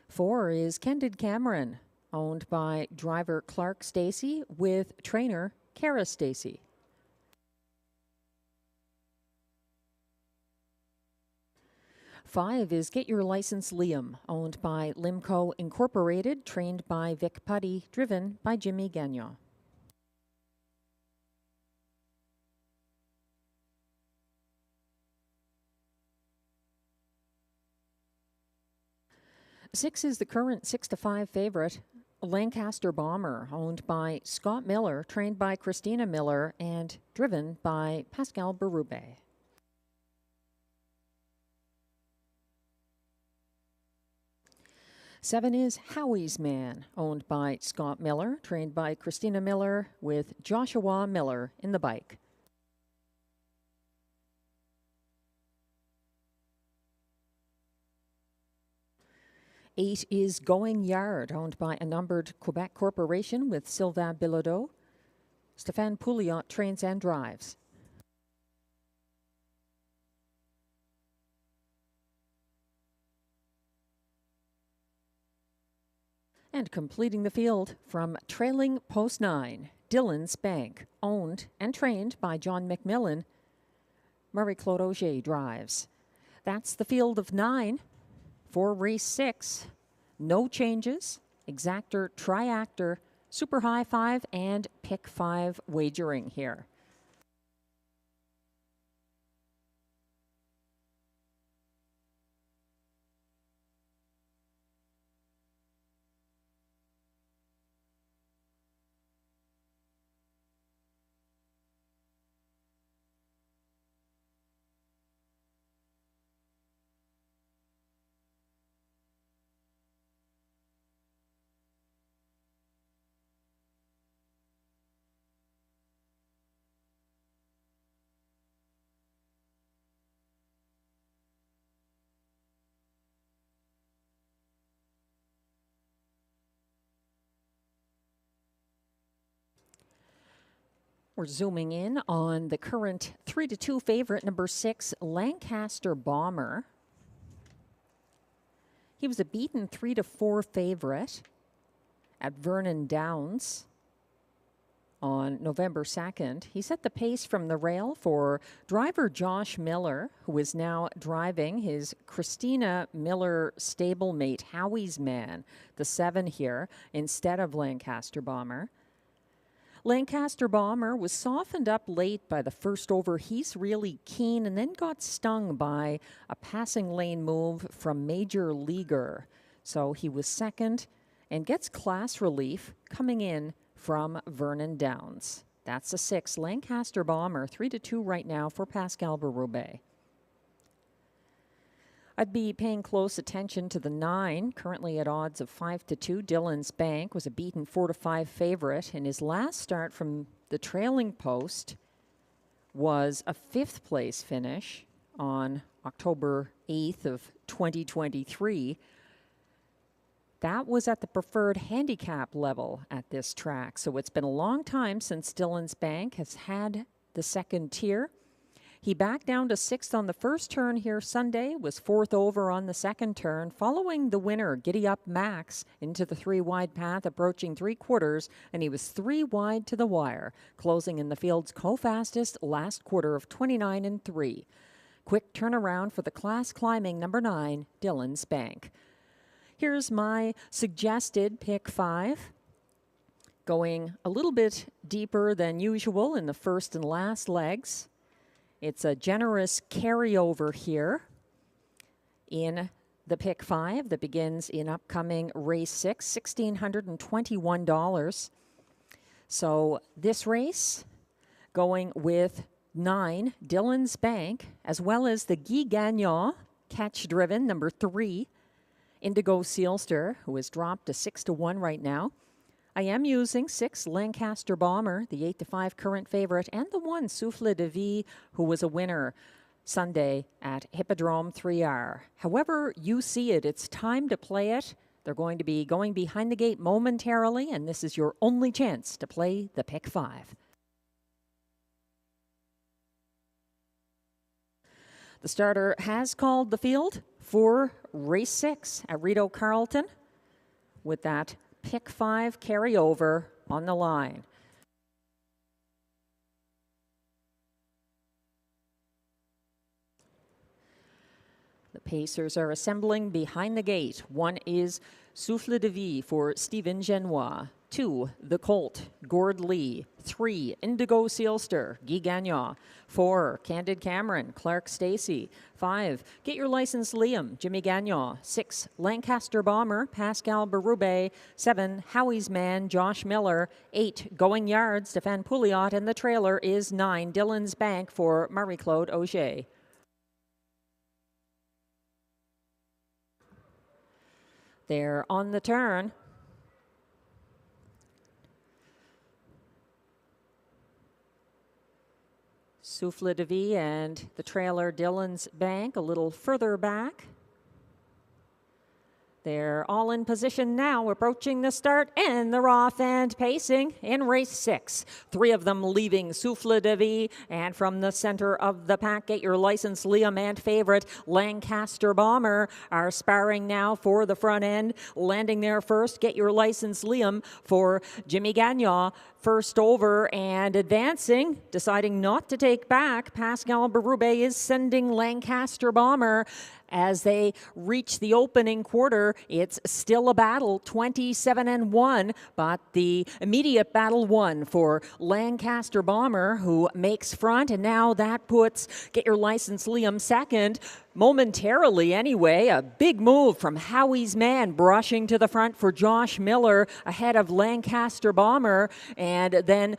Four is Candid Cameron, owned by driver Clark Stacey with trainer Kara Stacey. 5 is Get Your License Liam, owned by Limco Incorporated, trained by Vic Putty, driven by Jimmy Gagnon. Six is the current 6-5 favorite, Lancaster Bomber, owned by Scott Miller, trained by Christina Miller, and driven by Pascal Berube. Seven is Howie's Man, owned by Scott Miller, trained by Christina Miller, with Joshua Miller in the bike. Eight is Going Yard, owned by a numbered Quebec corporation with Sylvain Bilodeau. Stéphane Pouliot trains and drives. And completing the field from trailing post 9, Dylan's Bank, owned and trained by John McMillan. Marie-Claude Auger drives. That's the field of 9. For race 6, no changes, exactor, triactor, super high 5, and pick 5 wagering here. We're zooming in on the current 3-2 favorite, number 6, Lancaster Bomber. He was a beaten 3-4 favorite at Vernon Downs on November 2nd. He set the pace from the rail for driver Josh Miller, who is now driving his Christina Miller stablemate Howie's Man, the 7 here, instead of Lancaster Bomber. Lancaster Bomber was softened up late by the first over. He's really keen, and then got stung by a passing lane move from Major Leaguer. So he was second and gets class relief coming in from Vernon Downs. That's a 6. Lancaster Bomber, 3-2 right now for Pascal Berube. I'd be paying close attention to the 9, currently at odds of 5-2. Dylan's Bank was a beaten 4-5 favorite. In his last start from the trailing post was a 5th place finish on October 8th of 2023. That was at the preferred handicap level at this track. So it's been a long time since Dylan's Bank has had the second tier. He backed down to 6th on the first turn here Sunday, was 4th over on the second turn, following the winner, Giddy Up Max, into the 3-wide path, approaching 3/4, and he was 3 wide to the wire, closing in the field's co-fastest last quarter of 29-3. Quick turnaround for the class climbing number 9, Dylan's Bank. Here's my suggested pick 5. Going a little bit deeper than usual in the first and last legs. It's a generous carryover here in the pick 5 that begins in upcoming race 6, $1,621. So this race going with 9, Dylan's Bank, as well as the Guy Gagnon catch driven, number 3, Indigo Sealster, who is dropped to 6-1 right now. I am using 6, Lancaster Bomber, the 8-5 current favorite, and the 1, Souffle de Vie, who was a winner Sunday at Hippodrome 3R. However you see it, it's time to play it. They're going to be going behind the gate momentarily, and this is your only chance to play the pick 5. The starter has called the field for race 6 at Rideau Carleton with that pick 5 carryover on the line. The Pacers are assembling behind the gate. 1 is Souffle de Vie for Stephen Genois. 2, The Colt, Gord Lee. 3, Indigo Sealster, Guy Gagnon. 4, Candid Cameron, Clark Stacy. 5, Get Your License Liam, Jimmy Gagnon. 6, Lancaster Bomber, Pascal Berube. 7, Howie's Man, Josh Miller. 8, Going Yard, Stefan Pouliot. And the trailer is 9, Dylan's Bank for Marie-Claude Auger. They're on the turn. Souffle de Vie and the trailer Dylan's Bank a little further back. They're all in position now, approaching the start, and they're off and pacing in race 6. 3 of them leaving Souffle de Vie, and from the center of the pack, Get Your License Liam and favorite Lancaster Bomber are sparring now for the front end. Landing there first, Get Your License Liam for Jimmy Gagnon. First over and advancing, deciding not to take back. Pascal Berube is sending Lancaster Bomber. As they reach the opening quarter, it's still a battle, 27-1, but the immediate battle won for Lancaster Bomber, who makes front, and now that puts Get Your License Liam second. Momentarily anyway, a big move from Howie's Man, brushing to the front for Josh Miller ahead of Lancaster Bomber, and then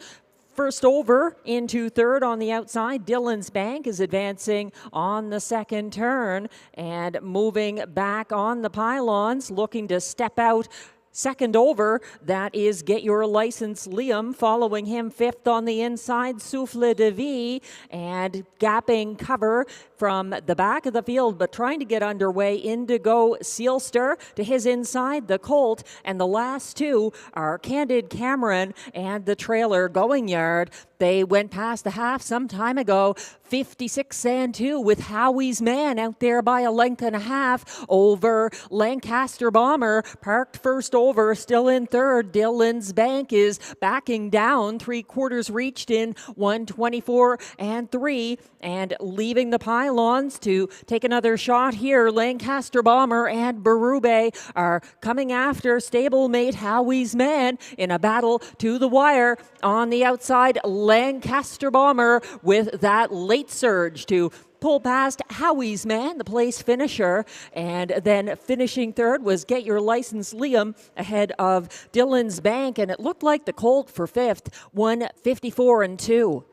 first over into third on the outside. Dylan's Bank is advancing on the second turn and moving back on the pylons, looking to step out. Second over, that is Get Your License Liam. Following him fifth on the inside, Souffle de Vie, and gapping cover from the back of the field, but trying to get underway, Indigo Sealster. To his inside, the Colt, and the last two are Candid Cameron and the trailer Going Yard. They went past the half some time ago, 56-2, with Howie's Man out there by a length and a half over Lancaster Bomber. Parked first over, still in third. Dylan's Bank is backing down. 3/4 reached in 1:24-3, and leaving the pylons to take another shot here. Lancaster Bomber and Berube are coming after stablemate Howie's Man in a battle to the wire. On the outside, Lancaster Bomber with that late surge to pull past Howie's Man, the place finisher. And then finishing third was Get Your License Liam ahead of Dylan's Bank. And it looked like the Colt for fifth, 1:54-2.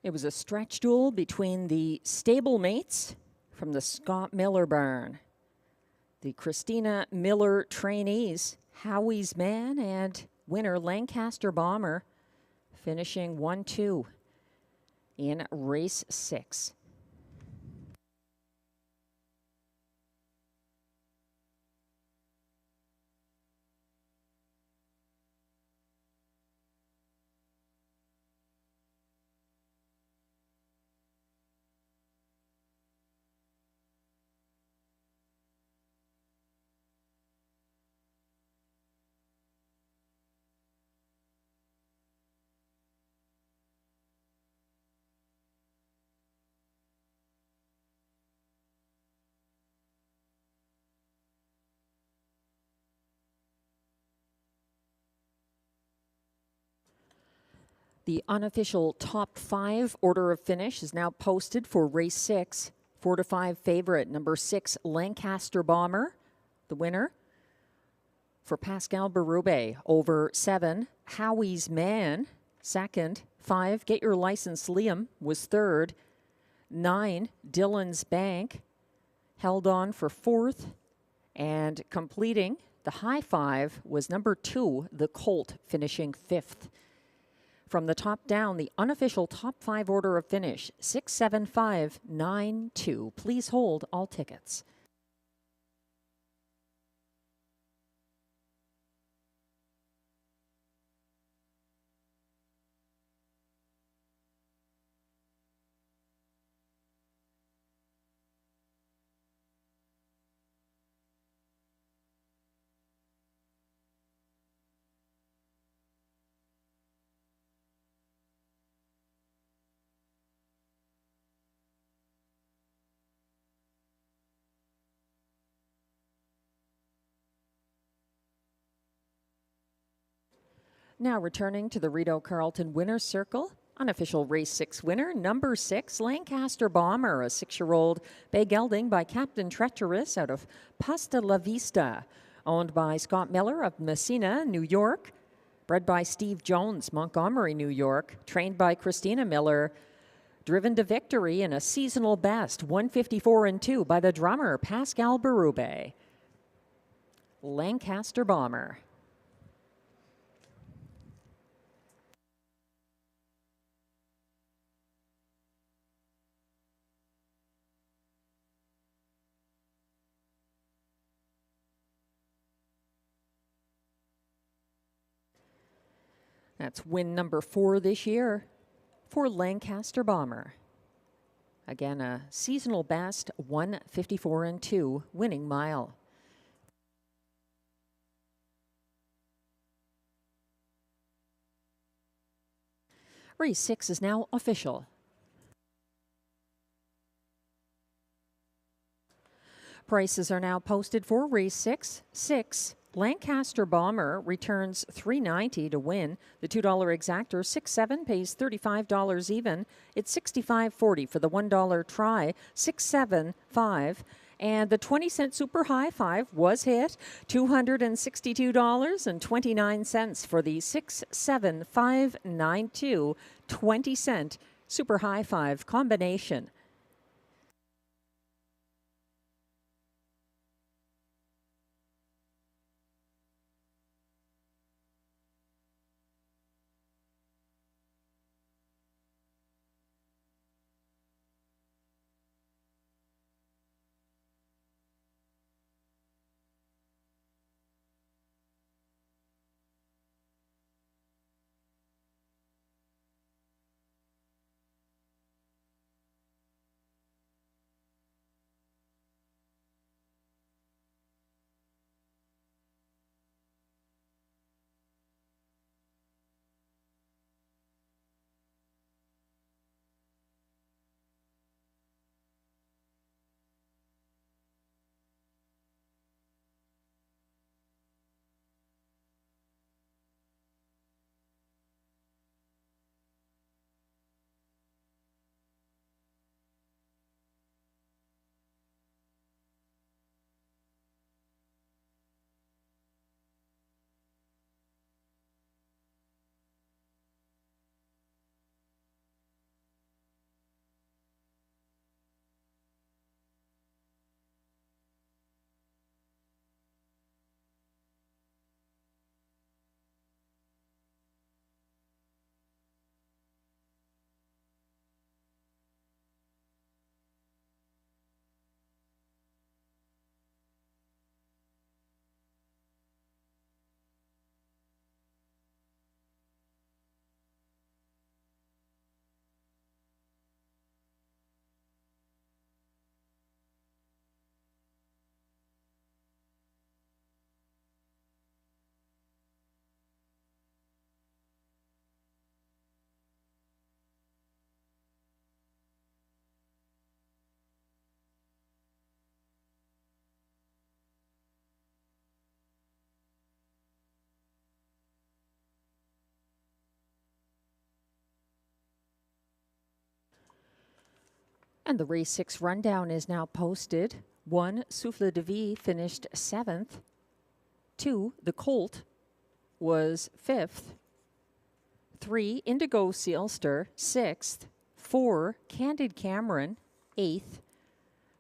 It was a stretch duel between the stablemates from the Scott Miller barn. The Christina Miller trainees, Howie's Man and winner Lancaster Bomber, finishing 1-2 in race 6. The unofficial top 5 order of finish is now posted for race 6. 4-5 favorite, number 6, Lancaster Bomber, the winner. For Pascal Berube, over 7, Howie's Man, second. 5, Get Your License Liam was third. 9, Dylan's Bank, held on for fourth. And completing the high 5 was number 2, the Colt, finishing fifth. From the top down, the unofficial top 5 order of finish, 6, 7, 5, 9, 2. Please hold all tickets. Now returning to the Rideau Carleton Winner's Circle. Unofficial race 6 winner, number 6, Lancaster Bomber, a 6-year-old bay gelding by Captain Treacherous out of Pasta La Vista. Owned by Scott Miller of Messina, New York. Bred by Steve Jones, Montgomery, New York. Trained by Christina Miller. Driven to victory in a seasonal best, 154-2 by the drummer, Pascal Berube. Lancaster Bomber. That's win number 4 this year for Lancaster Bomber. Again, a seasonal best, 154-2 winning mile. Race 6 is now official. Prices are now posted for race 6. Lancaster Bomber returns $3.90 to win. The $2 exactor, 6-7, pays $35 even. It's $65.40 for the $1 try, 6-7-5. And the 20-cent super high 5 was hit, $262.29 for the 6-7-5-9-2 20-cent super high 5 combination. And the race 6 rundown is now posted. 1, Souffle de Vie finished 7th. 2, the Colt was 5th. 3, Indigo Sealster, 6th. 4, Candid Cameron, 8th.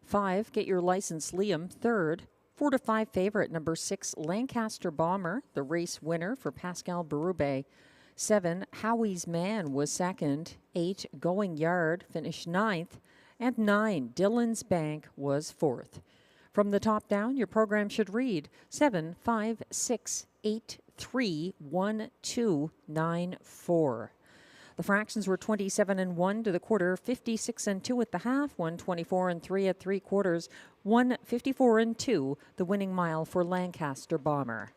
5, Get Your License Liam, 3rd. 4 to 5 favorite, number 6, Lancaster Bomber, the race winner for Pascal Berube. 7, Howie's Man was 2nd. 8, Going Yard finished 9th. And 9, Dylan's Bank was 4th. From the top down, your program should read 7, 5, 6, 8, 3, 1, 2, 9, 4. The fractions were 27-1 to the quarter, 56-2 at the half, 124-3 at 3/4, 154-2, the winning mile for Lancaster Bomber.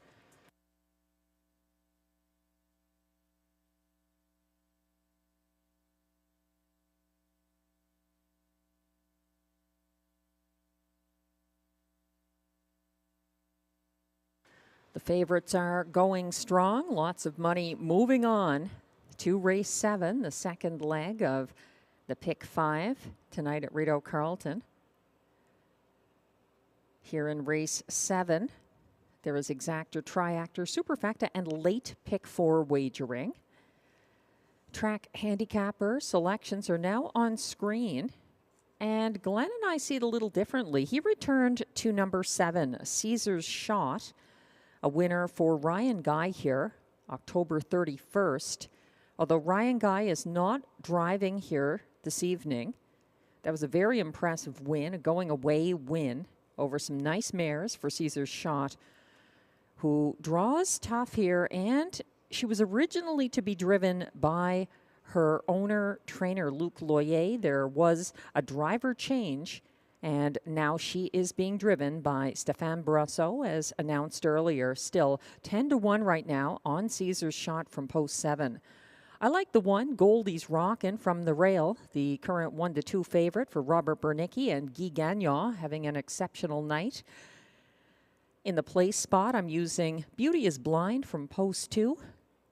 The favorites are going strong. Lots of money moving on to race 7, the second leg of the pick 5 tonight at Rideau Carleton. Here in race 7, there is exactor, triactor, superfecta, and late pick 4 wagering. Track handicapper selections are now on screen. And Glenn and I see it a little differently. He returned to number 7, Caesar's Shot, a winner for Ryan Guy here, October 31st. Although Ryan Guy is not driving here this evening, that was a very impressive win, a going away win over some nice mares for Caesar's Shot, who draws tough here. And she was originally to be driven by her owner, trainer Luc Loyer. There was a driver change, and now she is being driven by Stéphane Brosseau, as announced earlier. Still 10-1 right now on Caesar's Shot from post 7. I like the one, Goldie's Rockin' from the rail, the current 1-2 favorite for Robert Bernicki, and Guy Gagnon having an exceptional night. In the place spot, I'm using Beauty is Blind from post 2,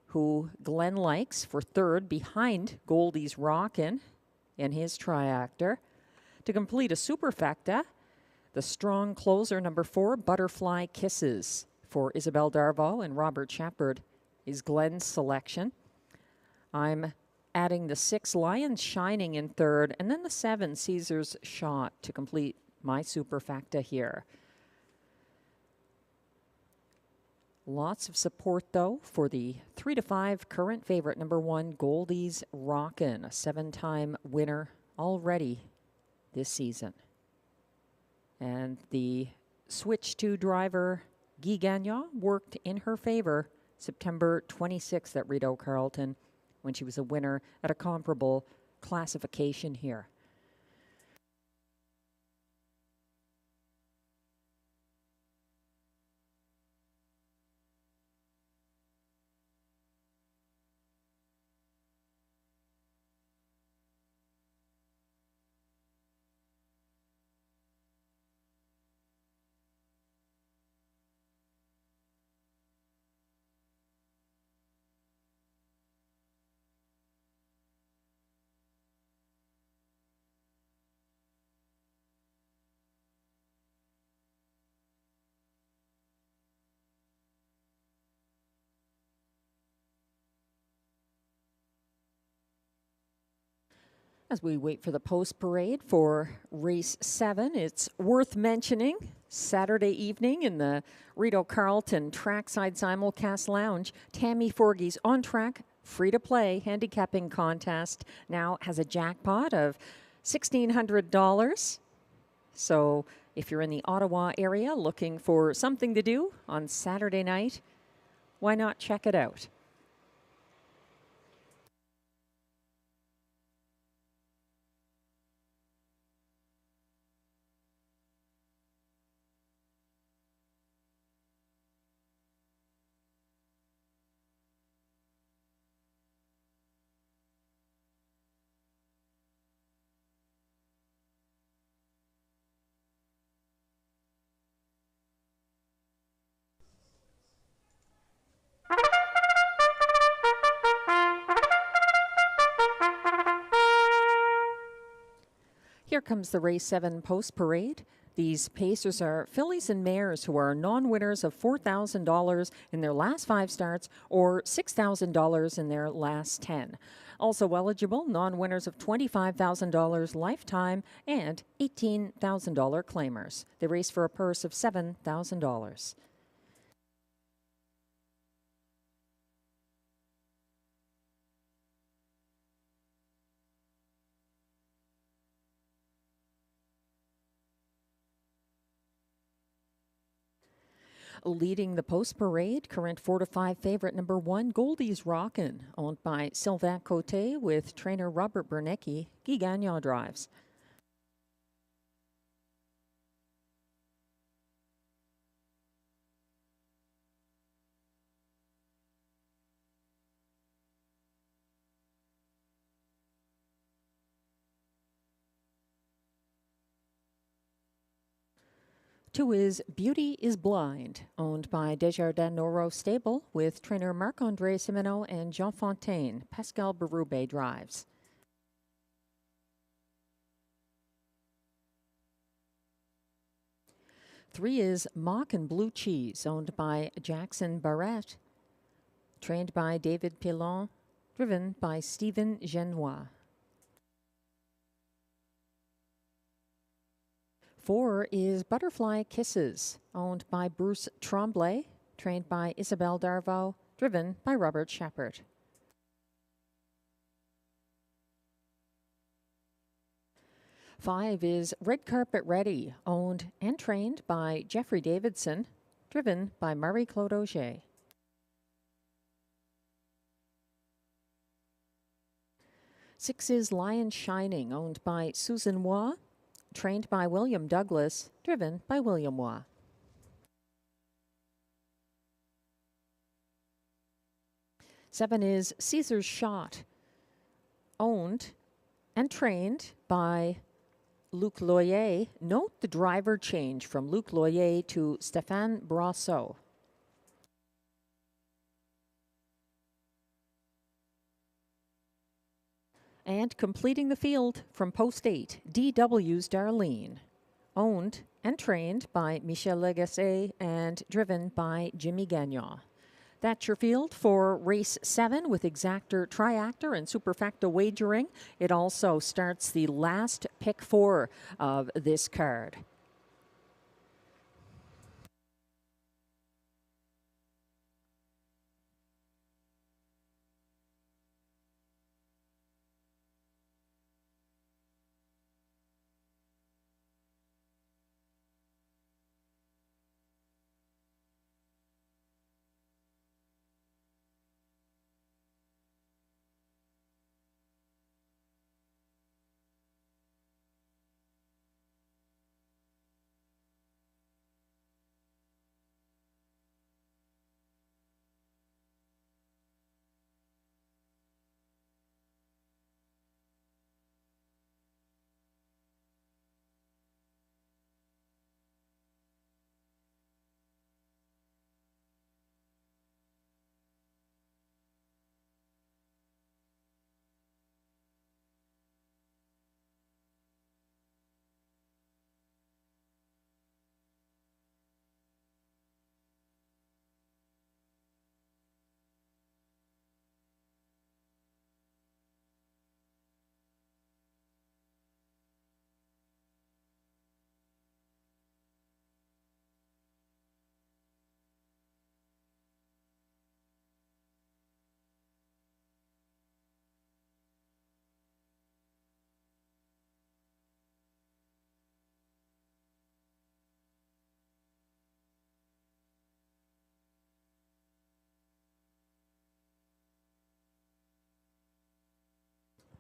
who Glenn likes for third behind Goldie's Rockin' in his triactor. To complete a superfecta, the strong closer number 4, Butterfly Kisses for Isabelle Darvaux and Robert Shepard is Glenn's selection. I'm adding the 6, Lions Shining in third, and then the 7, Caesar's Shot to complete my superfecta here. Lots of support, though, for the 3-5 current favorite, number 1, Goldie's Rockin', a 7-time winner already this season. And the switch to driver, Guy Gagnon, worked in her favor September 26th at Rideau Carleton when she was a winner at a comparable classification here. As we wait for the post parade for race 7, it's worth mentioning Saturday evening in the Rideau Carleton Trackside Simulcast Lounge, Tammy Forgey's On Track Free to Play handicapping contest now has a jackpot of $1,600. So if you're in the Ottawa area looking for something to do on Saturday night, why not check it out? Here comes the race 7 post parade. These pacers are fillies and mares who are non-winners of $4,000 in their last 5 starts or $6,000 in their last 10. Also eligible, non-winners of $25,000 lifetime and $18,000 claimers. They race for a purse of $7,000. Leading the post parade, current 4-5 favorite number 1, Goldie's Rockin', owned by Sylvain Cote with trainer Robert Bernicki. Guy Gagnon drives. 2 is Beauty is Blind, owned by Desjardins Noro Stable with trainer Marc-André Simino and Jean Fontaine. Pascal Berube drives. 3 is Mock and Blue Cheese, owned by Jackson Barrett, trained by David Pilon, driven by Stephen Genois. 4 is Butterfly Kisses, owned by Bruce Tremblay, trained by Isabelle Darvaux, driven by Robert Shepard. 5 is Red Carpet Ready, owned and trained by Jeffrey Davidson, driven by Marie-Claude Auger. 6 is Lion Shining, owned by Susan Waugh, trained by William Douglas, driven by William Waugh. 7 is Caesar's Shot, owned and trained by Luc Loyer. Note the driver change from Luc Loyer to Stéphane Brasseau. And completing the field from post 8, DW's Darlene, owned and trained by Michel Legasse and driven by Jimmy Gagnon. That's your field for race 7 with exactor, triactor, and superfecta wagering. It also starts the last pick 4 of this card.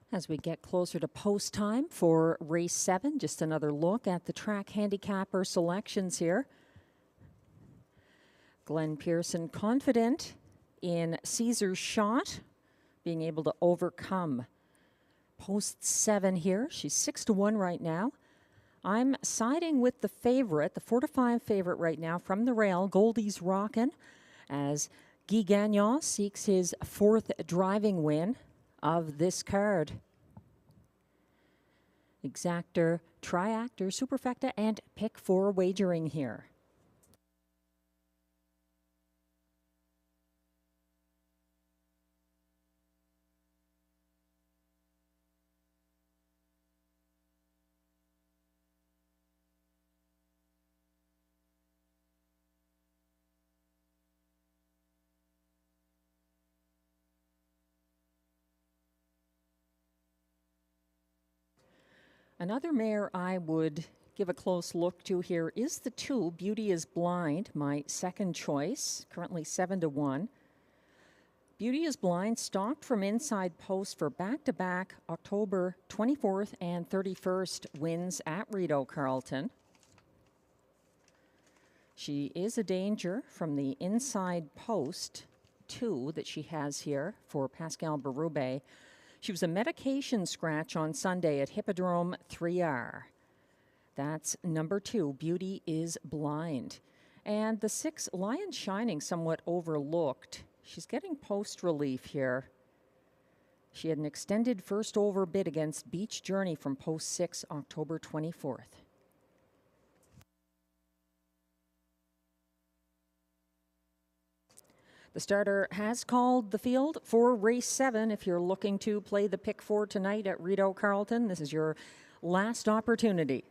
As we get closer to post time for race 7, just another look at the track handicapper selections here. Glenn Pearson confident in Caesar's Shot, being able to overcome post 7 here. She's 6-1 right now. I'm siding with the favorite, the 4-5 favorite right now from the rail, Goldie's Rockin', as Guy Gagnon seeks his 4th driving win of this card. Exactor, triactor, superfecta, and pick 4 wagering here. Another mare I would give a close look to here is the 2, Beauty is Blind, my second choice, currently 7-1. Beauty is Blind stalked from inside post for back-to-back October 24th and 31st wins at Rideau Carleton. She is a danger from the inside post 2 that she has here for Pascal Berube. She was a medication scratch on Sunday at Hippodrome 3R. That's number 2, Beauty is Blind. And the 6, Lion Shining, somewhat overlooked. She's getting post relief here. She had an extended first over bid against Beach Journey from post 6, October 24th. The starter has called the field for race 7. If you're looking to play the pick 4 tonight at Rideau Carleton, this is your last opportunity.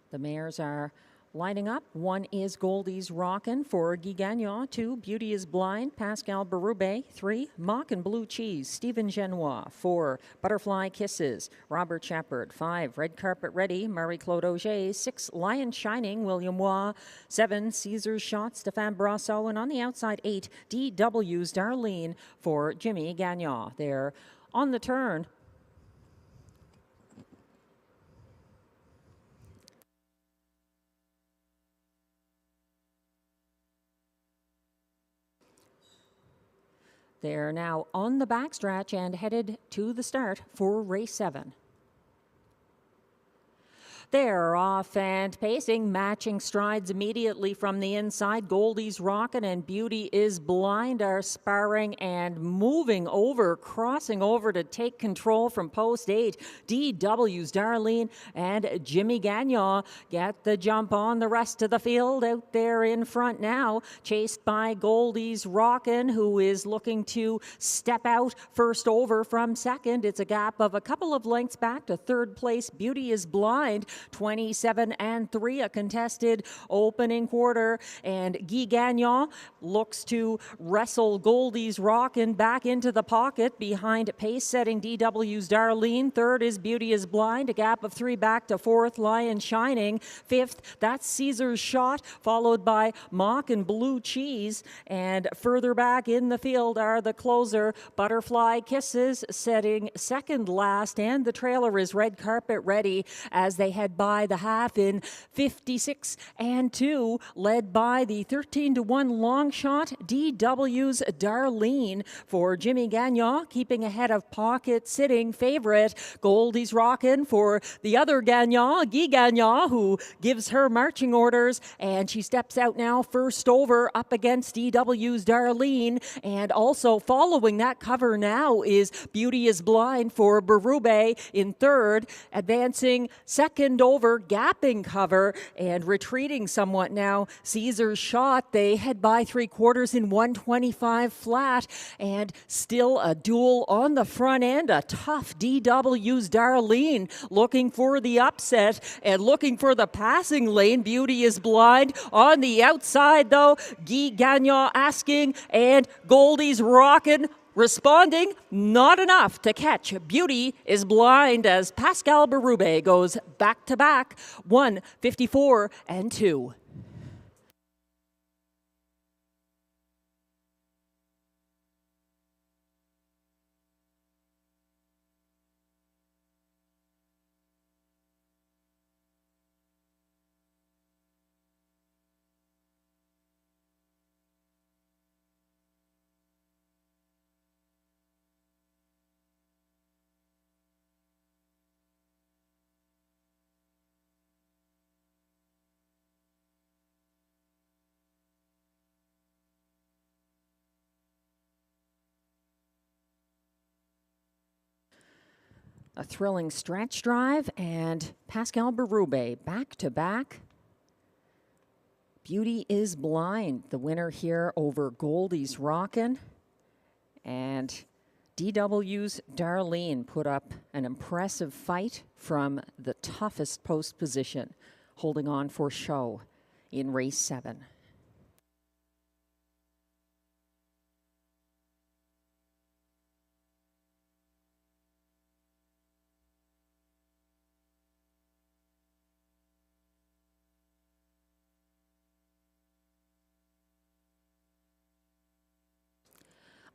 The mares are lining up. 1 is Goldie's Rockin' for Guy Gagnon. 2, Beauty is Blind, Pascal Berube. 3, Mock and Blue Cheese, Stephen Genois. 4, Butterfly Kisses, Robert Shepard. 5, Red Carpet Ready, Marie-Claude Auger. 6, Lion Shining, William Waugh. 7, Caesar's Shot, Stéphane Brasseau. And on the outside, 8, DW's Darlene for Jimmy Gagnon. They're on the turn. They're now on the backstretch and headed to the start for race 7. They're off and pacing, matching strides immediately from the inside. Goldie's Rockin' and Beauty is Blind are sparring and moving over, crossing over to take control from post 8. DW's Darlene and Jimmy Gagnon get the jump on the rest of the field out there in front now, chased by Goldie's Rockin', who is looking to step out first over from second. It's a gap of a couple of lengths back to third place. Beauty is Blind, 27-3, a contested opening quarter, and Guy Gagnon looks to wrestle Goldie's Rockin' back into the pocket behind pace-setting DW's Darlene. Third is Beauty is Blind, a gap of 3 back to fourth, Lion Shining. Fifth, that's Caesar's Shot, followed by Mock and Blue Cheese, and further back in the field are the closer, Butterfly Kisses, setting second last, and the trailer is Red Carpet Ready as they head by the half in 56-2, led by the 13-1 long shot, DW's Darlene for Jimmy Gagnon, keeping ahead of pocket sitting favorite Goldie's Rockin' for the other Gagnon, Guy Gagnon, who gives her marching orders, and she steps out now first over up against DW's Darlene, and also following that cover now is Beauty is Blind for Berube in third, advancing second over, gapping cover and retreating somewhat now. Caesar's Shot, they head by 3/4 in 125 flat, and still a duel on the front end. A tough DW's Darlene looking for the upset and looking for the passing lane. Beauty is Blind on the outside though. Guy Gagnon asking, and Goldie's Rockin' responding, not enough to catch Beauty is Blind as Pascal Berube goes back-to-back, 1:54-2. A thrilling stretch drive, and Pascal Berube back-to-back. Beauty is Blind, the winner here over Goldie's Rockin'. And DW's Darlene put up an impressive fight from the toughest post position, holding on for show in race 7.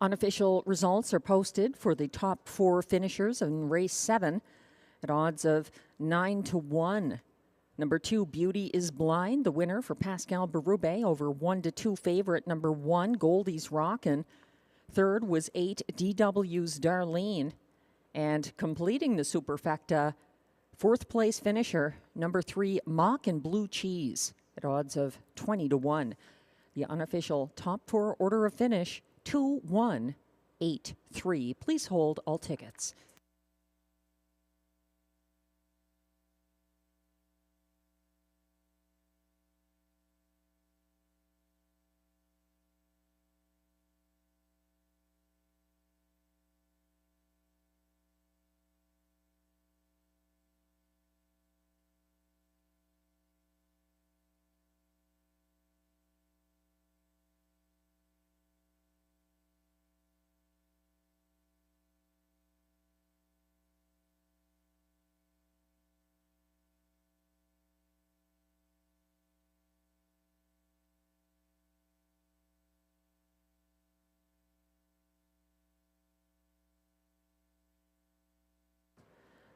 Unofficial results are posted for the top 4 finishers in race 7 at odds of 9-1. Number 2, Beauty is Blind, the winner for Pascal Berube over 1-2 favorite number 1, Goldie's Rockin'. Third was 8, DW's Darlene. And completing the superfecta, fourth place finisher, number 3, Mock and Blue Cheese, at odds of 20-1. The unofficial top 4 order of finish, 2-1-8-3. Please hold all tickets.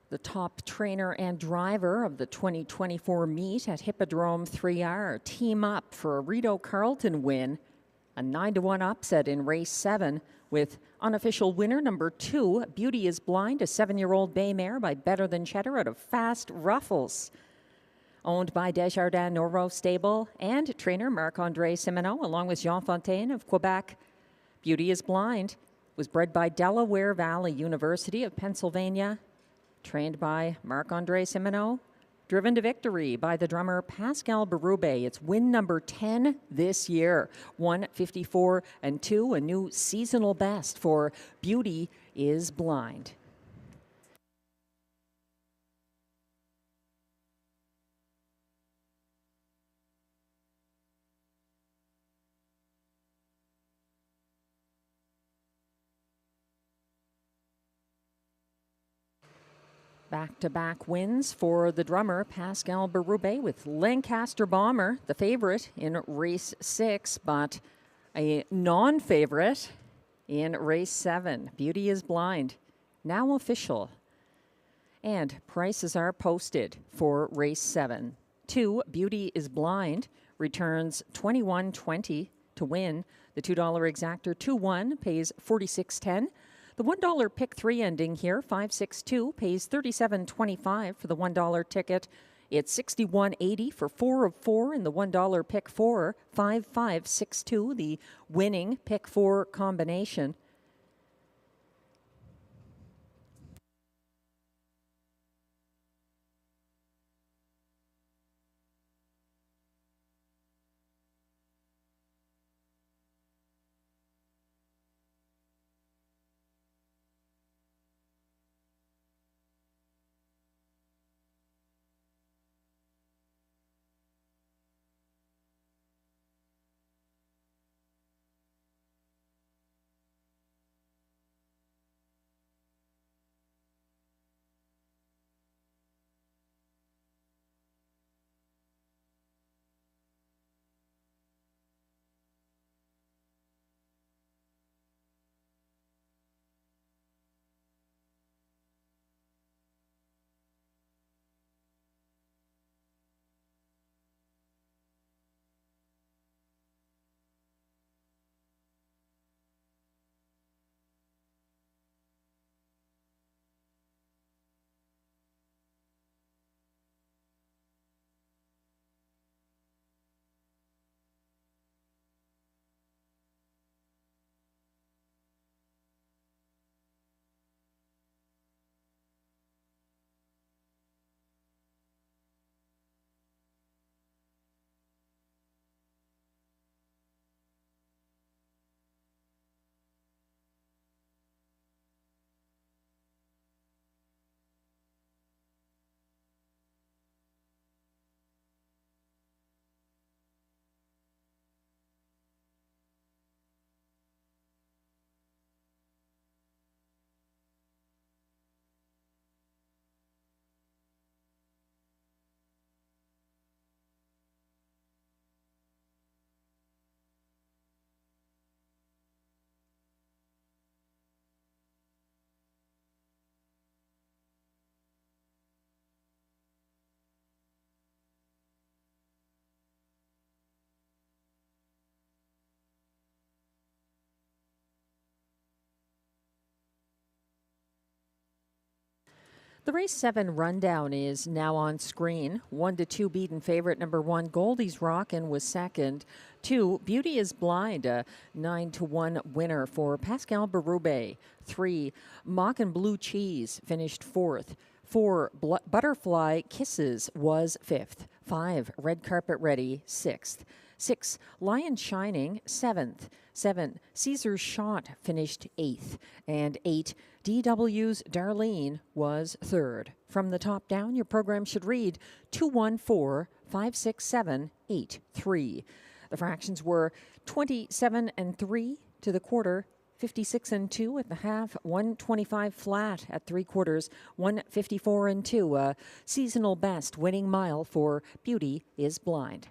The top trainer and driver of the 2024 meet at Hippodrome 3R team up for a Rideau Carleton win, a 9-1 upset in race 7, with unofficial winner number 2, Beauty is Blind, a 7-year-old bay mare by Better Than Cheddar out of Fast Ruffles. Owned by Desjardins Norvo Stable and trainer Marc-André Simoneau, along with Jean Fontaine of Quebec. Beauty is Blind was bred by Delaware Valley University of Pennsylvania, trained by Marc-André Simoneau, driven to victory by the drummer Pascal Berube. It's win number 10 this year, 154-2, a new seasonal best for Beauty is Blind. Back-to-back wins for the drummer Pascal Berube, with Lancaster Bomber, the favorite in race 6, but a non-favorite in race 7. Beauty is Blind, now official. And prices are posted for race 7. 2, Beauty is Blind, returns $21.20 to win. The $2 exactor 2-1 pays $46.10. The $1 pick 3 ending here, 562, pays $37.25 for the $1 ticket. It's $61.80 for 4 of 4 in the $1 pick 4, 5562, the winning pick 4 combination. The race 7 rundown is now on screen. 1-2 beaten favorite number 1, Goldie's Rockin' was second. 2, Beauty is Blind, a 9-1 winner for Pascal Berube. 3, Mockin' Blue Cheese finished fourth. 4, Butterfly Kisses was fifth. 5, Red Carpet Ready, sixth. 6, Lion Shining, seventh. 7, Caesar's Shot finished eighth. And 8, DW's Darlene was third. From the top down, your program should read 214-567-83. The fractions were 27-3 to the quarter, 56-2 at the half, 125 flat at 3/4, 154-2. A seasonal best winning mile for Beauty is Blind.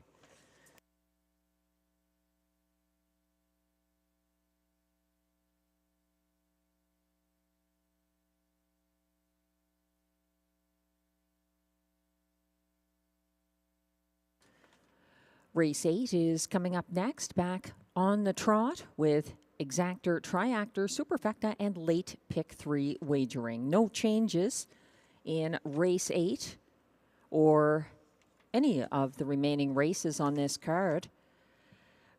Race 8 is coming up next, back on the trot with exactor, triactor, superfecta, and late pick 3 wagering. No changes in race 8 or any of the remaining races on this card.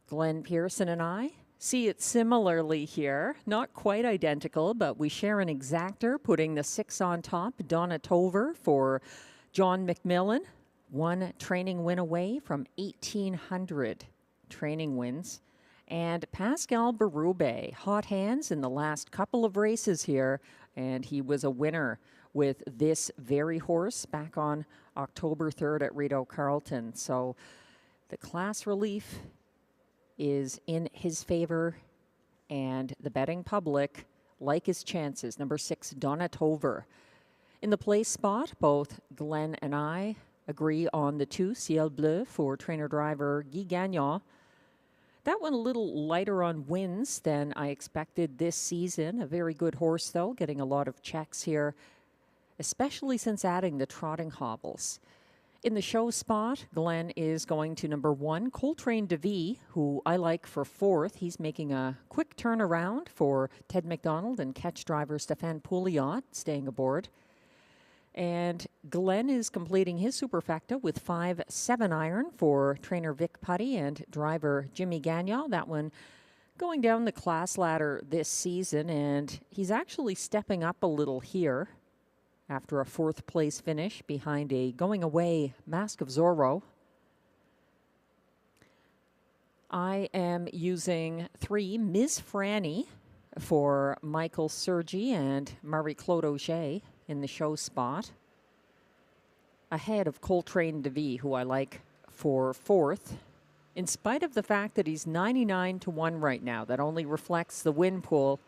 Glenn Pearson and I see it similarly here. Not quite identical, but we share an exactor, putting the 6 on top. Donna Tover for John McMillan. 1 training win away from 1,800 training wins. And Pascal Berube, hot hands in the last couple of races here, and he was a winner with this very horse back on October 3rd at Rideau Carleton. So the class relief is in his favor, and the betting public like his chances. Number 6, Donna Tover. In the place spot, both Glenn and I agree on the 2, Ciel Bleu, for trainer-driver Guy Gagnon. That one a little lighter on wins than I expected this season. A very good horse, though, getting a lot of checks here, especially since adding the trotting hobbles. In the show spot, Glenn is going to number 1, Coltrane DeVie, who I like for 4th. He's making a quick turnaround for Ted McDonald and catch driver Stéphane Pouliot staying aboard. And Glenn is completing his superfecta with 5-7 iron for trainer Vic Putty and driver Jimmy Gagnon. That one going down the class ladder this season, and he's actually stepping up a little here after a 4th place finish behind a going away Mask of Zorro. I am using 3, Ms. Franny for Michael Sergi and Marie-Claude Auger in the show spot, ahead of Coltrane DeVie, who I like for 4th, in spite of the fact that he's 99-1 right now. That only reflects the win pool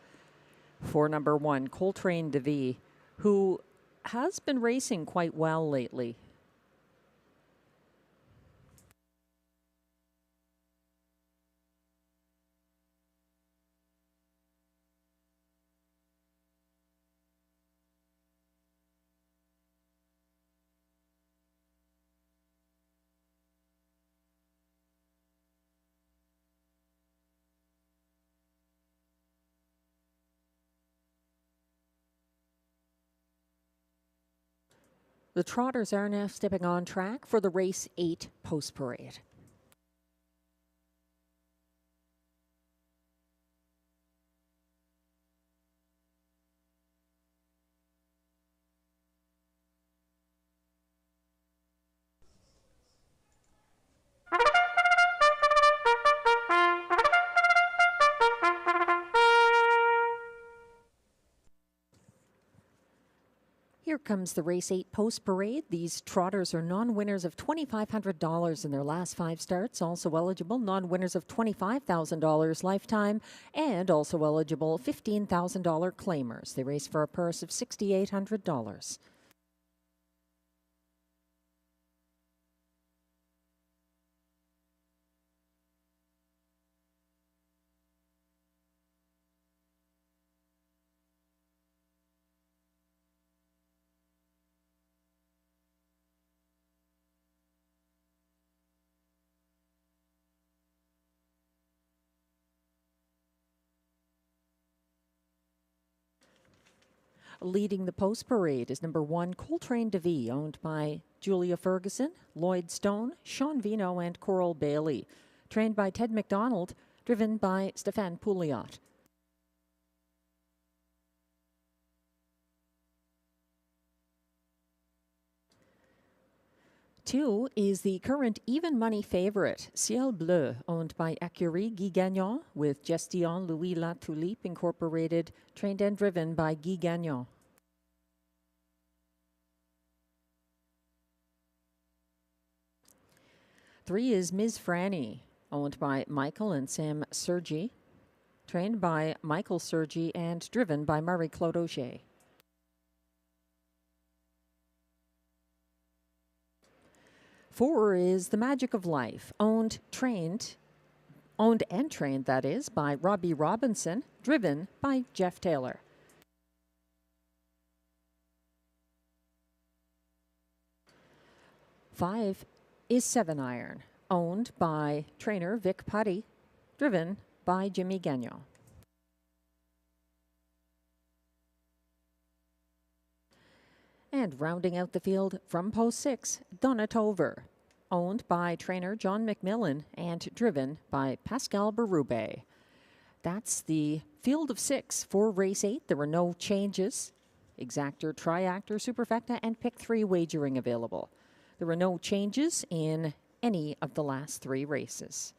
for number 1, Coltrane DeVie, who has been racing quite well lately. The trotters are now stepping on track for the race 8 post parade. Here comes the race 8 post parade. These trotters are non-winners of $2,500 in their last 5 starts, also eligible non-winners of $25,000 lifetime, and also eligible $15,000 claimers. They race for a purse of $6,800. Leading the post parade is number 1, Coltrane DeVee, owned by Julia Ferguson, Lloyd Stone, Sean Vino, and Coral Bailey. Trained by Ted McDonald, driven by Stéphane Pouliot. Two is the current even money favorite, Ciel Bleu, owned by Écurie Guy Gagnon, with Gestion Louis La Tulipe Incorporated, trained and driven by Guy Gagnon. Three is Ms. Franny, owned by Michael and Sam Sergi, trained by Michael Sergi and driven by Marie-Claude Auger. 4 is The Magic of Life, owned and trained, that is, by Robbie Robinson, driven by Jeff Taylor. 5 is 7 Iron, owned by trainer Vic Putty, driven by Jimmy Gagnon. And rounding out the field from post 6, Donatover, owned by trainer John McMillan and driven by Pascal Berube. That's the field of 6 for race 8. There were no changes. Exactor, Triactor, Superfecta, and Pick 3 wagering available. There were no changes in any of the last 3 races.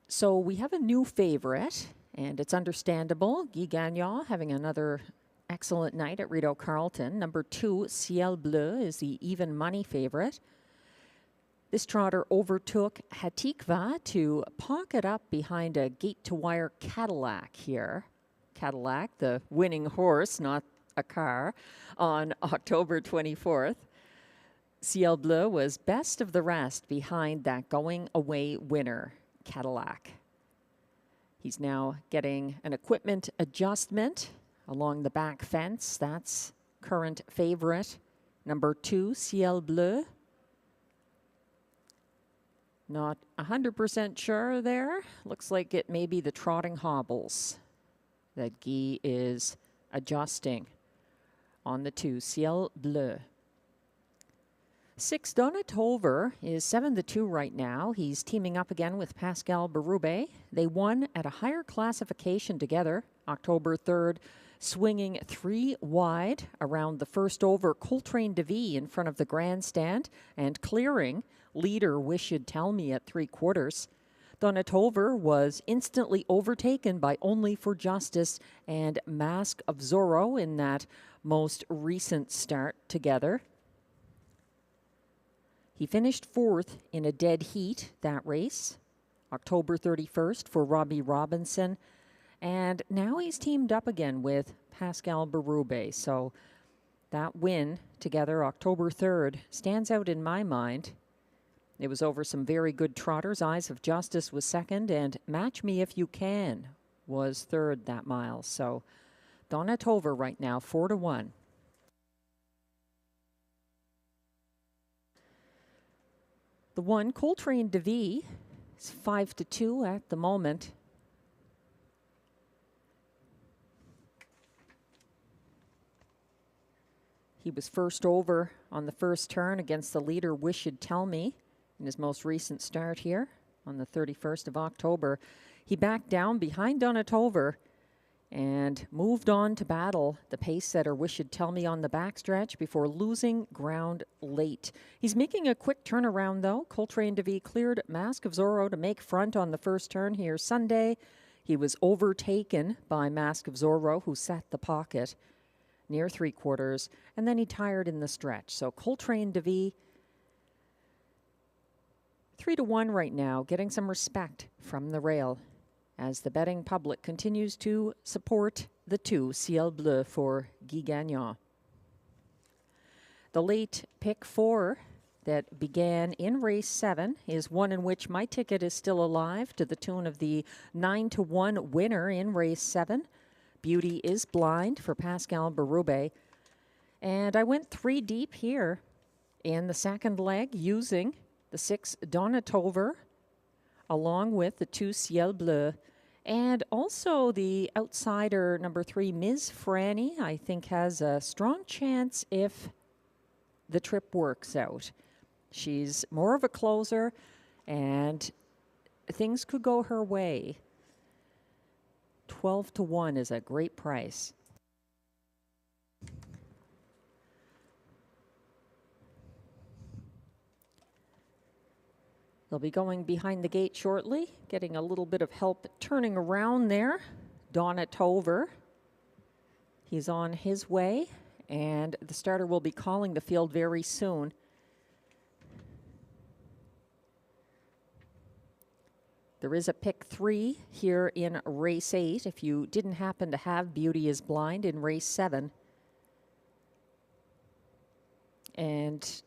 So we have a new favorite, and it's understandable. Guy Gagnon having another excellent night at Rideau Carleton. Number 2, Ciel Bleu, is the even money favorite. This trotter overtook Hatikva to pocket up behind a gate-to-wire Cadillac here. Cadillac, the winning horse, not a car, on October 24th. Ciel Bleu was best of the rest behind that going-away winner, Cadillac. He's now getting an equipment adjustment along the back fence. That's current favorite, number 2, Ciel Bleu. Not 100% sure there. Looks like it may be the trotting hobbles that Guy is adjusting on the 2, Ciel Bleu. 6, Donatover is 7-2 right now. He's teaming up again with Pascal Berube. They won at a higher classification together, October 3rd, swinging 3 wide around the first over Coltrane DeVee in front of the grandstand and clearing leader Wish You'd Tell Me at 3/4. Donatover was instantly overtaken by Only for Justice and Mask of Zorro in that most recent start together. He finished 4th in a dead heat that race, October 31st for Robbie Robinson. And now he's teamed up again with Pascal Berube. So that win together, October 3rd, stands out in my mind. It was over some very good trotters. Eyes of Justice was 2nd, and Match Me If You Can was 3rd that mile. So Donatover right now, 4-1. The 1, Coltrane DeVee, is 5-2 at the moment. He was first over on the first turn against the leader Wish You'd Tell Me in his most recent start here on the 31st of October. He backed down behind Donatover and moved on to battle the pace setter Wish You'd Tell Me on the backstretch before losing ground late. He's making a quick turnaround, though. Coltrane DeVee cleared Mask of Zorro to make front on the first turn here Sunday. He was overtaken by Mask of Zorro, who sat the pocket near 3/4, and then he tired in the stretch. So Coltrane DeVee, 3-1 right now, getting some respect from the rail as the betting public continues to support the 2, Ciel Bleu for Guy Gagnon. The late pick 4 that began in race 7 is one in which my ticket is still alive to the tune of the 9-1 winner in race 7. Beauty is Blind for Pascal Berube. And I went 3 deep here in the second leg using the 6 Donatover, along with the 2 Ciel Bleu, and also the outsider number 3, Ms. Franny, I think has a strong chance if the trip works out. She's more of a closer, and things could go her way. 12-1 is a great price. They'll be going behind the gate shortly, getting a little bit of help turning around there. Donatover, he's on his way, and the starter will be calling the field very soon. There is a pick 3 here in race 8 if you didn't happen to have Beauty is Blind in race 7. And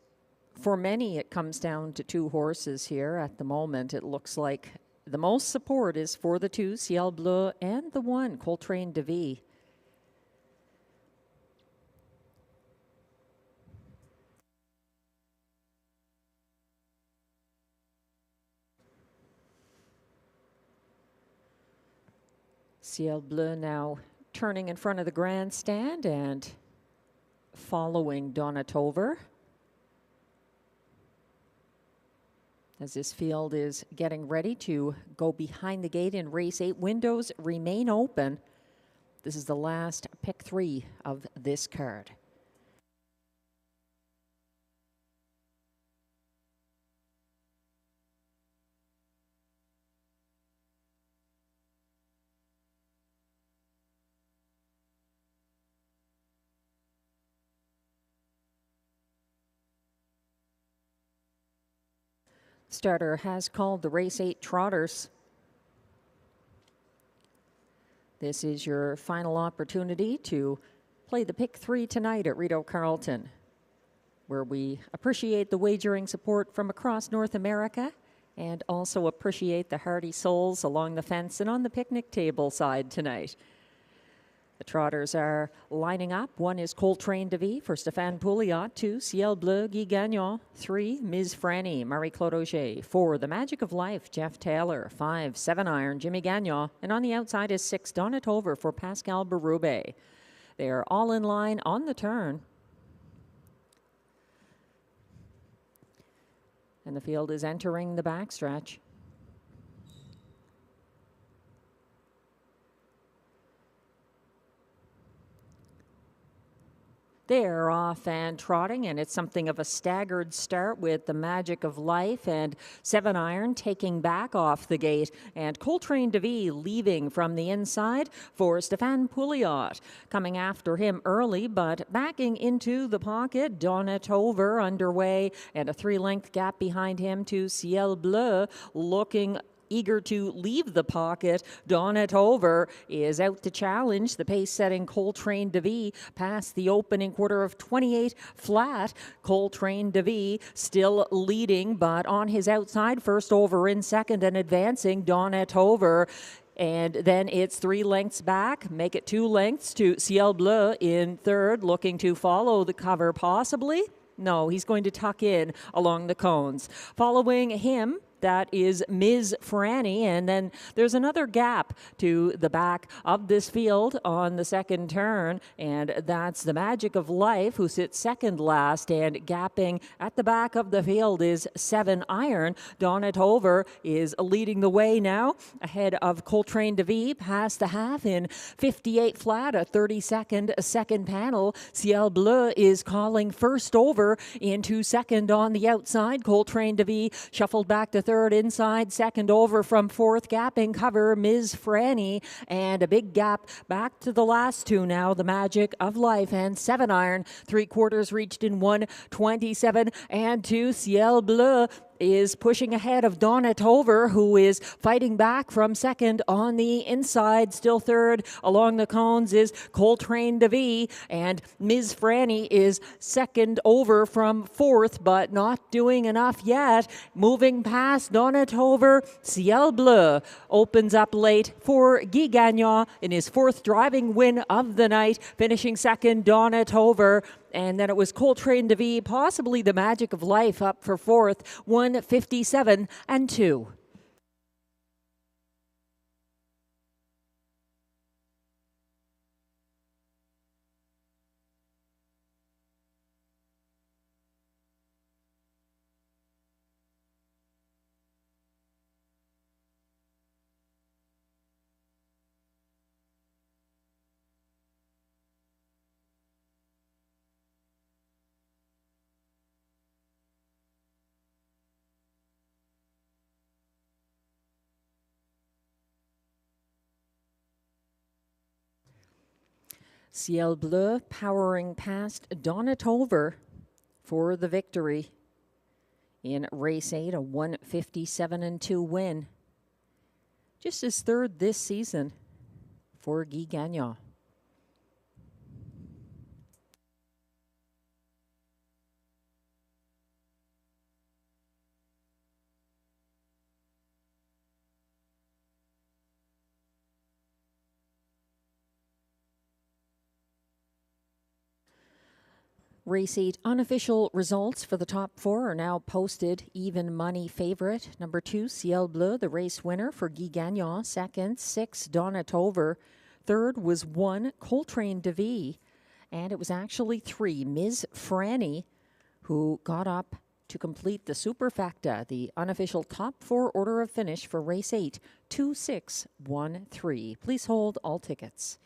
for many, it comes down to 2 horses here. At the moment, it looks like the most support is for the 2, Ciel Bleu, and the 1, Coltrane de Vie. Ciel Bleu now turning in front of the grandstand and following Donatover, as this field is getting ready to go behind the gate in race 8. Windows remain open. This is the last pick 3 of this card. Starter has called the race 8 trotters. This is your final opportunity to play the pick 3 tonight at Rideau Carleton, where we appreciate the wagering support from across North America and also appreciate the hearty souls along the fence and on the picnic table side tonight. The trotters are lining up. 1 is Coltrane de Vie for Stéphane Pouliot. 2, Ciel Bleu, Guy Gagnon. 3, Ms. Franny, Marie-Claude Auger. 4, The Magic of Life, Jeff Taylor. 5, 7 Iron, Jimmy Gagnon. And on the outside is 6, Donatover for Pascal Berube. They are all in line on the turn. And the field is entering the backstretch. They're off and trotting, and it's something of a staggered start with the Magic of Life and 7 Iron taking back off the gate, and Coltrane de Vie leaving from the inside for Stéphane Pouliot. Coming after him early, but backing into the pocket, Donatover underway, and a 3-length gap behind him to Ciel Bleu, looking eager to leave the pocket. Donatover is out to challenge the pace-setting Coltrane de Vie past the opening quarter of 28 flat. Coltrane de Vie still leading, but on his outside, first over in second and advancing Donatover. And then it's 3 lengths back, make it 2 lengths to Ciel Bleu in third, looking to follow the cover possibly. No, he's going to tuck in along the cones. Following him, that is Ms. Franny, and then there's another gap to the back of this field on the second turn, and that's the Magic of Life, who sits second last, and gapping at the back of the field is 7 Iron. Donatover is leading the way now, ahead of Coltrane de Vie, past the half in 58 flat, a 32nd second panel. Ciel Bleu is calling first over into second on the outside. Coltrane de Vie shuffled back to third inside, second over from fourth, gapping cover Ms. Franny, and a big gap back to the last 2 now, the Magic of Life and 7 Iron. 3/4 reached in 1:27 and 2. Ciel Bleu is pushing ahead of Donatover, who is fighting back from second on the inside. Still third along the cones is Coltrane de Vie, and Ms. Franny is second over from fourth, but not doing enough yet. Moving past Donatover, Ciel Bleu opens up late for Guy Gagnon in his 4th driving win of the night. Finishing second, Donatover. And then it was Coltrane DeVee, possibly the Magic of Life, up for fourth, 157 and 2. Ciel Bleu powering past Donatover for the victory in race 8, a 157 and 2 win. Just his third this season for Guy Gagnon. Race 8 unofficial results for the top 4 are now posted. Even money favorite. Number 2, Ciel Bleu, the race winner for Guy Gagnon. Second, 6, Donatover. Third was 1, Coltrane DeVee. And it was actually 3, Ms. Franny, who got up to complete the superfecta, the unofficial top 4 order of finish for race 8, 2-6-1-3. Please hold all tickets.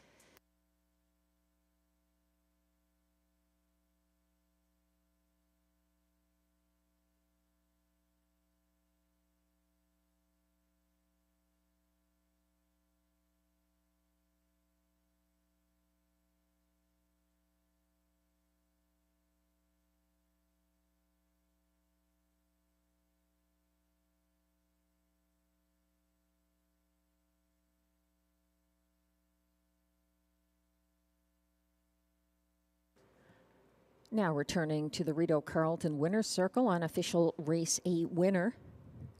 Now returning to the Rideau Carleton Winner's Circle, unofficial race 8 winner.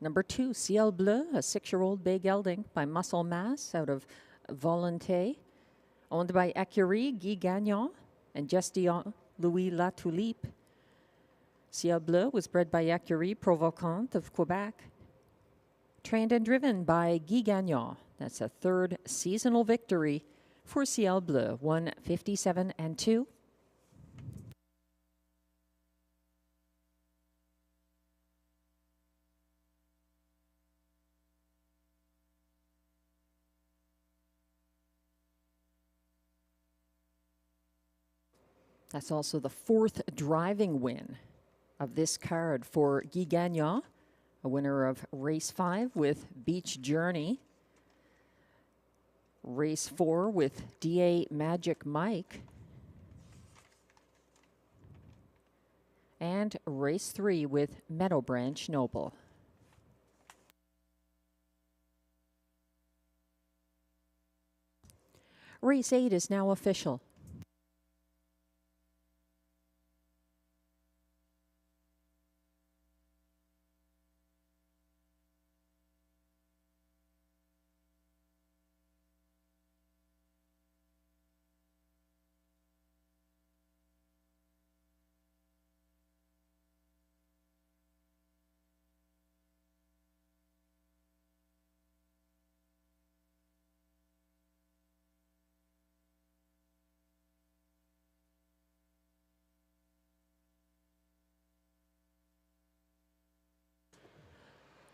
Number 2, Ciel Bleu, a 6-year-old bay gelding by Muscle Mass out of Volonté. Owned by Écurie Guy Gagnon and Gestion Louis Latulippe. Ciel Bleu was bred by Écurie Provocante of Quebec. Trained and driven by Guy Gagnon. That's a third seasonal victory for Ciel Bleu, 157 and 2. That's also the 4th driving win of this card for Guy Gagnon, a winner of race 5 with Beach Journey, race 4 with DA Magic Mike, and race 3 with Meadow Branch Noble. Race 8 is now official.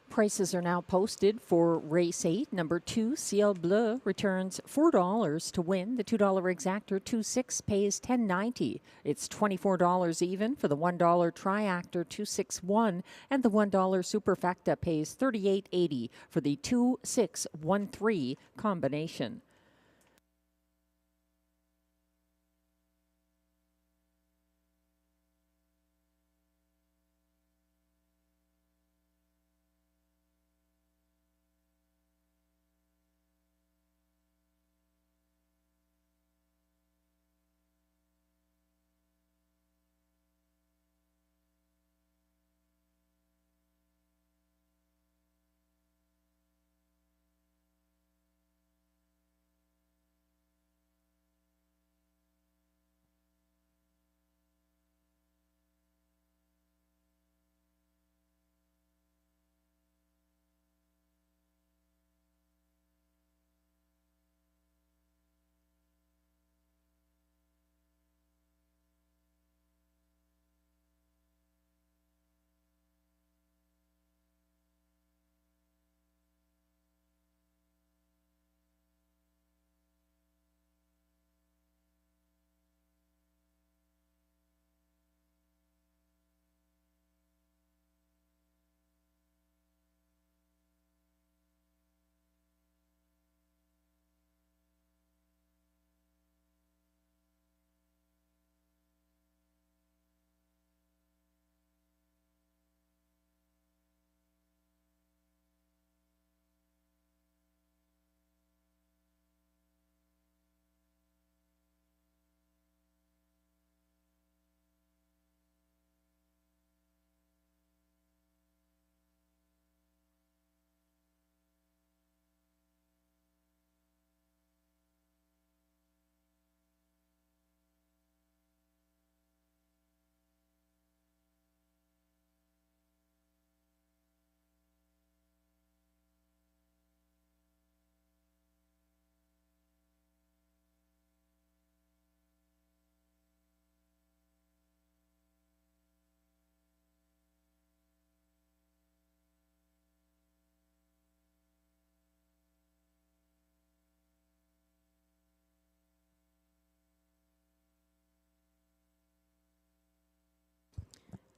Prices are now posted for race 8. Number 2, Ciel Bleu, returns $4 to win. The $2 exactor 2-6 pays $10.90. It's $24 even for the $1 triactor 2-6-1, and the $1 superfecta pays $38.80 for the 2-6-1-3 combination.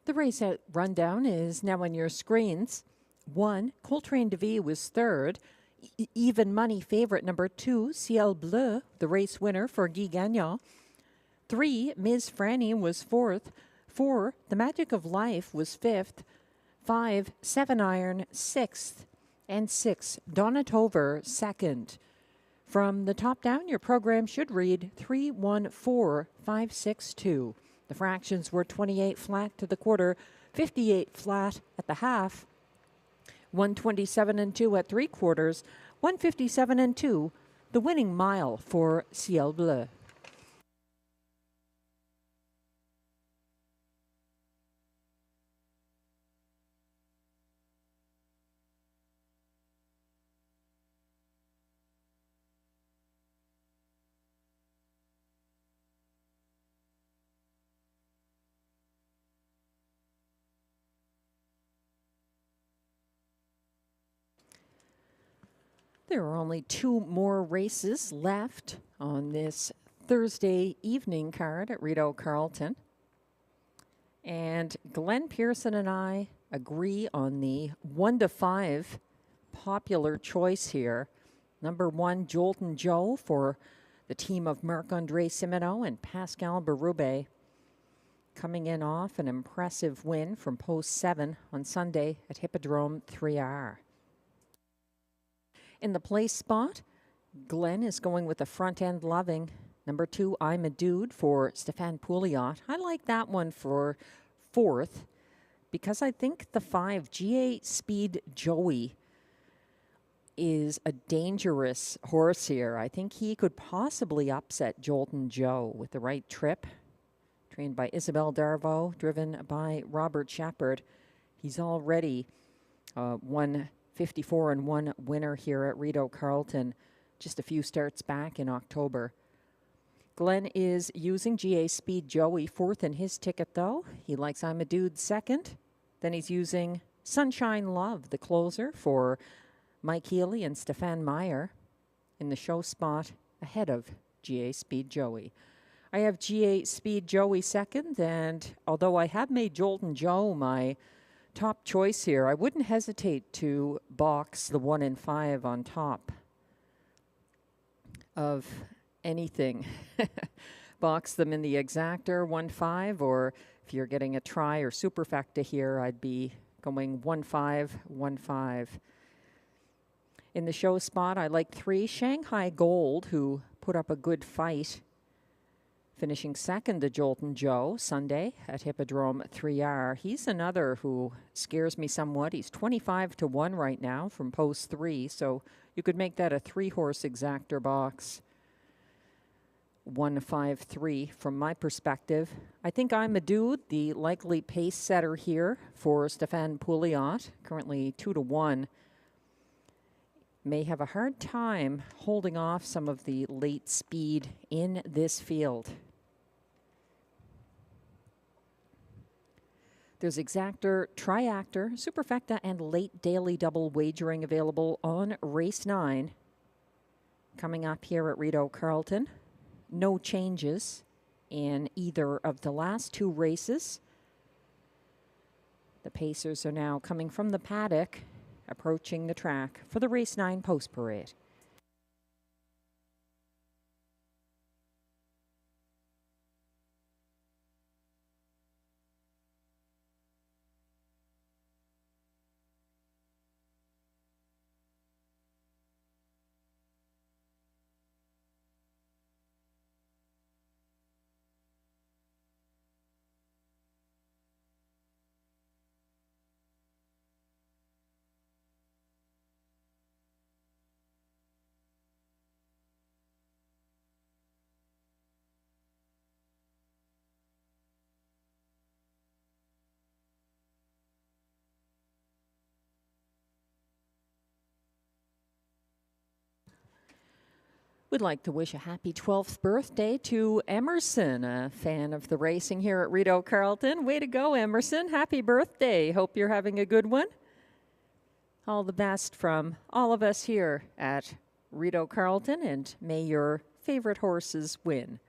The race out rundown is now on your screens. 1, Coltrane DeVille was third. Even money favorite number 2, Ciel Bleu, the race winner for Guy Gagnon. 3, Ms. Franny was fourth. 4, The Magic of Life was fifth. 5, 7 Iron, sixth. And 6, Donatover, second. From the top down, your program should read 314562. The fractions were 28 flat to the quarter, 58 flat at the half, 127 and 2 at 3/4, 157 and 2, the winning mile for Ciel Bleu. There are only 2 more races left on this Thursday evening card at Rideau Carleton. And Glenn Pearson and I agree on the 1 to 5 popular choice here. Number 1, Jolton Joe for the team of Marc-Andre Simoneau and Pascal Berube, coming in off an impressive win from post 7 on Sunday at Hippodrome 3R. In the place spot, Glenn is going with the front end loving. Number 2, I'm a Dude for Stéphane Pouliot. I like that one for fourth because I think the 5, GA Speed Joey, is a dangerous horse here. I think he could possibly upset Jolton Joe with the right trip. Trained by Isabelle Darvaux, driven by Robert Shepard. He's already won 54 and 1 winner here at Rideau Carleton just a few starts back in October. Glenn is using GA Speed Joey fourth in his ticket, though. He likes I'm a Dude second. Then he's using Sunshine Love, the closer, for Mike Healy and Stefan Meyer in the show spot ahead of GA Speed Joey. I have GA Speed Joey second, and although I have made Jolton Joe my top choice here, I wouldn't hesitate to box the 1 and 5 on top of anything. Box them in the exactor 1-5, or if you're getting a try or superfecta here, I'd be going 1-5, 1-5. In the show spot, I like 3, Shanghai Gold, who put up a good fight, finishing second to Jolton Joe Sunday at Hippodrome 3R. He's another who scares me somewhat. He's 25 to 1 right now from post 3, so you could make that a 3-horse exactor box. 1-5-3 from my perspective. I think I'm a Dude, the likely pace setter here for Stéphane Pouliot, currently 2 to 1. May have a hard time holding off some of the late speed in this field. There's exactor, triactor, superfecta, and late daily double wagering available on race 9. Coming up here at Rideau Carleton. No changes in either of the last 2 races. The pacers are now coming from the paddock, approaching the track for the race 9 post parade. We'd like to wish a happy 12th birthday to Emerson, a fan of the racing here at Rideau Carleton. Way to go, Emerson. Happy birthday. Hope you're having a good one. All the best from all of us here at Rideau Carleton, and may your favorite horses win.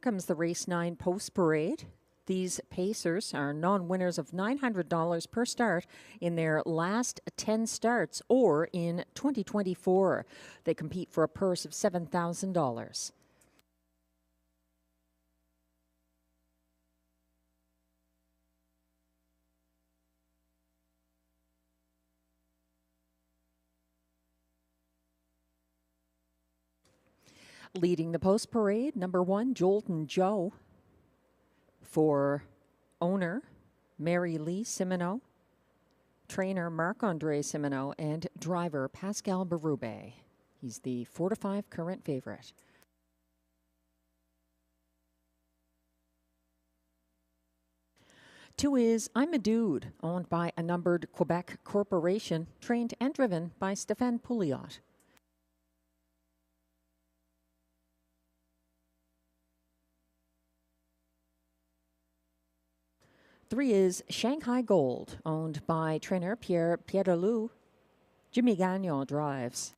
comes the Race 9 Post Parade. These pacers are non-winners of $900 per start in their last 10 starts or in 2024. They compete for a purse of $7,000. Leading the Post Parade, number 1, Jolton Joe. For owner, Mary Lee Simoneau, trainer Marc-Andre Simoneau, and driver Pascal Berube. He's the 4-5 current favorite. Two is I'm a Dude, owned by a numbered Quebec corporation, trained and driven by Stéphane Pouliot. Three is Shanghai Gold, owned by trainer Pierre Pierrelou. Jimmy Gagnon drives.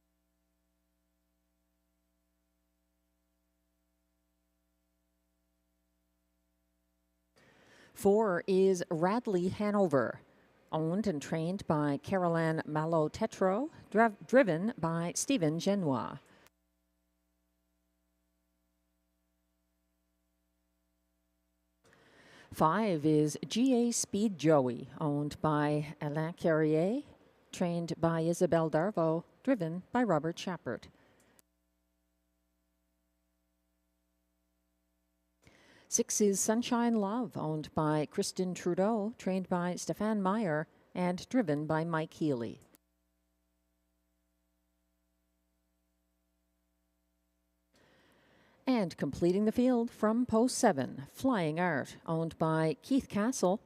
Four is Radley Hanover, owned and trained by Caroline Malo-Tetro, driven by Stephen Genois. Five is GA Speed Joey, owned by Alain Carrier, trained by Isabelle Darvaux, driven by Robert Shepard. Six is Sunshine Love, owned by Kristen Trudeau, trained by Stéphane Meyer, and driven by Mike Healy. And completing the field from post 7, Flying Art, owned by Keith Castle,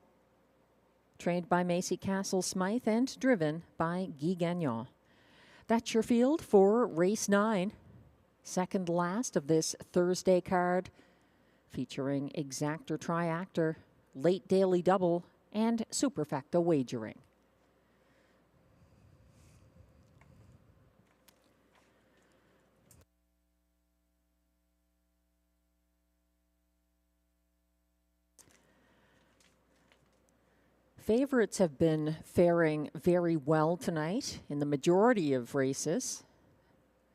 trained by Macy Castle Smythe, and driven by Guy Gagnon. That's your field for race 9, second last of this Thursday card, featuring exactor triactor, late daily double, and superfecta wagering. Favorites have been faring very well tonight in the majority of races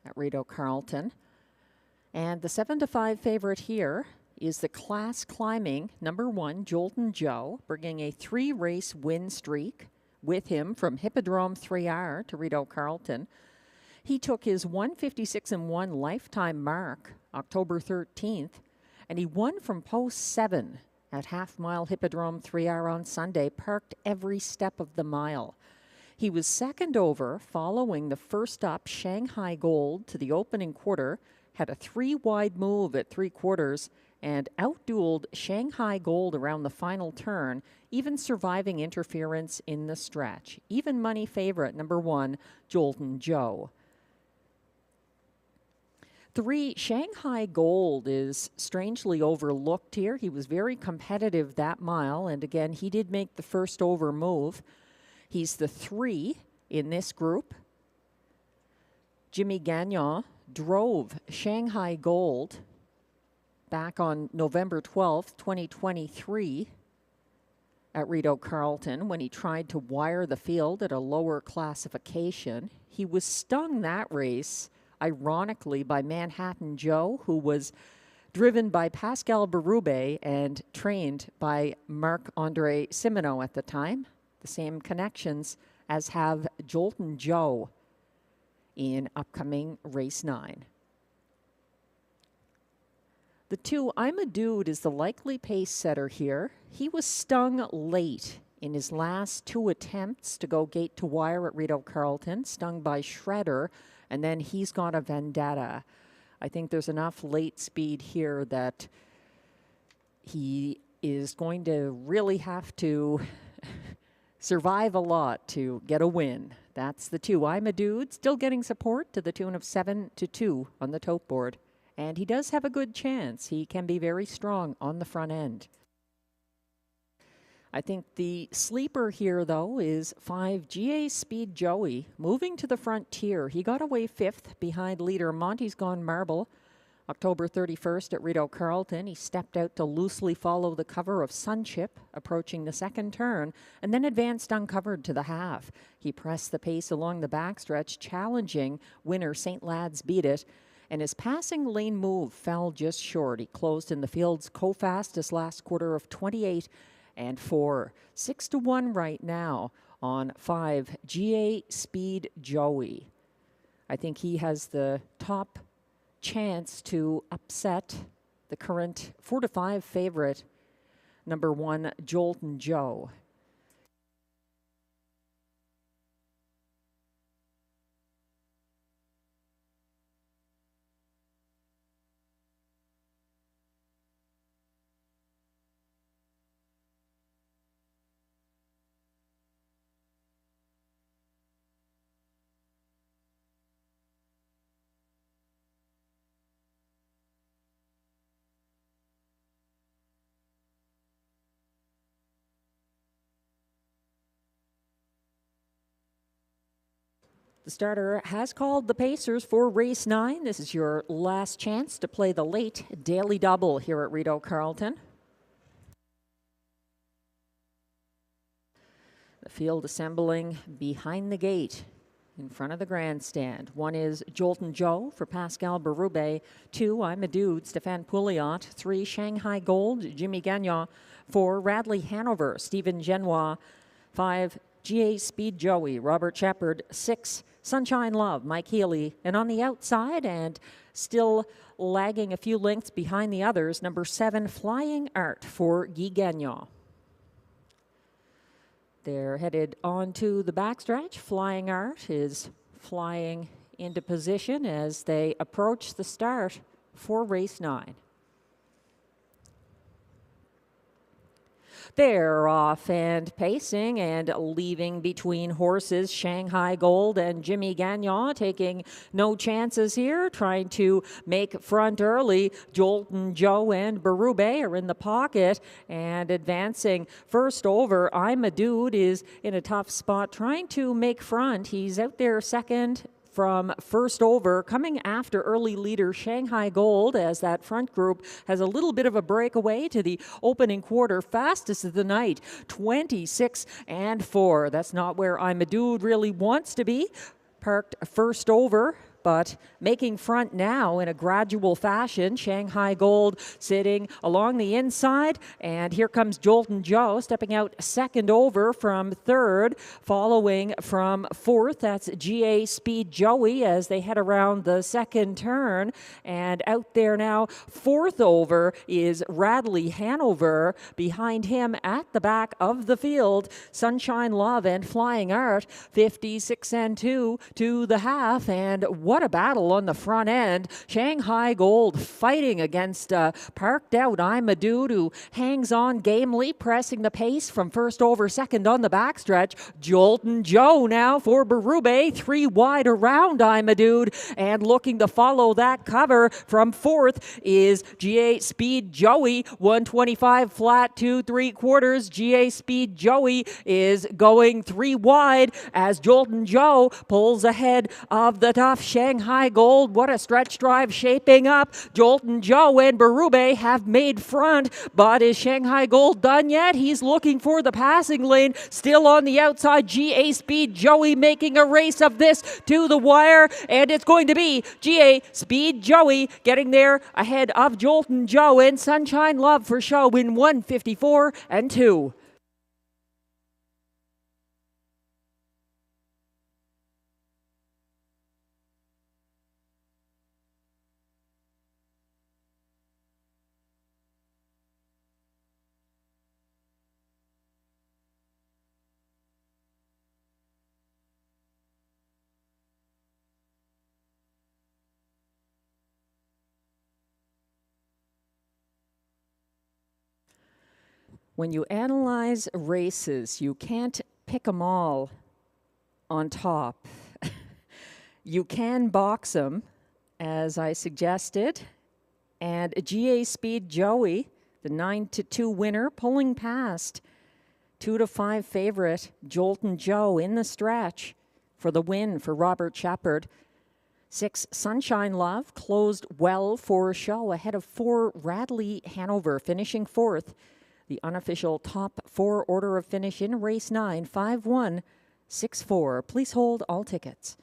at Rideau Carleton. And the 7-5 favorite here is the class climbing number 1, Jolton Joe, bringing a 3-race win streak with him from Hippodrome 3R to Rideau Carleton. He took his 156-1 lifetime mark October 13th, and he won from post 7 at half-mile Hippodrome 3R on Sunday, parked every step of the mile. He was second over following the first up Shanghai Gold to the opening quarter, had a 3-wide move at 3/4, and outdueled Shanghai Gold around the final turn, even surviving interference in the stretch. Even money favorite, number 1, Jolton Joe. 3, Shanghai Gold is strangely overlooked here. He was very competitive that mile, and again, he did make the first over move. He's the 3 in this group. Jimmy Gagnon drove Shanghai Gold back on November 12th, 2023 at Rideau Carleton when he tried to wire the field at a lower classification. He was stung that race, ironically, by Manhattan Joe, who was driven by Pascal Berube and trained by Marc-Andre Simoneau at the time. The same connections as have Jolton Joe in upcoming race 9. The 2, I'm a Dude, is the likely pace setter here. He was stung late in his last 2 attempts to go gate to wire at Rideau Carleton, stung by Shredder, and then he's got a vendetta. I think there's enough late speed here that he is going to really have to survive a lot to get a win. That's the 2. I'm a Dude, still getting support to the tune of 7-2 on the tote board. And he does have a good chance. He can be very strong on the front end. I think the sleeper here, though, is 5, GA Speed Joey, moving to the frontier. He got away 5th behind leader Monty's Gone Marble October 31st at Rideau Carleton, he stepped out to loosely follow the cover of Sunchip, approaching the second turn, and then advanced uncovered to the half. He pressed the pace along the backstretch, challenging winner St. Lad's Beat It, and his passing lane move fell just short. He closed in the field's co-fastest last quarter of 28 and 4. 6-1 right now on 5, GA Speed Joey. I think he has the top chance to upset the current 4-5 favorite, number 1, Jolton Joe. The starter has called the Pacers for race 9. This is your last chance to play the late daily double here at Rideau Carleton. The field assembling behind the gate in front of the grandstand. 1 is Jolton Joe for Pascal Berube. 2, I'm a Dude, Stéphane Pouliot. 3, Shanghai Gold, Jimmy Gagnon. 4, Radley Hanover, Stephen Genois. 5, GA Speed Joey, Robert Shepard. 6, Sunshine Love, Mike Healy. And on the outside, and still lagging a few lengths behind the others, number 7, Flying Art for Guy Gagnon. They're headed onto the backstretch. Flying Art is flying into position as they approach the start for race 9. They're off and pacing and leaving between horses. Shanghai Gold and Jimmy Gagnon taking no chances here, trying to make front early. Jolton Joe and Berube are in the pocket and advancing first over. I'm a Dude is in a tough spot, trying to make front. He's out there second from first over, coming after early leader Shanghai Gold, as that front group has a little bit of a breakaway to the opening quarter. Fastest of the night, 26 and 4. That's not where I'm a Dude really wants to be. Parked first over, but making front now in a gradual fashion. Shanghai Gold sitting along the inside, and here comes Jolton Joe stepping out second over from third, following from fourth. That's GA Speed Joey as they head around the second turn, and out there now fourth over is Radley Hanover. Behind him at the back of the field, Sunshine Love and Flying Art. 56 and 2 to the half, and what a battle on the front end. Shanghai Gold fighting against parked out I'm a Dude, who hangs on gamely, pressing the pace from first over second on the backstretch. Jolton Joe now for Berube, 3 wide around I'm a Dude, and looking to follow that cover from fourth is GA Speed Joey. 125 flat, 2 3/4. GA Speed Joey is going 3 wide as Jolton Joe pulls ahead of the tough Shanghai Gold. What a stretch drive shaping up. Jolton Joe and Berube have made front, but is Shanghai Gold done yet? He's looking for the passing lane. Still on the outside, GA Speed Joey making a race of this to the wire, and it's going to be GA Speed Joey getting there ahead of Jolton Joe and Sunshine Love for show in 154 and 2. When you analyze races, you can't pick them all on top. You can box them, as I suggested, and GA Speed Joey, the 9-2 winner, pulling past 2-5 favorite Jolton Joe in the stretch for the win for Robert Shepard. 6 Sunshine Love closed well for show ahead of 4 Radley Hanover, finishing 4th. The unofficial top 4 order of finish in race 9, 5-1, 6-4. Please hold all tickets.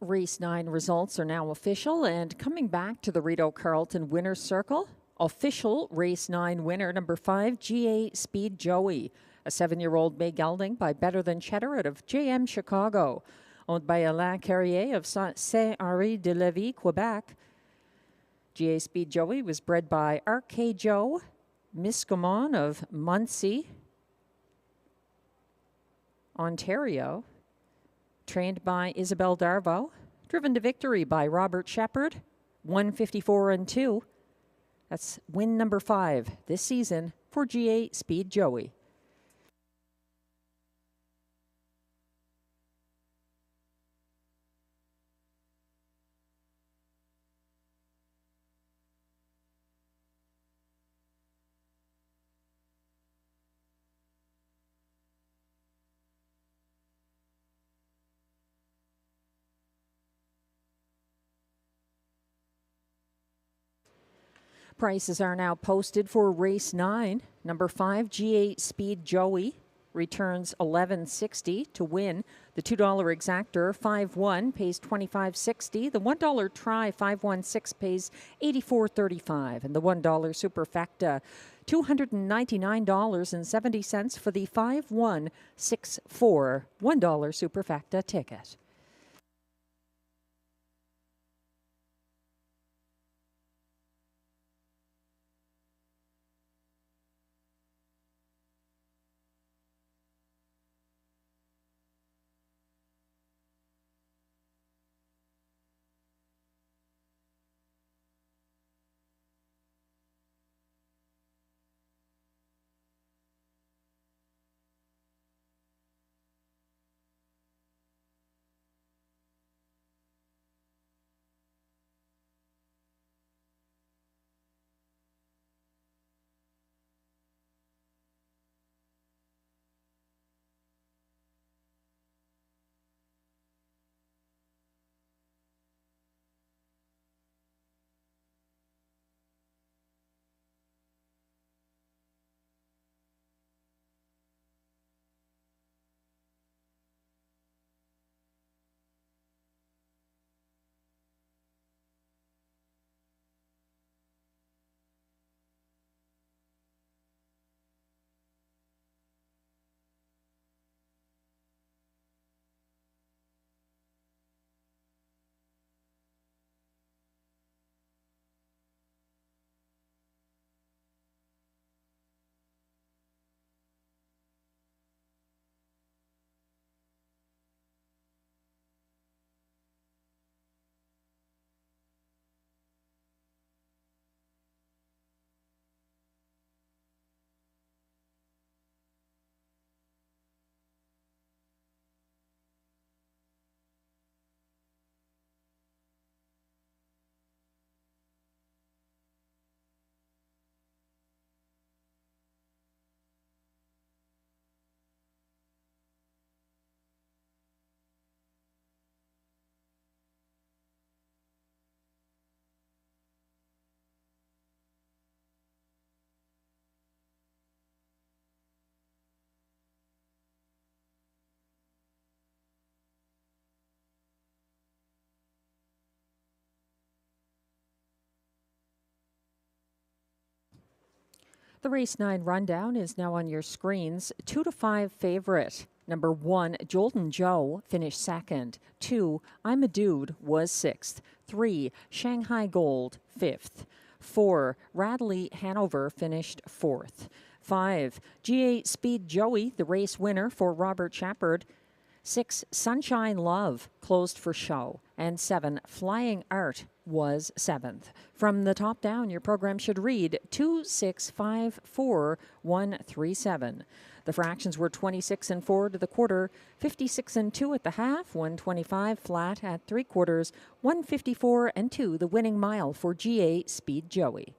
Race 9 results are now official, and coming back to the Rideau Carleton winner's circle, official Race 9 winner, number 5, GA Speed Joey, a 7-year-old May gelding by Better Than Cheddar out of JM Chicago, owned by Alain Carrier of Saint-Henri-de-Lévis, Quebec. GA Speed Joey was bred by RK Joe Miscomon of Muncie, Ontario. Trained by Isabel Darvo, driven to victory by Robert Shepard, 154-2. That's win number 5 this season for GA Speed Joey. Prices are now posted for race 9. Number 5, GA Speed Joey, returns $11.60 to win. The $2 exactor 5-1 pays $25.60. The $1 try 5-1-6 pays $84.35, and the $1 superfecta $299.70 for the 5-1-6-4 $1 superfecta ticket. The race 9 rundown is now on your screens. 2 to 5 favorite. Number 1, Jolton Joe finished second. 2, I'm a Dude was sixth. 3, Shanghai Gold, fifth. 4, Radley Hanover finished fourth. 5, GA Speed Joey, the race winner for Robert Shepard. 6, Sunshine Love closed for show. And 7, Flying Art was seventh. From the top down, your program should read 2654137. The fractions were 26 and 4 to the quarter, 56 and 2 at the half, 125 flat at 3/4, 154 and 2 the winning mile for GA Speed Joey.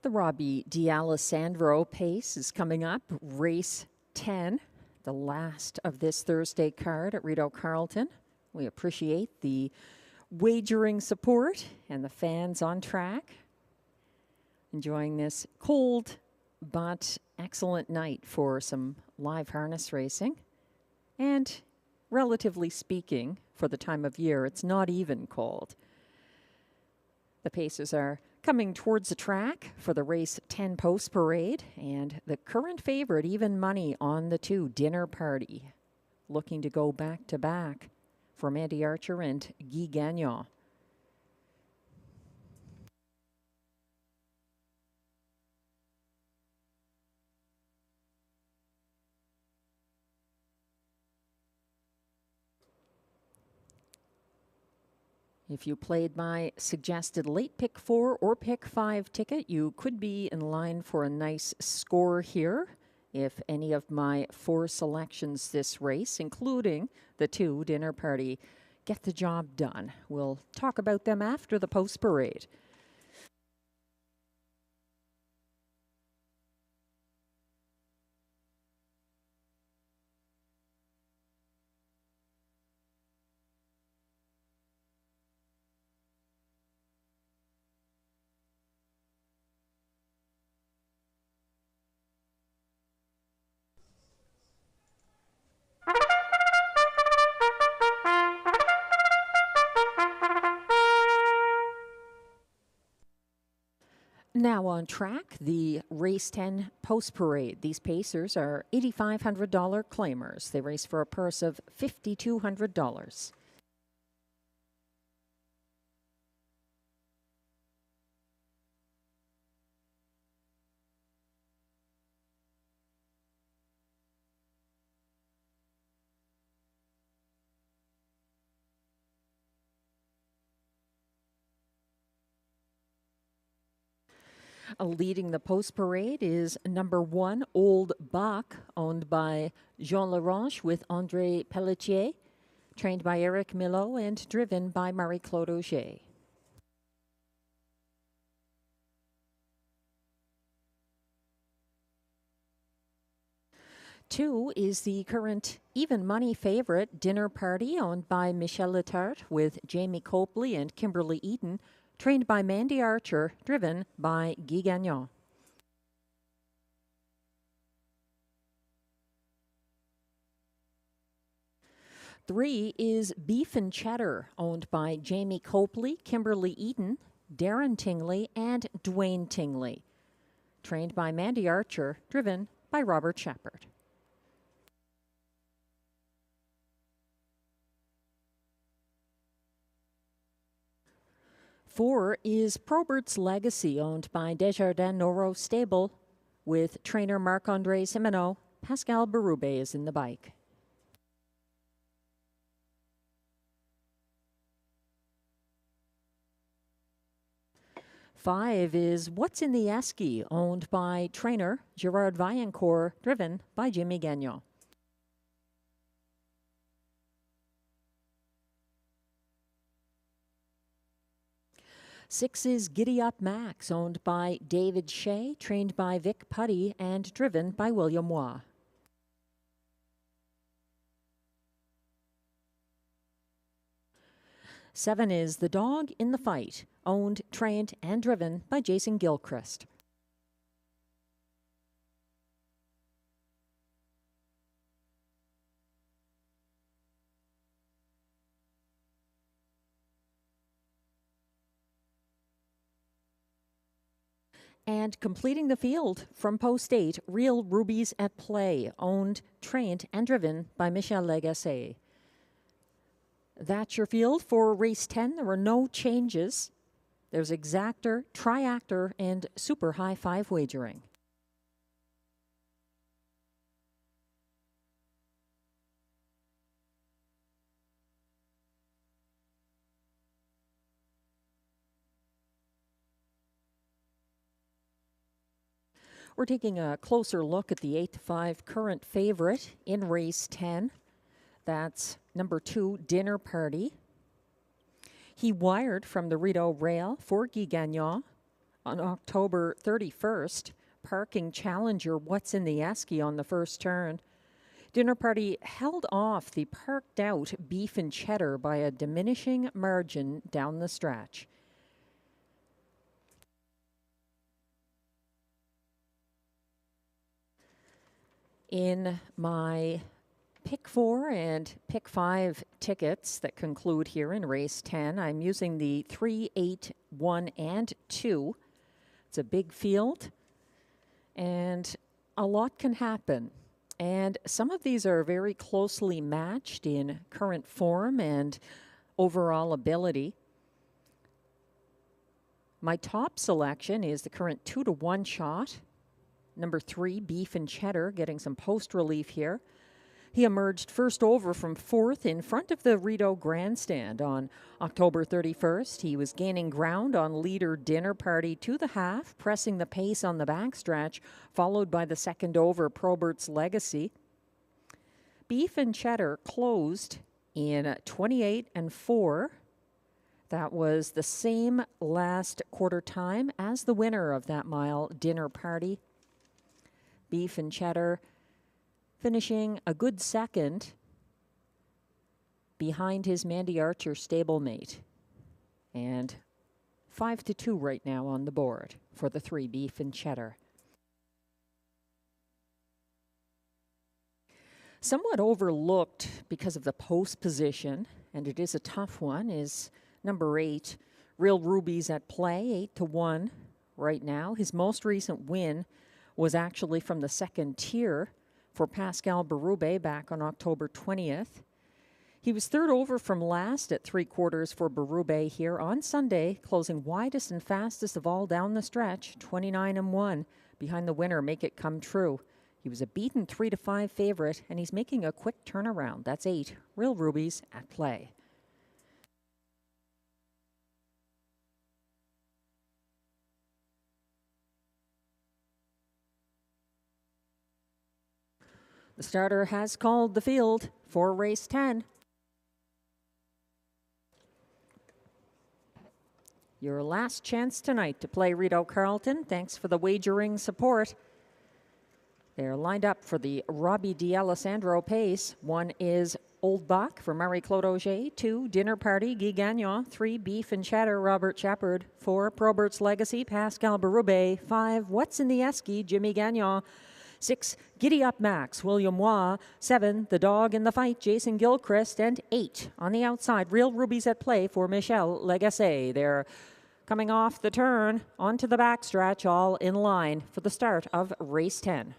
The Robbie D'Alessandro pace is coming up. Race 10, the last of this Thursday card at Rideau Carleton. We appreciate the wagering support and the fans on track. Enjoying this cold but excellent night for some live harness racing. And relatively speaking, for the time of year, it's not even cold. The paces are coming towards the track for the race 10 post parade, and the current favorite, even money on the 2, Dinner Party, looking to go back to back from Andy Archer and Guy Gagnon. If you played my suggested late pick 4 or pick 5 ticket, you could be in line for a nice score here. If any of my 4 selections this race, including the 2, Dinner Party, get the job done. We'll talk about them after the post parade. Now on track, the Race 10 Post Parade. These pacers are $8,500 claimers. They race for a purse of $5,200. Leading the post parade is number 1, Old Buck, owned by Jean Laranche with André Pelletier, trained by Eric Millot and driven by Marie-Claude Auger. Two is the current even money favorite, Dinner Party, owned by Michel Letarte with Jamie Copley and Kimberly Eaton, trained by Mandy Archer, driven by Guy Gagnon. Three is Beef and Cheddar, owned by Jamie Copley, Kimberly Eaton, Darren Tingley, and Dwayne Tingley, trained by Mandy Archer, driven by Robert Shepard. 4 is Probert's Legacy, owned by Desjardins Noro Stable, with trainer Marc-André Simoneau. Pascal Berube is in the bike. 5 is What's in the Esky, owned by trainer Gerard Vaillancourt, driven by Jimmy Gagnon. 6 is Giddy Up Max, owned by David Shea, trained by Vic Putty, and driven by William Waugh. 7 is The Dog in the Fight, owned, trained, and driven by Jason Gilchrist. And completing the field from post 8, Real Rubies at Play, owned, trained, and driven by Michel Legasse. That's your field for race 10. There were no changes. There's exactor, triactor, and super high 5 wagering. We're taking a closer look at the 8-5 current favorite in race 10. That's number 2, Dinner Party. He wired from the Rideau rail for Guy Gagnon on October 31st, parking challenger What's in the Esky on the first turn. Dinner Party held off the parked out Beef and Cheddar by a diminishing margin down the stretch. In my pick 4 and pick 5 tickets that conclude here in race 10, I'm using the 3, 8, 1, and 2. It's a big field, and a lot can happen. And some of these are very closely matched in current form and overall ability. My top selection is the current 2-1 shot. Number 3, Beef and Cheddar, getting some post relief here. He emerged first over from 4th in front of the Rideau grandstand on October 31st. He was gaining ground on leader Dinner Party to the half, pressing the pace on the backstretch, followed by the second over Probert's Legacy. Beef and Cheddar closed in 28 and 4. That was the same last quarter time as the winner of that mile, Dinner Party. Beef and Cheddar finishing a good second behind his Mandy Archer stablemate. And 5-2 right now on the board for the 3, Beef and Cheddar. Somewhat overlooked because of the post position, and it is a tough one, is number 8, Real Rubies at Play, 8-1 right now. His most recent win was actually from the second tier for Pascal Berube back on October 20th. He was third over from last at 3/4 for Berube here on Sunday, closing widest and fastest of all down the stretch, 29 and 1, behind the winner, Make It Come True. He was a beaten 3-5 favorite, and he's making a quick turnaround. That's 8, Real Rubies at Play. The starter has called the field for race 10. Your last chance tonight to play Rideau Carleton. Thanks for the wagering support. They're lined up for the Robbie D'Alessandro pace. 1 is Old Buck for Marie-Claude Auger. 2, Dinner Party, Guy Gagnon. 3, Beef and Cheddar, Robert Shepard. 4, Probert's Legacy, Pascal Berube. 5, What's in the Esky, Jimmy Gagnon. 6, Giddy Up Max, William Waugh. 7, The Dog in the Fight, Jason Gilchrist. And 8, on the outside, Real Rubies at Play for Michel Legasse. They're coming off the turn onto the backstretch, all in line for the start of race 10.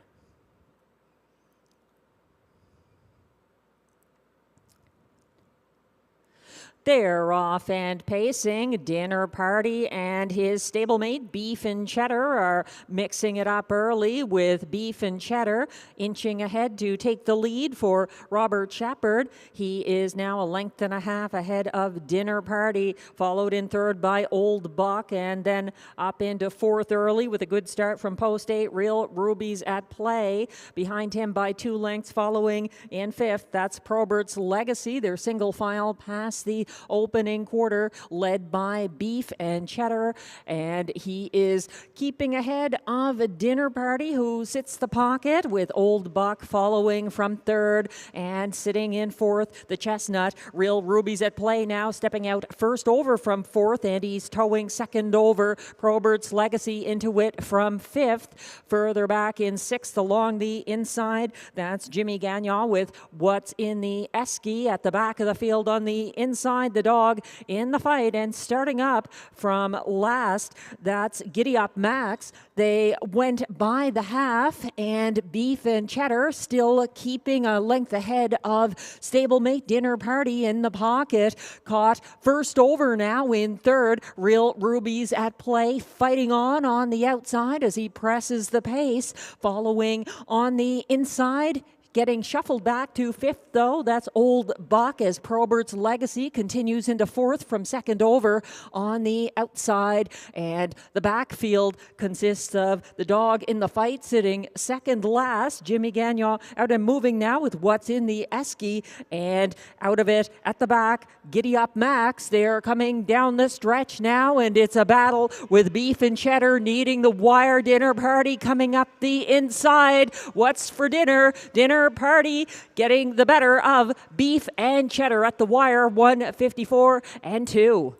They're off and pacing. Dinner Party and his stablemate Beef and Cheddar are mixing it up early, with Beef and Cheddar inching ahead to take the lead for Robert Shepard. He is now 1.5 lengths ahead of Dinner Party, followed in third by Old Buck, and then up into 4th early with a good start from post 8, Real Rubies at Play. Behind him by 2 lengths, following in 5th, that's Probert's Legacy. They're single file past the opening quarter, led by Beef and Cheddar, and he is keeping ahead of a Dinner Party, who sits the pocket, with Old Buck following from third, and sitting in fourth, the Chestnut. Real Ruby's at play now, stepping out first over from fourth, and he's towing second over. Probert's Legacy into it from fifth. Further back in sixth along the inside, that's Jimmy Gagnon with What's in the Esky at the back of the field on the inside. The dog in the fight, and starting up from last, that's Giddy Up Max. They went by the half, and Beef and Cheddar still keeping a length ahead of stablemate Dinner Party in the pocket. Caught first over now in third. Real Ruby's at play, fighting on the outside as he presses the pace. Following on the inside, getting shuffled back to fifth, though, that's Old Buck, as Probert's Legacy continues into fourth from second over on the outside. And the backfield consists of the dog in the fight sitting second last, Jimmy Gagnon, out and moving now with What's in the Esky, and out of it at the back, Giddy Up Max. They're coming down the stretch now, and it's a battle with Beef and Cheddar needing the wire. Dinner Party coming up the inside. What's for dinner? Dinner Party getting the better of Beef and Cheddar at the wire, 154 and 2.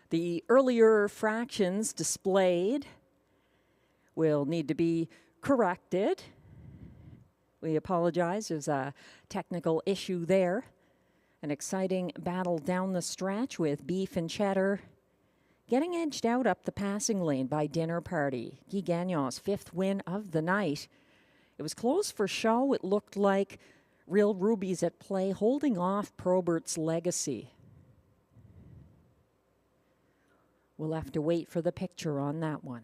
The earlier fractions displayed will need to be corrected. We apologize, there's a technical issue there. An exciting battle down the stretch with Beef and Cheddar getting edged out up the passing lane by Dinner Party. Guy Gagnon's fifth win of the night. It was close for show. It looked like Real Ruby's at play, holding off Probert's Legacy. We'll have to wait for the picture on that one.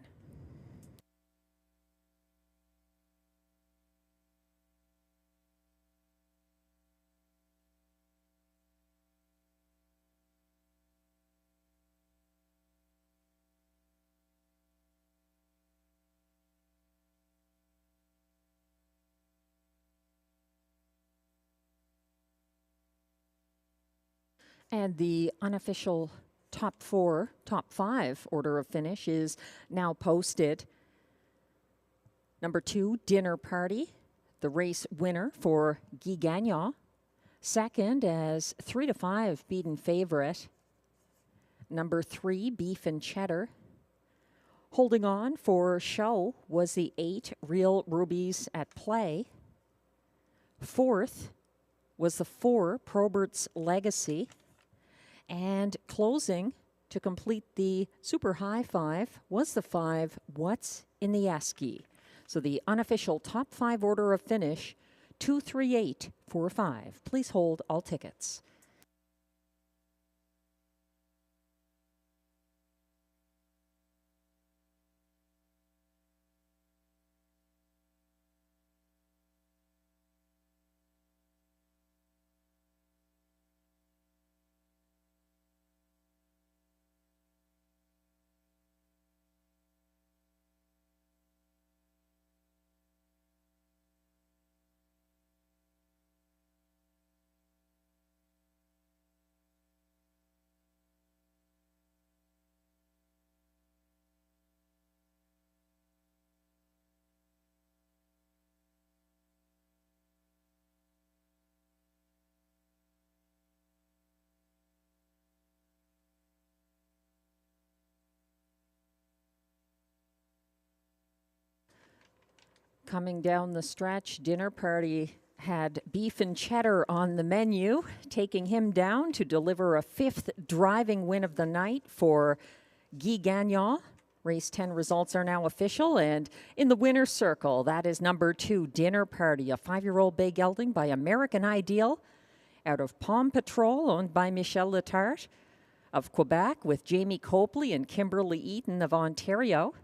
And the unofficial top five order of finish is now posted. Number 2, Dinner Party, the race winner for Guy Gagnon. Second, as 3-5 beaten favorite. Number 3, Beef and Cheddar. Holding on for show was the 8, Real Ruby's at play. Fourth was the 4, Probert's Legacy. And closing to complete the super high five was the 5, What's in the Esky. So the unofficial top 5 order of finish, 23845. Please hold all tickets. Coming down the stretch, Dinner Party had Beef and Cheddar on the menu, taking him down to deliver a 5th driving win of the night for Guy Gagnon. Race 10 results are now official, and in the winner's circle, that is number 2, Dinner Party, a 5-year-old bay gelding by American Ideal, out of Palm Patrol, owned by Michel Letarte of Quebec, with Jamie Copley and Kimberly Eaton of Ontario.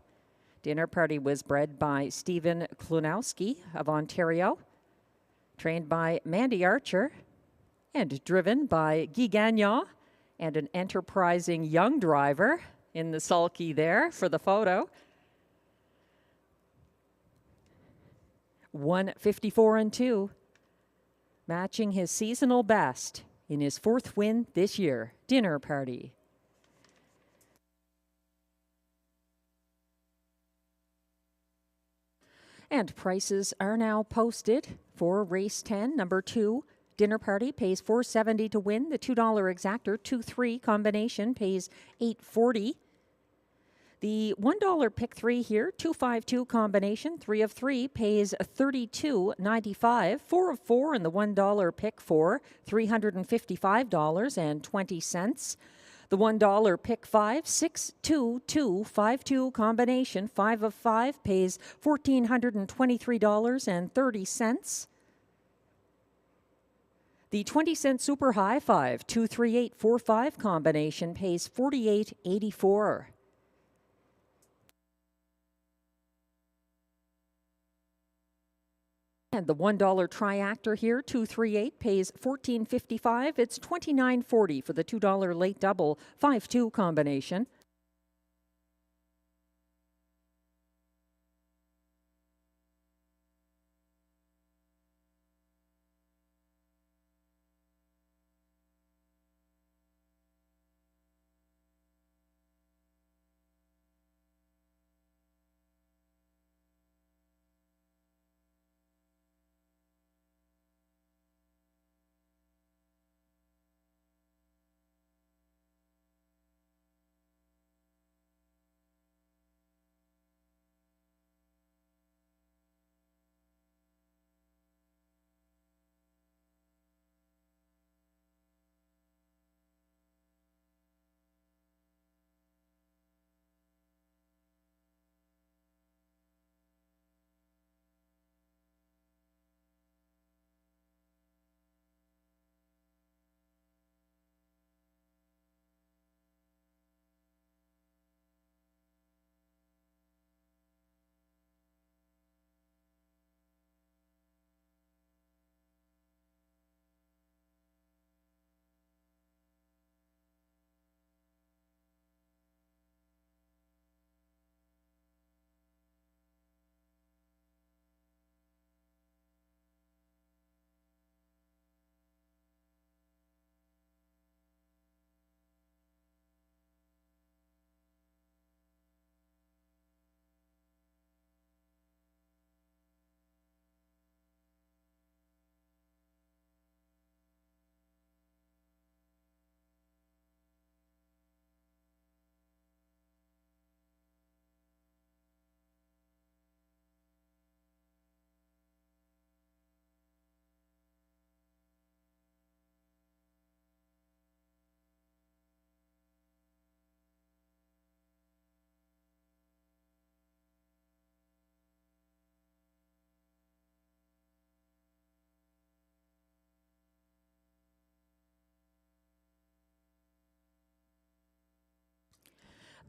Dinner Party was bred by Stephen Klunowski of Ontario, trained by Mandy Archer and driven by Guy Gagnon and an enterprising young driver in the sulky there for the photo. 1:54-2, matching his seasonal best in his 4th win this year. Dinner Party. And prices are now posted for race 10, number 2. Dinner Party pays $4.70 to win. The $2 exactor 2-3 combination pays $8.40. The $1 pick 3 here, 2-5-2 combination, 3 of 3 pays $32.95. 4 of 4 in the $1 pick 4, $355.20. The $1 pick 5, 6-2-2-5-2 combination, 5 of 5 pays $1,423.30. The 20-cent Super High 5, 2-3-8-4-5 combination pays $48.84. And the $1 triactor here, 238, pays $14.55. It's $29.40 for the $2 late double 5-2 combination.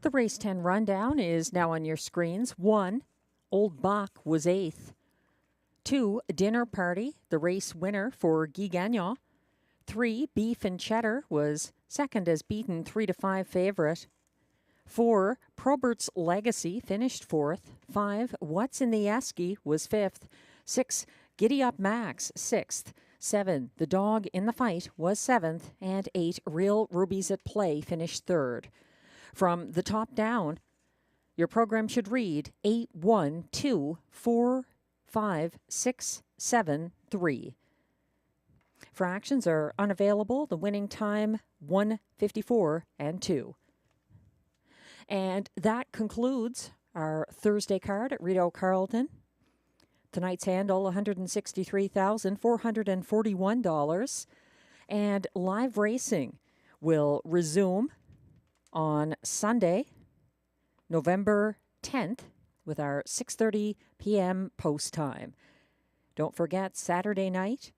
The race 10 rundown is now on your screens. 1, Old Bach was 8th. 2, Dinner Party, the race winner for Guy Gagnon. 3, Beef and Cheddar was second as beaten 3-5 favorite. 4, Probert's Legacy finished 4th. 5, What's in the Esky was 5th. 6, Giddy Up Max 6th. 7, The Dog in the Fight was 7th. And 8, Real Rubies at Play finished 3rd. From the top down, your program should read 8, 1, 2, 4, 5, 6, 7, 3. Fractions are unavailable. The winning time, 1:54-2. And that concludes our Thursday card at Rideau Carleton. Tonight's handle, $163,441. And live racing will resume on Sunday, November 10th, with our 6:30 p.m. post time. Don't forget, Saturday night,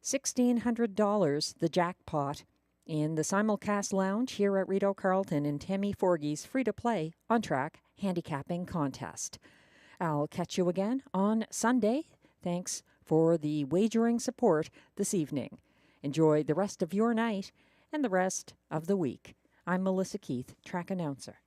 $1,600, the jackpot, in the simulcast lounge here at Rideau Carleton in Tammy Forgey's free-to-play on-track handicapping contest. I'll catch you again on Sunday. Thanks for the wagering support this evening. Enjoy the rest of your night and the rest of the week. I'm Melissa Keith, track announcer.